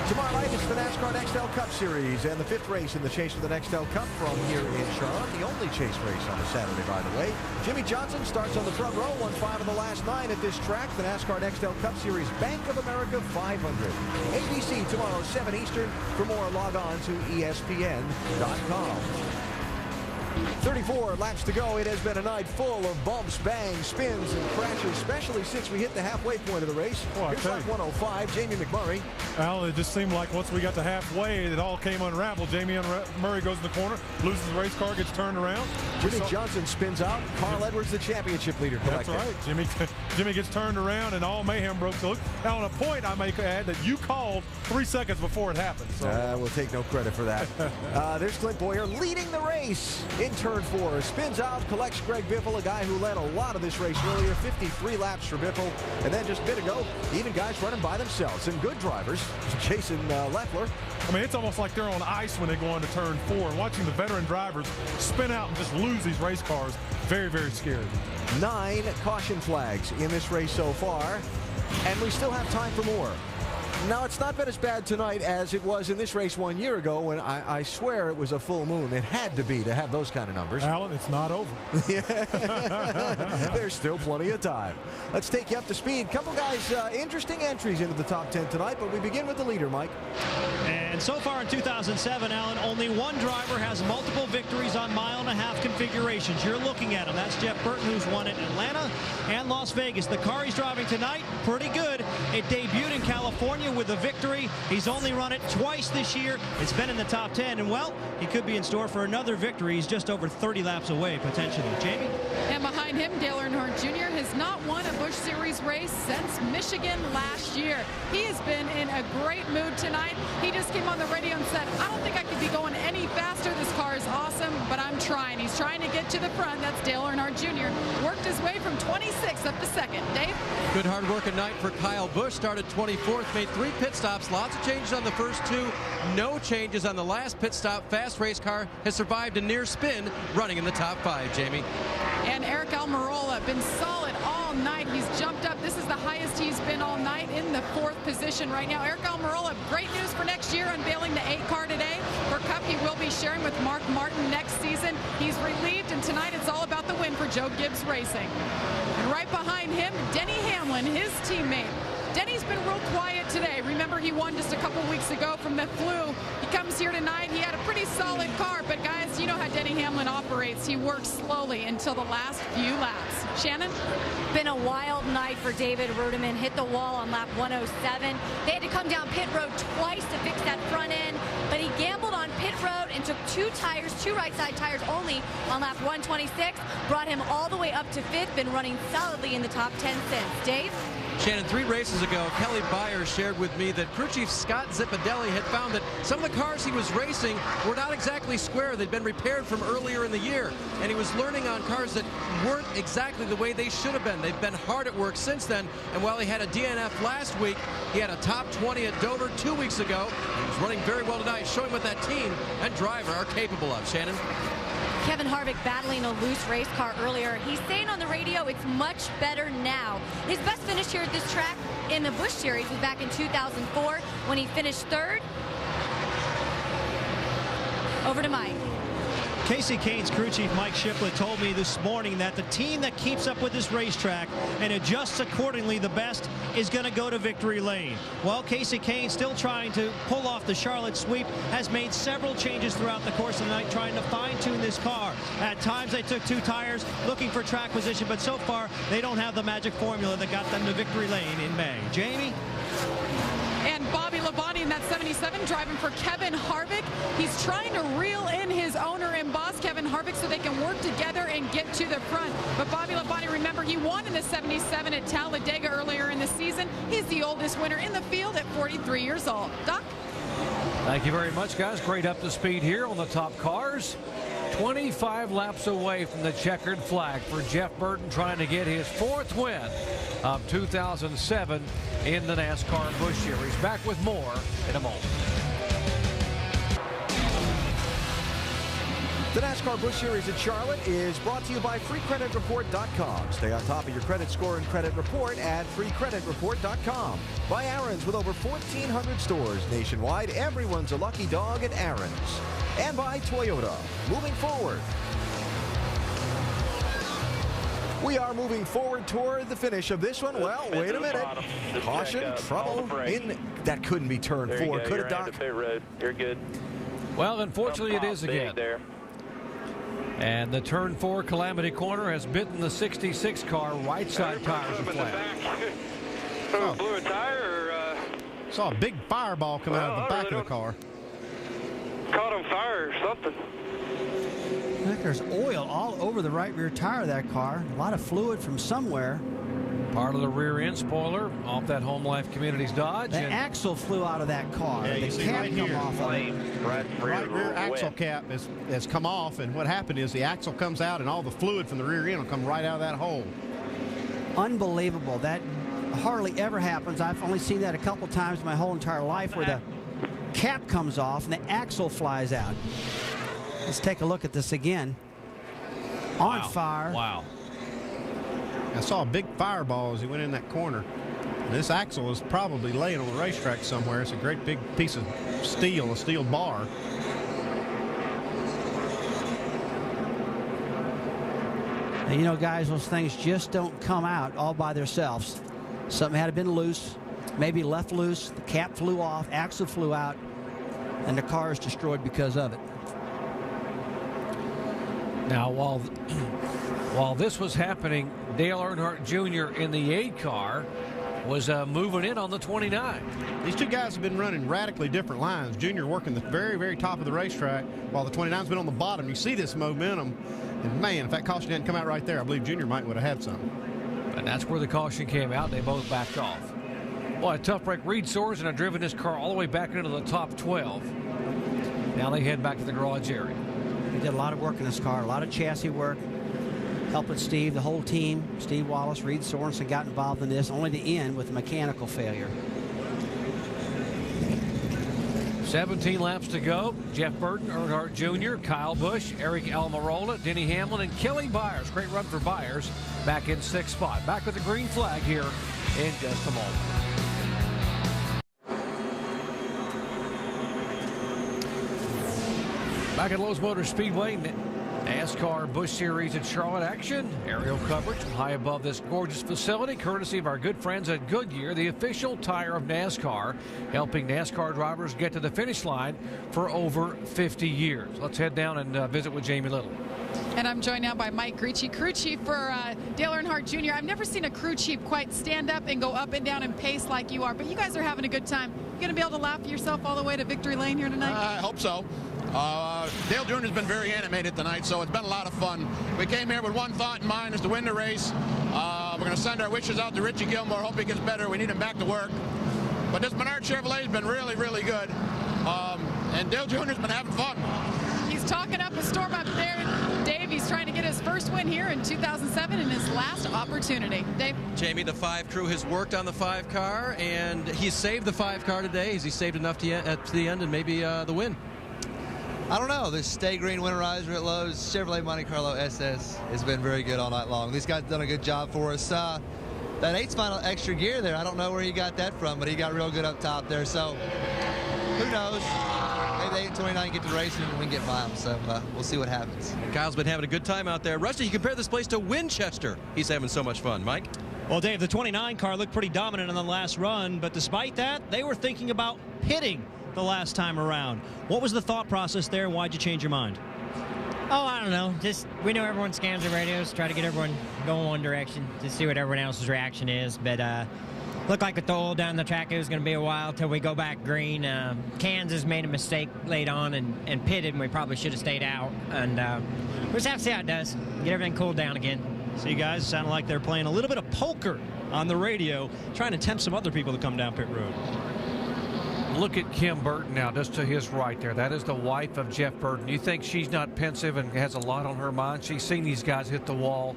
Tomorrow night, it's the NASCAR Nextel Cup Series and the 5th race in the chase for the Nextel Cup from here in Charlotte. The only chase race on a Saturday, by the way. Jimmy Johnson starts on the front row, won 5 of the last 9 at this track. The NASCAR Nextel Cup Series Bank of America 500. ABC tomorrow, 7 Eastern. For more, log on to ESPN.com. 34 laps to go. It has been a night full of bumps, bangs, spins, and crashes, especially since we hit the halfway point of the race. Here's lap 105, Jamie McMurray. Al, it just seemed like once we got to halfway, it all came unraveled. Jamie Murray goes in the corner, loses the race car, gets turned around. Jimmy Johnson spins out. Carl Edwards, the championship leader. That's right. Jimmy gets turned around, and all mayhem broke loose. Now, on a point, I may add that you called 3 seconds before it happened. So. We'll take no credit for that. There's Clint Boyer leading the race in turn 4. Spins out, collects Greg Biffle, a guy who led a lot of this race earlier. 53 laps for Biffle. And then just a bit ago, even guys running by themselves and good drivers. Jason Leffler. I mean, it's almost like they're on ice when they go into turn 4. And watching the veteran drivers spin out and just lose these race cars, very, very scary. 9 caution flags in this race so far. And we still have time for more. Now, it's not been as bad tonight as it was in this race 1 year ago when I swear it was a full moon. It had to be to have those kind of numbers. Alan, it's not over. There's still plenty of time. Let's take you up to speed. Couple guys, interesting entries into the top 10 tonight, but we begin with the leader, Mike. And And so far in 2007, Alan, only one driver has multiple victories on mile-and-a-half configurations. You're looking at him. That's Jeff Burton, who's won at Atlanta and Las Vegas. The car he's driving tonight, pretty good. It debuted in California with a victory. He's only run it twice this year. It's been in the top 10, and well, he could be in store for another victory. He's just over 30 laps away, potentially. Jamie? And behind him, Dale Earnhardt Jr. has not won a Busch Series race since Michigan last year. He has been in a great mood tonight. He just came on the radio and said, I don't think I could be going any faster. This car is awesome, but I'm trying. He's trying to get to the front. That's Dale Earnhardt Jr. Worked his way from 26 up to second. Dave? Good hard working night for Kyle Busch. Started 24th, made 3 pit stops. Lots of changes on the first 2. No changes on the last pit stop. Fast race car has survived a near spin, running in the top 5, Jamie. And Eric Almirola been solid all night. He's jumped up. This is the highest he's been all night, in the 4th position right now. Eric Almirola, great news for next year, unveiling the 8 car today. For Cup, he will be sharing with Mark Martin next season. He's relieved, and tonight it's all about the win for Joe Gibbs Racing. And right behind him, Denny Hamlin, his teammate. Denny's been real quiet today. Remember, he won just a couple weeks ago from the flu. He comes here tonight. He had a pretty solid car, but guys, you know how Denny Hamlin operates. He works slowly until the last few laps. Shannon? Been a wild night for David Ruderman. Hit the wall on lap 107. They had to come down pit road twice to fix that front end, but he gambled on pit road and took 2 tires, 2 right side tires only on lap 126. Brought him all the way up to 5th. Been running solidly in the top 10 since. Dave? Shannon, 3 races ago, Kelly Byers shared with me that crew chief Scott Zipadelli had found that some of the cars he was racing were not exactly square. They'd been repaired from earlier in the year, and he was learning on cars that weren't exactly the way they should have been. They've been hard at work since then, and while he had a DNF last week, he had a top 20 at Dover 2 weeks ago. He was running very well tonight, showing what that team and driver are capable of. Shannon? Kevin Harvick battling a loose race car earlier. He's saying on the radio it's much better now. His best finish here at this track in the Busch Series was back in 2004 when he finished 3rd. Over to Mike. Casey Kane's crew chief Mike Shiplett told me this morning that the team that keeps up with this racetrack and adjusts accordingly the best is going to go to victory lane. Well, Casey Kane, still trying to pull off the Charlotte sweep, has made several changes throughout the course of the night trying to fine-tune this car. At times they took 2 tires looking for track position, but so far they don't have the magic formula that got them to victory lane in May. Jamie? And Bobby Labonte in that 77 driving for Kevin Harvick. He's trying to reel in his owner and boss, Kevin Harvick, so they can work together and get to the front. But Bobby Labonte, remember, he won in the 77 at Talladega earlier in the season. He's the oldest winner in the field at 43 years old. Doc? Thank you very much, guys. Great up to speed here on the top cars. 25 laps away from the checkered flag for Jeff Burton, trying to get his 4th win of 2007 in the NASCAR Busch Series. Back with more in a moment. The NASCAR Busch Series at Charlotte is brought to you by FreeCreditReport.com. Stay on top of your credit score and credit report at FreeCreditReport.com. By Aaron's, with over 1,400 stores nationwide, everyone's a lucky dog at Aaron's. And by Toyota, moving forward. We are moving forward toward the finish of this one. Well, wait a minute. Caution, trouble in. That couldn't be turn 4, could it, Doc? You're good. Well, unfortunately, it is again. And the turn 4 calamity corner has bitten the 66 car. Right side tires are flat. Blew a tire or saw a big fireball come out of the back of the car. Caught on fire or something. I think there's oil all over the right rear tire of that car. A lot of fluid from somewhere. Part of the rear end spoiler off that Home Life Communities Dodge. The axle flew out of that car. Yeah, the cap right come off of it. Right rear axle cap has come off, and what happened is the axle comes out and all the fluid from the rear end will come right out of that hole. Unbelievable. That hardly ever happens. I've only seen that a couple times my whole entire life, where the cap comes off and the axle flies out. Let's take a look at this again. On fire. Wow. I saw a big fireball as he went in that corner. And this axle is probably laying on the racetrack somewhere. It's a great big piece of steel, a steel bar. And you know, guys, those things just don't come out all by themselves. Something had been loose, maybe left loose, the cap flew off, axle flew out. and the car is destroyed because of it. Now, while this was happening, Dale Earnhardt Jr. in the 8 car was moving in on the 29. These two guys have been running radically different lines. Junior working the very, very top of the racetrack, while the 29's been on the bottom. You see this momentum, and man, if that caution hadn't come out right there, I believe Junior might would have had some. And that's where the caution came out. They both backed off. Boy, a tough break. Reed Sorensen had driven this car all the way back into the top 12. Now they head back to the garage area. He did a lot of work in this car, a lot of chassis work, helping Steve, the whole team. Steve Wallace, Reed Sorensen got involved in this, only to end with a mechanical failure. 17 laps to go. Jeff Burton, Earnhardt Jr., Kyle Busch, Eric Almirola, Denny Hamlin, and Kelly Byers. Great run for Byers back in 6th spot. Back with the green flag here in just a moment. Back at Lowe's Motor Speedway, NASCAR Busch Series at Charlotte action. Aerial coverage from high above this gorgeous facility, courtesy of our good friends at Goodyear, the official tire of NASCAR, helping NASCAR drivers get to the finish line for over 50 years. Let's head down and visit with Jamie Little. And I'm joined now by Mike Gricci, crew chief for Dale Earnhardt Jr. I've never seen a crew chief quite stand up and go up and down and pace like you are, but you guys are having a good time. You going to be able to laugh yourself all the way to victory lane here tonight? I hope so. Dale Jr. has been very animated tonight, so it's been a lot of fun. We came here with one thought in mind, is to win the race. We're going to send our wishes out to Richie Gilmore. Hope he gets better. We need him back to work. But this Menard Chevrolet has been really, really good. And Dale Jr. has been having fun. He's talking up a storm up there. Dave, he's trying to get his first win here in 2007 and his last opportunity. Dave? Jamie, the 5 crew has worked on the 5 car, and he's saved the 5 car today. Has he saved enough to at the end and maybe the win? I don't know. This Stay Green winterizer at Lowe's Chevrolet Monte Carlo SS has been very good all night long. These guys have done a good job for us. That 8 final extra gear there, I don't know where he got that from, but he got real good up top there. So who knows? Maybe the 8 and 29 get to racing and we can get by them. So we'll see what happens. Kyle's been having a good time out there. Rusty, you compare this place to Winchester. He's having so much fun. Mike? Well, Dave, the 29 car looked pretty dominant in the last run, but despite that, they were thinking about pitting the last time around. What was the thought process there, and why'd you change your mind? Oh, I don't know. Just, we know everyone scans their radios, try to get everyone going one direction to see what everyone else's reaction is. But looked like with the oil down the track, it was going to be a while till we go back green. Kansas made a mistake late on and pitted, and we probably should have stayed out. And we'll just have to see how it does. Get everything cooled down again. So you guys sound like they're playing a little bit of poker on the radio, trying to tempt some other people to come down pit road. Look at Kim Burton now, just to his right there. That is the wife of Jeff Burton. You think she's not pensive and has a lot on her mind? She's seen these guys hit the wall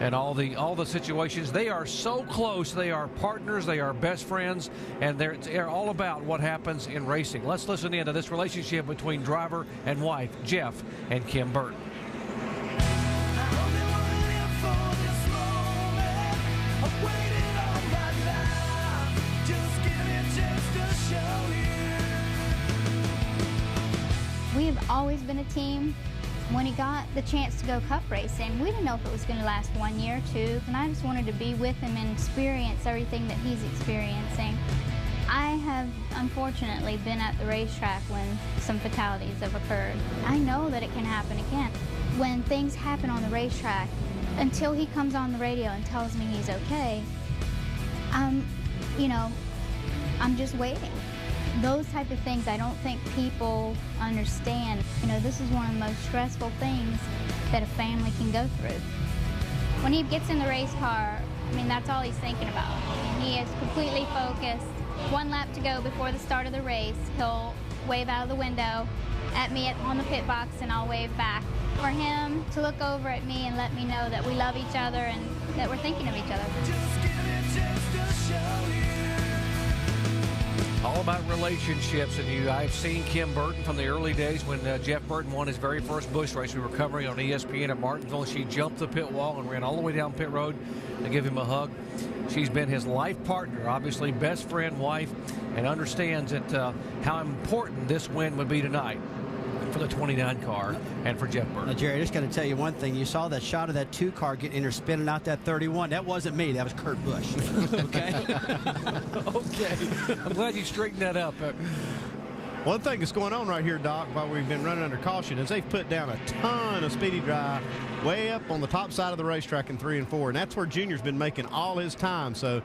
and all the situations. They are so close. They are partners. They are best friends, and they're all about what happens in racing. Let's listen in to this relationship between driver and wife, Jeff and Kim Burton. We've always been a team. When he got the chance to go cup racing, we didn't know if it was going to last 1 year or 2, and I just wanted to be with him and experience everything that he's experiencing. I have unfortunately been at the racetrack when some fatalities have occurred. I know that it can happen again. When things happen on the racetrack, until he comes on the radio and tells me he's okay, I'm just waiting. Those type of things I don't think people understand. This is one of the most stressful things that a family can go through. When he gets in the race car, that's all he's thinking about. He is completely focused. 1 lap to go before the start of the race, he'll wave out of the window at me on the pit box, and I'll wave back. For him to look over at me and let me know that we love each other and that we're thinking of each other. All about relationships, and I've seen Kim Burton from the early days when Jeff Burton won his very first Busch race. We were covering on ESPN at Martinsville. She jumped the pit wall and ran all the way down pit road to give him a hug. She's been his life partner, obviously best friend, wife, and understands that how important this win would be tonight for the 29 car and for Jeff Burton. Now, Jerry, I just got to tell you one thing. You saw that shot of that 2 car getting in there spinning out that 31. That wasn't me. That was Kurt Busch. Okay. Okay. I'm glad you straightened that up. One thing that's going on right here, Doc, while we've been running under caution, is they've put down a ton of speedy dry way up on the top side of the racetrack in 3 and 4, and that's where Junior's been making all his time. So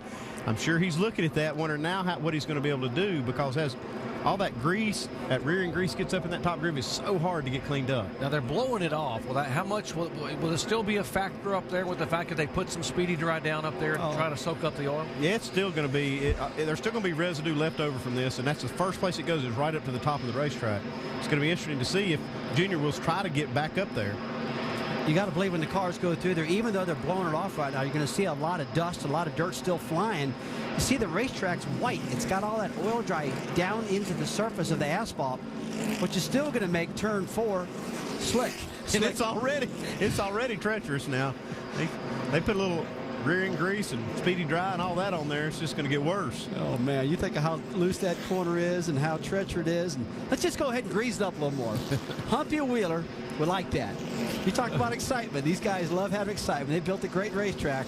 I'm sure he's looking at that, wondering now what he's going to be able to do, because as all that grease, that rear end grease gets up in that top groove, is so hard to get cleaned up. Now they're blowing it off. Well, how much will it still be a factor up there with the fact that they put some speedy dry down up there to try to soak up the oil? Yeah, it's still going to be, there's still going to be residue left over from this, and that's the first place it goes, is right up to the top of the racetrack. It's going to be interesting to see if Junior will try to get back up there. You got to believe when the cars go through there, even though they're blowing it off right now, you're going to see a lot of dust, a lot of dirt still flying. You see the racetrack's white. It's got all that oil dry down into the surface of the asphalt, which is still going to make turn 4 slick. And it's already treacherous now. They put a little rear end grease and speedy dry and all that on there. It's just going to get worse. Oh man, you think of how loose that corner is and how treacherous it is. And let's just go ahead and grease it up a little more. Humpy Wheeler would like that. You talk about excitement. These guys love having excitement. They built a great racetrack.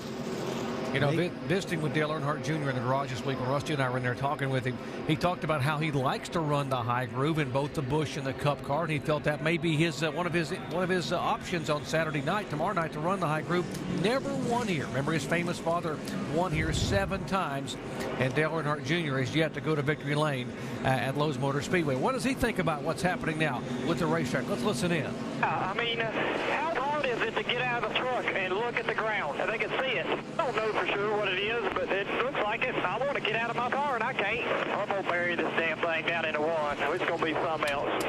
You know, visiting with Dale Earnhardt Jr. in the garage this week, when Rusty and I were in there talking with him, he talked about how he likes to run the high groove in both the Busch and the Cup car, and he felt that may be his one of his options on Saturday night, tomorrow night, to run the high groove. Never won here. Remember, his famous father won here 7 times, and Dale Earnhardt Jr. has yet to go to victory lane at Lowe's Motor Speedway. What does he think about what's happening now with the racetrack? Let's listen in. I mean, how hard is it to get out of the truck and look at the ground? They can see it. I don't know for sure what it is, but it looks like it. I want to get out of my car, and I can't. I'm going to bury this damn thing down into one. It's going to be something else.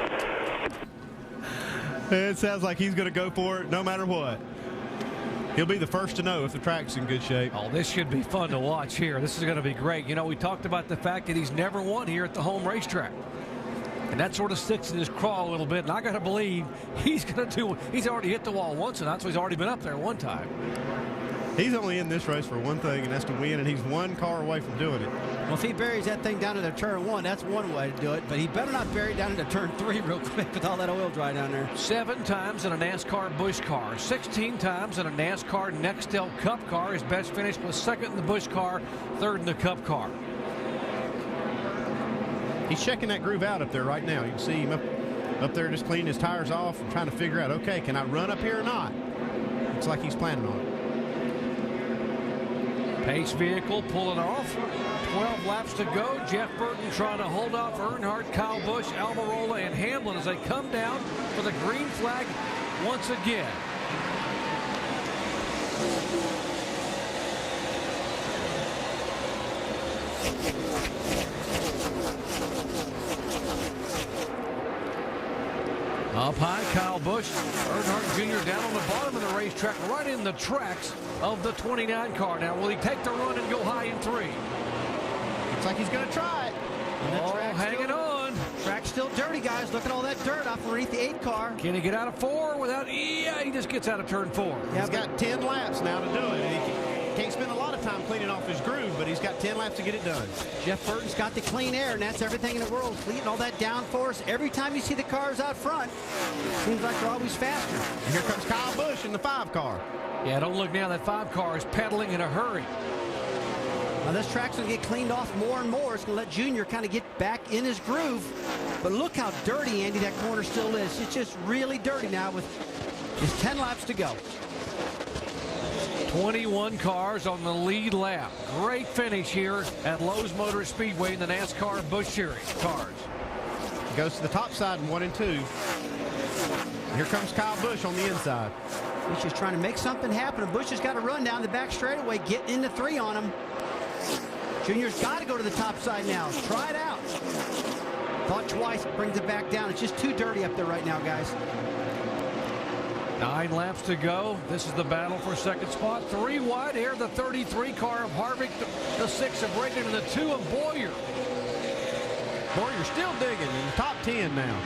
It sounds like he's going to go for it no matter what. He'll be the first to know if the track's in good shape. Oh, this should be fun to watch here. This is going to be great. You know, we talked about the fact that he's never won here at the home racetrack. And that sort of sticks in his craw a little bit. And I got to believe he's already hit the wall once, and that's why he's already been up there one time. He's only in this race for one thing, and that's to win, and he's one car away from doing it. Well, if he buries that thing down into turn 1, that's one way to do it, but he better not bury it down into turn 3 real quick with all that oil dry down there. 7 times in a NASCAR Busch car, 16 times in a NASCAR Nextel Cup car. His best finish was 2nd in the Busch car, 3rd in the Cup car. He's checking that groove out up there right now. You can see him up there just cleaning his tires off and trying to figure out, okay, can I run up here or not? Looks like he's planning on it. Pace vehicle pulling off. 12 laps to go. Jeff Burton trying to hold off Earnhardt, Kyle Busch, Almirola, and Hamlin as they come down for the green flag once again. Up high, Kyle Busch. Earnhardt Jr. down on the bottom of the racetrack, right in the tracks of the 29 car. Now, will he take the run and go high in 3? Looks like he's going to try it. Oh, hanging on. Track's still dirty, guys. Look at all that dirt off underneath the 8 car. Can he get out of 4 without? Yeah, he just gets out of turn 4. Yeah, he's got 10 laps now to do it. And he can't spend a lot of time cleaning off his groove, but he's got 10 laps to get it done. Jeff Burton's got the clean air, and that's everything in the world. Cleaning all that downforce. Every time you see the cars out front, seems like they're always faster. And here comes Kyle Busch in the 5 car. Yeah, don't look now. That 5 car is pedaling in a hurry. Now this track's going to get cleaned off more and more. It's going to let Junior kind of get back in his groove. But look how dirty, Andy, that corner still is. It's just really dirty now with just 10 laps to go. 21 cars on the lead lap. Great finish here at Lowe's Motor Speedway in the NASCAR Busch Series cars. Goes to the top side in 1 and 2. Here comes Kyle Busch on the inside. He's just trying to make something happen. And Busch has got to run down the back straightaway, getting into 3 on him. Junior's got to go to the top side now. Try it out. Thought twice, brings it back down. It's just too dirty up there right now, guys. 9 laps to go. This is the battle for second spot. 3 wide here, the 33 car of Harvick, the 6 of Reagan, and the 2 of Boyer. Boyer still digging in the top 10 now.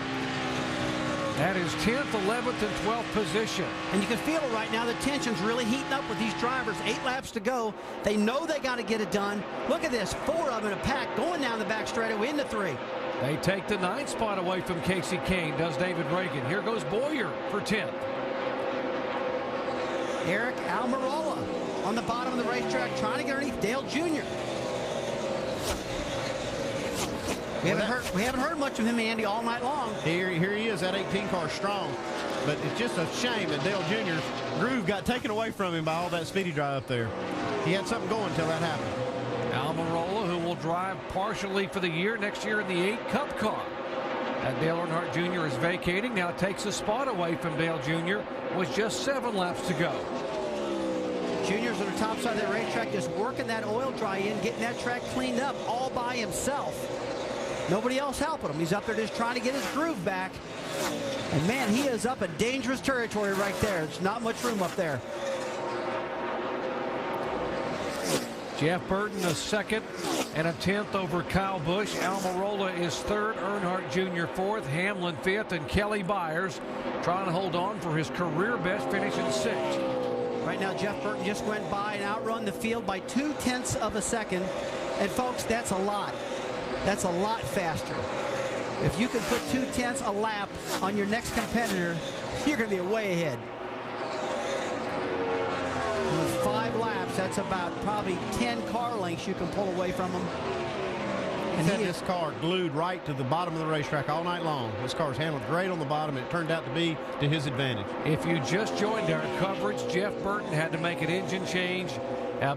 That is 10th, 11th, and 12th position. And you can feel it right now. The tension's really heating up with these drivers. 8 laps to go. They know they got to get it done. Look at this. 4 of them in a pack going down the back straightaway into 3. They take the 9th spot away from Casey Kane, does David Reagan. Here goes Boyer for 10th. Eric Almirola on the bottom of the racetrack trying to get underneath Dale Jr. We haven't heard much of him, Andy, all night long. Here he is, that 18 car strong. But it's just a shame that Dale Jr.'s groove got taken away from him by all that speedy drive up there. He had something going until that happened. Almirola, who will drive partially for the year next year in the 8 Cup car. And Dale Earnhardt Jr. is vacating, now takes a spot away from Dale Jr. with just 7 laps to go. Junior's on the top side of that racetrack just working that oil dry in, getting that track cleaned up all by himself. Nobody else helping him. He's up there just trying to get his groove back. And man, he is up in dangerous territory right there. There's not much room up there. Jeff Burton a 2nd and a 10th over Kyle Busch. Almirola is 3rd, Earnhardt Jr. 4th, Hamlin 5th, and Kelly Byers trying to hold on for his career best finish in 6th. Right now, Jeff Burton just went by and outrun the field by 0.2 of a second. And folks, that's a lot. That's a lot faster. If you can put 0.2 a lap on your next competitor, you're going to be way ahead. With 5 laps, that's about probably 10 car lengths you can pull away from him. And he had this car glued right to the bottom of the racetrack all night long. This car's handled great on the bottom, and it turned out to be to his advantage. If you just joined our coverage, Jeff Burton had to make an engine change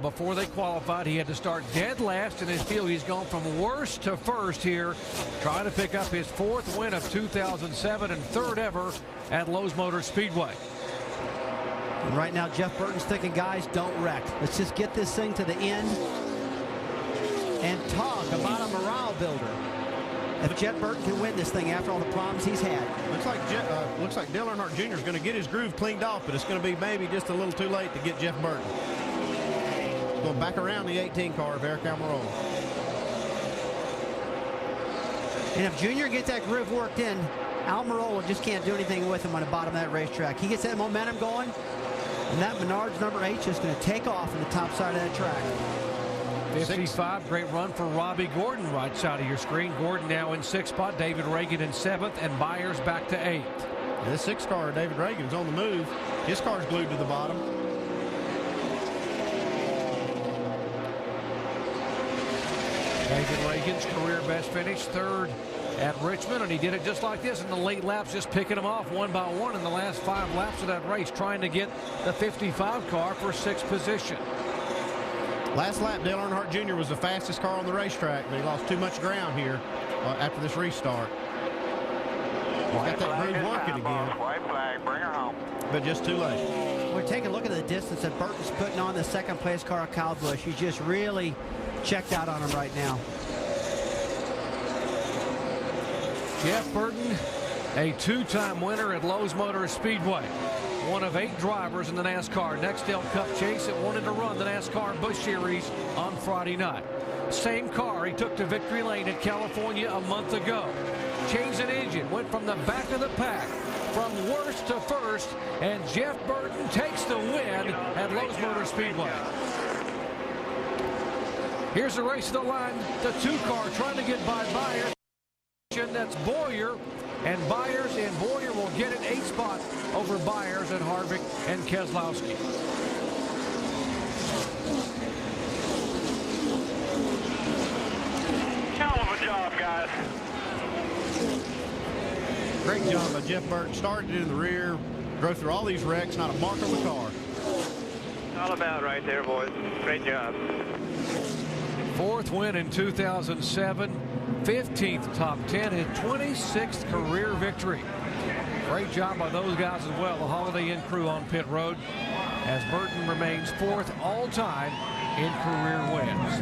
before they qualified. He had to start dead last in his field. He's gone from worst to first here, trying to pick up his 4th win of 2007 and 3rd ever at Lowe's Motor Speedway. And right now, Jeff Burton's thinking, guys, don't wreck. Let's just get this thing to the end and talk about a morale builder. If Jeff Burton can win this thing after all the problems he's had. Looks like Dale Earnhardt Jr. is going to get his groove cleaned off, but it's going to be maybe just a little too late to get Jeff Burton. Going back around the 18 car of Eric Almirola. And if Junior gets that groove worked in, Almirola just can't do anything with him on the bottom of that racetrack. He gets that momentum going, and that Menards number 8 is just going to take off on the top side of that track. 55, great run for Robbie Gordon, right side of your screen. Gordon now in 6th spot, David Reagan in 7th, and Byers back to 8th. And this 6 car, David Reagan's on the move. His car's glued to the bottom. David Reagan's career best finish, 3rd at Richmond, and he did it just like this in the late laps, just picking them off one by one in the last 5 laps of that race, trying to get the 55 car for 6th position. Last lap, Dale Earnhardt Jr. was the fastest car on the racetrack, but he lost too much ground here after this restart. He's got that groove working again. White flag, bring her home. But just too late. We're taking a look at the distance that Burton's putting on the 2nd place car of Kyle Busch. He's just really checked out on him right now. Jeff Burton, a 2-time winner at Lowe's Motor Speedway. One of 8 drivers in the NASCAR Nextel Cup chase that wanted to run the NASCAR Busch Series on Friday night. Same car he took to victory lane at California a month ago. Changed an engine, went from the back of the pack, from worst to first, and Jeff Burton takes the win at Lowe's Motor Speedway. Here's the race of the line. The 2 car trying to get by Byers. That's Boyer, and Byers and Boyer will get an 8th spot over Byers and Harvick and Keselowski. Hell of a job, guys. Great job by Jeff Burton. Started in the rear, drove through all these wrecks, not a mark on the car. All about right there, boys. Great job. 4th win in 2007. 15th top 10, his 26th career victory. Great job by those guys as well, the Holiday Inn crew on pit road, as Burton remains 4th all-time in career wins.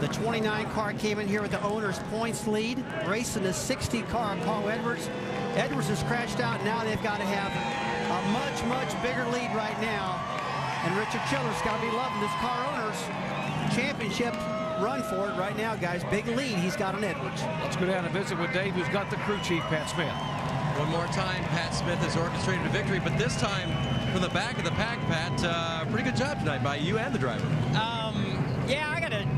The 29 car came in here with the owner's points lead, racing the 60 car of Paul Edwards. Edwards has crashed out. Now they've got to have a much, much bigger lead right now. And Richard Childress got to be loving this car owner's championship run for it right now, guys. Big lead he's got on Edwards. Let's go down and visit with Dave, who's got the crew chief, Pat Smith. One more time, Pat Smith has orchestrated a victory, but this time from the back of the pack, Pat. Pretty good job tonight by you and the driver. Yeah, I got to,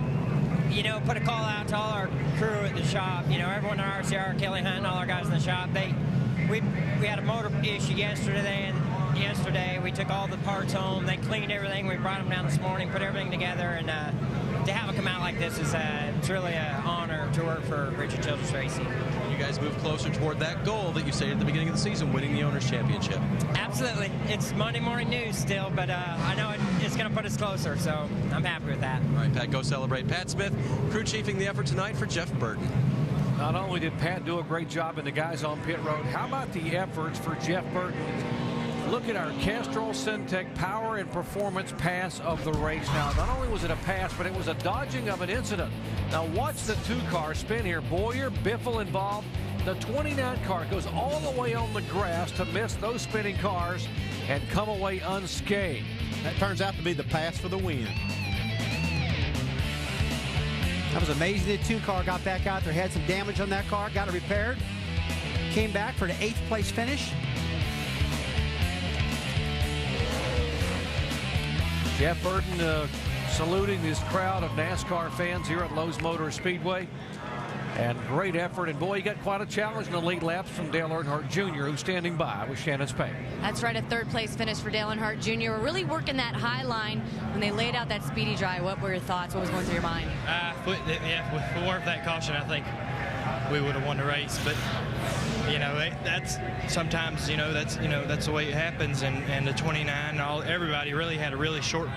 put a call out to all our crew at the shop. Everyone in RCR, Kelly Hunt, and all our guys in the shop. We had a motor issue yesterday, and yesterday we took all the parts home. They cleaned everything. We brought them down this morning, put everything together, and to have it come out like this is it's really an honor to work for Richard Childress Racing. You guys move closer toward that goal that you stated at the beginning of the season, winning the Owners' Championship. Absolutely. It's Monday morning news still, but I know it's going to put us closer, so I'm happy with that. All right, Pat, go celebrate. Pat Smith, crew chiefing the effort tonight for Jeff Burton. Not only did Pat do a great job and the guys on pit road, how about the efforts for Jeff Burton? Look at our Castrol Syntec power and performance pass of the race. Now, not only was it a pass, but it was a dodging of an incident. Now, watch the two cars spin here. Boyer, Biffle involved. The 29 car goes all the way on the grass to miss those spinning cars and come away unscathed. That turns out to be the pass for the win. That was amazing. The two car got back out there, had some damage on that car, got it repaired, came back for the 8th place finish. Jeff Burton saluting this crowd of NASCAR fans here at Lowe's Motor Speedway. And great effort. And boy, he got quite a challenge in the late laps from Dale Earnhardt Jr., who's standing by with Shannon Spade. That's right, a 3rd place finish for Dale Earnhardt Jr. We're really working that high line when they laid out that speedy dry. What were your thoughts? What was going through your mind? If we weren't that caution, I think we would have won the race. But you know, that's sometimes that's the way it happens. And the 29, everybody really had a really short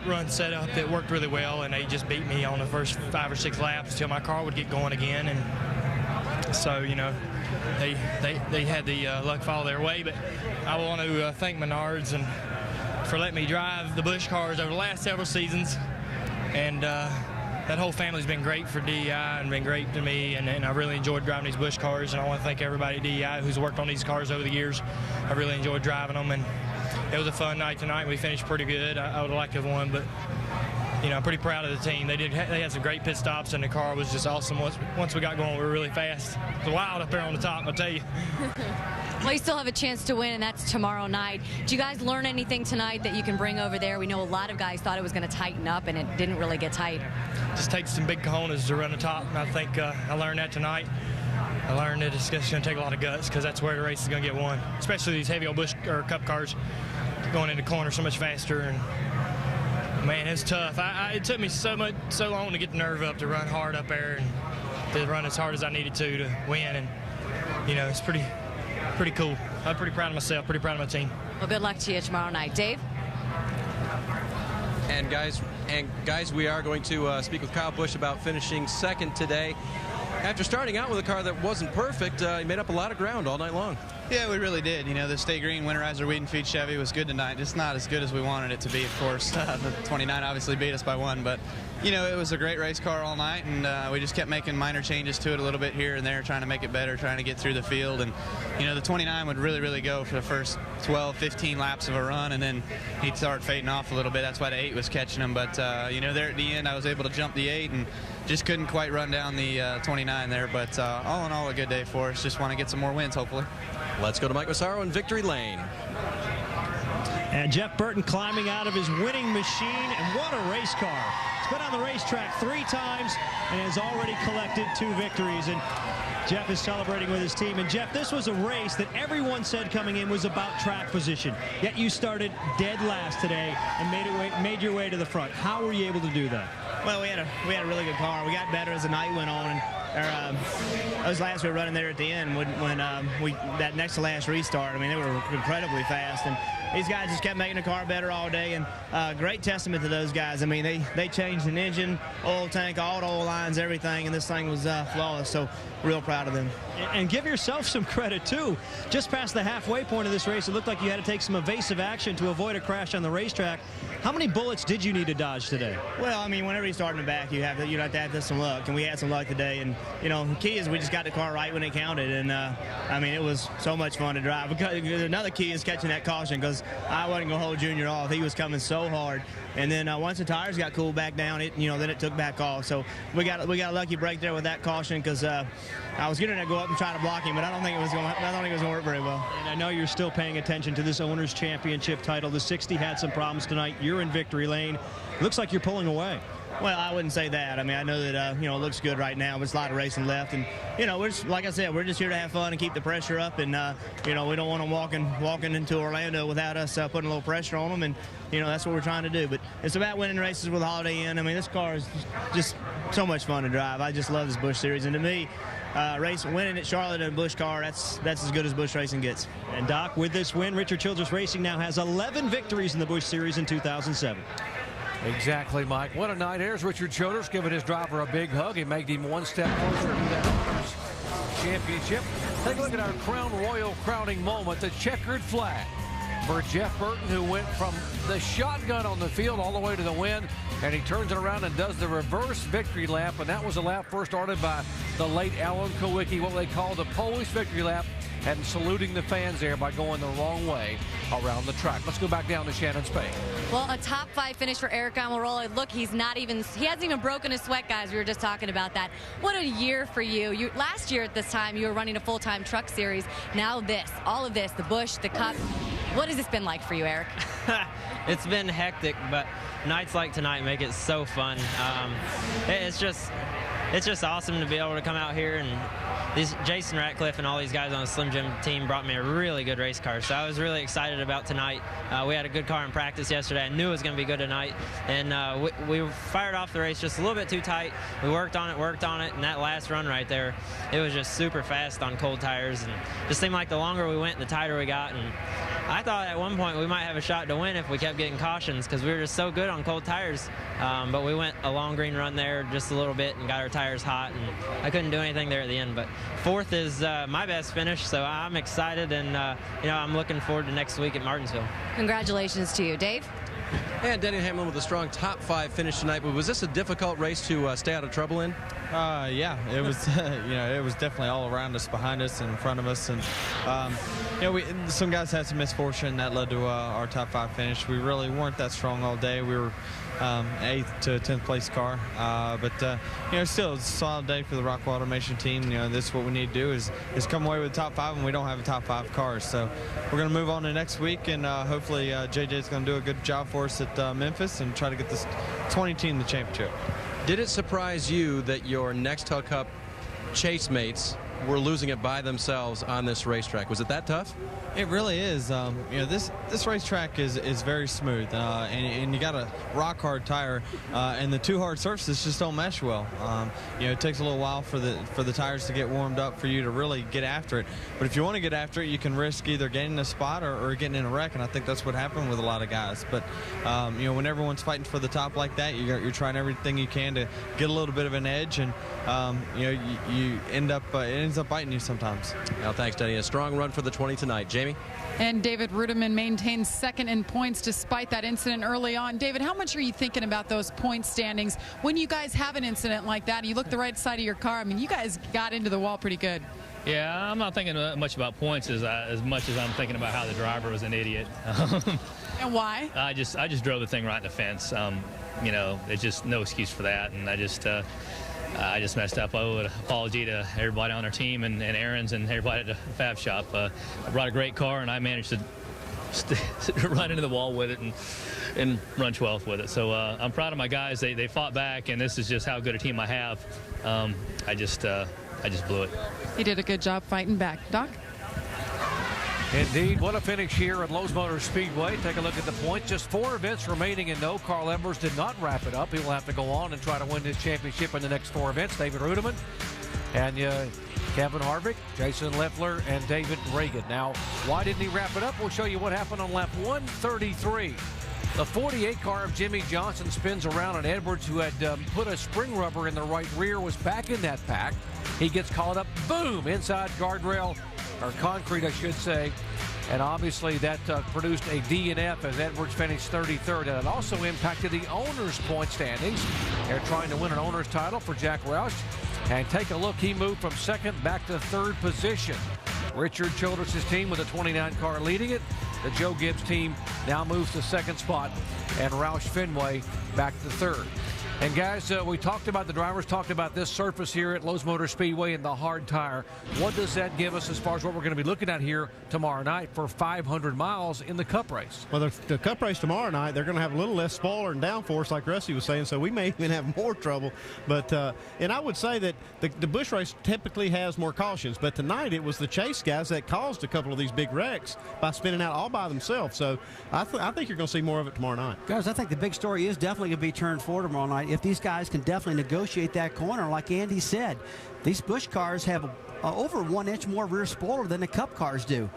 run setup that worked really well, and they just beat me on the first 5 or 6 laps till my car would get going again. And so they had the luck fall their way. But I want to thank Menards and for letting me drive the Busch cars over the last several seasons, and that whole family's been great for DEI and been great to me, and I really enjoyed driving these Busch cars, and I want to thank everybody at DEI who's worked on these cars over the years. I really enjoyed driving them, and it was a fun night tonight. We finished pretty good. I would have liked to have won, but I'm pretty proud of the team. They had some great pit stops, and the car was just awesome. Once we got going, we were really fast. It was wild up there on the top, I'll tell you. Well, you still have a chance to win, and that's tomorrow night. Did you guys learn anything tonight that you can bring over there? We know a lot of guys thought it was going to tighten up, and it didn't really get tight. Just takes some big cojones to run the top, and I think I learned that tonight. I learned that it's going to take a lot of guts, because that's where the race is going to get won, especially these heavy old Busch or Cup cars going into corners so much faster. And man, it's tough. It took me so long to get the nerve up to run hard up there and to run as hard as I needed to win. And it's pretty cool. I'm pretty proud of myself, pretty proud of my team. Well, good luck to you tomorrow night. Dave? And guys, we are going to speak with Kyle Busch about finishing 2nd today. After starting out with a car that wasn't perfect, he made up a lot of ground all night long. Yeah, we really did. The Stay Green Winterizer Weed and Feed Chevy was good tonight. Just not as good as we wanted it to be, of course. The 29 obviously beat us by 1, but it was a great race car all night, and we just kept making minor changes to it a little bit here and there, trying to make it better, trying to get through the field. And the 29 would really go for the first 12, 15 laps of a run, and then he'd start fading off a little bit. That's why the 8 was catching him. But there at the end, I was able to jump the 8 and just couldn't quite run down the 29 there. But all in all, a good day for us. Just want to get some more wins, hopefully. Let's go to Mike Massaro in victory lane. And Jeff Burton climbing out of his winning machine, and what a race car. He's been on the racetrack 3 times and has already collected 2 victories. And Jeff is celebrating with his team. And Jeff, this was a race that everyone said coming in was about track position. Yet you started dead last today and made your way to the front. How were you able to do that? Well, we had a really good car. We got better as the night went on. And those laps we were running there at the end when that next to last restart, I mean, they were incredibly fast. And these guys just kept making the car better all day, and great testament to those guys. I mean, they changed an engine, oil tank, all the oil lines, everything, and this thing was flawless. So real proud of them. And give yourself some credit, too. Just past the halfway point of this race, it looked like you had to take some evasive action to avoid a crash on the racetrack. How many bullets did you need to dodge today? Well, I mean, whenever you start in the back, you have to have some luck, and we had some luck today. And the key is we just got the car right when it counted, and I mean, it was so much fun to drive. Because another key is catching that caution, because I wasn't gonna hold Junior off. He was coming so hard, and then once the tires got cooled back down, then it took back off. So we got a lucky break there with that caution, because I was getting to go up and try to block him, but I don't think it was gonna work very well. And I know you're still paying attention to this Owners Championship title. The 60 had some problems tonight. You're in victory lane. Looks like you're pulling away. Well, I wouldn't say that. I mean, I know that, it looks good right now. There's a lot of racing left. And, we're just, like I said, we're just here to have fun and keep the pressure up. And, we don't want them walking into Orlando without us putting a little pressure on them. And, that's what we're trying to do. But it's about winning races with Holiday Inn. I mean, this car is just so much fun to drive. I just love this Busch Series. And to me, winning at Charlotte in a Busch car, that's as good as Busch Racing gets. And, Doc, with this win, Richard Childress Racing now has 11 victories in the Busch Series in 2007. Exactly, Mike. What a night. Here's Richard Childress giving his driver a big hug. He made him one step closer to that Honors Championship. Take a look at our Crown Royal crowning moment, the checkered flag for Jeff Burton, who went from the shotgun on the field all the way to the win, and he turns it around and does the reverse victory lap, and that was a lap first started by the late Alan Kowicki, what they call the Polish victory lap, and saluting the fans there by going the wrong way around the track. Let's go back down to Shannon Spade. Well, a top 5 finish for Eric Almirola. Look, he hasn't even broken a sweat, guys. We were just talking about that. What a year for you. Last year at this time, you were running a full-time truck series. Now all of this, the Busch, the Cup. What has this been like for you, Eric? It's been hectic, but nights like tonight make it so fun. It's just awesome to be able to come out here, and Jason Ratcliffe and all these guys on the Slim Jim team brought me a really good race car, so I was really excited about tonight. We had a good car in practice yesterday. I knew it was going to be good tonight, and we fired off the race just a little bit too tight. We worked on it, and that last run right there, it was just super fast on cold tires, and just seemed like the longer we went, the tighter we got, and I thought at one point we might have a shot to win if we kept getting cautions, because we were just so good on cold tires, but we went a long green run there just a little bit and got our tires hot, and I couldn't do anything there at the end. But 4th is my best finish, so I'm excited, and I'm looking forward to next week at Martinsville. Congratulations to you, Dave. And Denny Hamlin with a strong top 5 finish tonight. But was this a difficult race to stay out of trouble in? Yeah, it was. It was definitely all around us, behind us, and in front of us. And some guys had some misfortune that led to our top 5 finish. We really weren't that strong all day. We were 8th to 10th place car, but still it's a solid day for the Rockwell Automation team. This is what we need to do is come away with top 5, and we don't have a top 5 car. So we're going to move on to next week, and hopefully JJ's going to do a good job for us at Memphis and try to get this 20 team the championship. Did it surprise you that your Nextel Cup chase mates were losing it by themselves on this racetrack? Was it that tough? It really is. This racetrack is very smooth, and you got a rock hard tire, and the 2 hard surfaces just don't mesh well. It takes a little while for the tires to get warmed up for you to really get after it. But if you want to get after it, you can risk either getting a spot or getting in a wreck, and I think that's what happened with a lot of guys. But when everyone's fighting for the top like that, you're trying everything you can to get a little bit of an edge, and you end up it ends up biting you sometimes. Well, thanks, Denny. A strong run for the 20 tonight. Jamie? And David Rudiman maintains 2nd in points despite that incident early on. David, how much are you thinking about those point standings when you guys have an incident like that? You look the right side of your car. I mean, you guys got into the wall pretty good. Yeah, I'm not thinking much about points as much as I'm thinking about how the driver was an idiot. And why? I just drove the thing right in the fence. There's just no excuse for that, and I just messed up. I owe an apology to everybody on our team and Aaron's and everybody at the Fab Shop. I brought a great car, and I managed to run into the wall with it and run 12th with it. So I'm proud of my guys. They fought back, and this is just how good a team I have. I just blew it. He did a good job fighting back. Doc? Indeed, what a finish here at Lowe's Motor Speedway. Take a look at the points. Just 4 events remaining in no. Carl Edwards did not wrap it up. He will have to go on and try to win this championship in the next 4 events. David Rudiman and Kevin Harvick, Jason Leffler, and David Reagan. Now, why didn't he wrap it up? We'll show you what happened on lap 133. The 48 car of Jimmy Johnson spins around, and Edwards, who had put a spring rubber in the right rear, was back in that pack. He gets caught up, boom, inside guardrail, or concrete, I should say. And obviously that produced a DNF as Edwards finished 33rd. And it also impacted the owner's point standings. They're trying to win an owner's title for Jack Roush. And take a look, he moved from 2nd back to 3rd position. Richard Childress' team with a 29 car leading it. The Joe Gibbs team now moves to 2nd spot, and Roush Fenway back to 3rd. And guys, we talked about the drivers, talked about this surface here at Lowe's Motor Speedway and the hard tire. What does that give us as far as what we're going to be looking at here tomorrow night for 500 miles in the Cup race? Well, the Cup race tomorrow night, they're going to have a little less spoiler and downforce, like Rusty was saying, so we may even have more trouble. But and I would say that the Busch race typically has more cautions, but tonight it was the chase guys that caused a couple of these big wrecks by spinning out all by themselves. So I think you're going to see more of it tomorrow night. Guys, I think the big story is definitely going to be turn 4 tomorrow night. If these guys can definitely negotiate that corner, like Andy said, these Busch cars have over 1 inch more rear spoiler than the Cup cars do.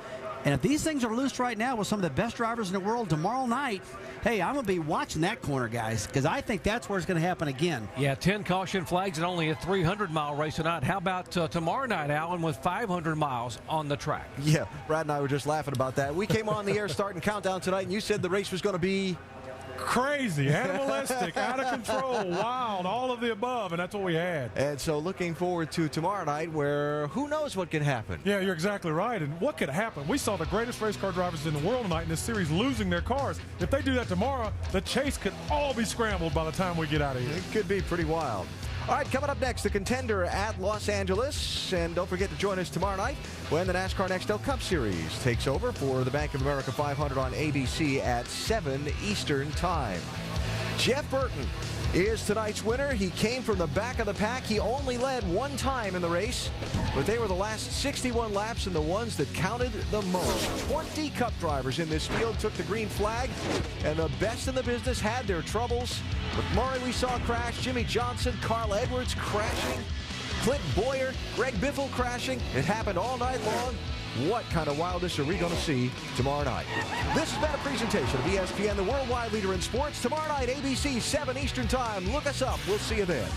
And if these things are loose right now with some of the best drivers in the world tomorrow night, hey, I'm going to be watching that corner, guys, because I think that's where it's going to happen again. Yeah, 10 caution flags and only a 300-mile race tonight. How about tomorrow night, Alan, with 500 miles on the track? Yeah, Brad and I were just laughing about that. We came on the air starting countdown tonight, and you said the race was going to be crazy, animalistic, out of control, wild, all of the above, and that's what we had. And so looking forward to tomorrow night, where who knows what can happen. Yeah, you're exactly right. And what could happen? We saw the greatest race car drivers in the world tonight in this series losing their cars. If they do that tomorrow, the chase could all be scrambled by the time we get out of here. It could be pretty wild. All right, coming up next, the Contender at Los Angeles. And don't forget to join us tomorrow night when the NASCAR Nextel Cup Series takes over for the Bank of America 500 on ABC at 7 Eastern Time. Jeff Burton is tonight's winner. He came from the back of the pack. He only led one time in the race, but they were the last 61 laps and the ones that counted the most. 20 Cup drivers in this field took the green flag, and the best in the business had their troubles. McMurray we saw crash, Jimmy Johnson, Carl Edwards crashing, Clint Boyer, Greg Biffle crashing. It happened all night long. What kind of wildness are we going to see tomorrow night? This has been a presentation of ESPN, the worldwide leader in sports. Tomorrow night, ABC, 7 Eastern Time. Look us up. We'll see you then.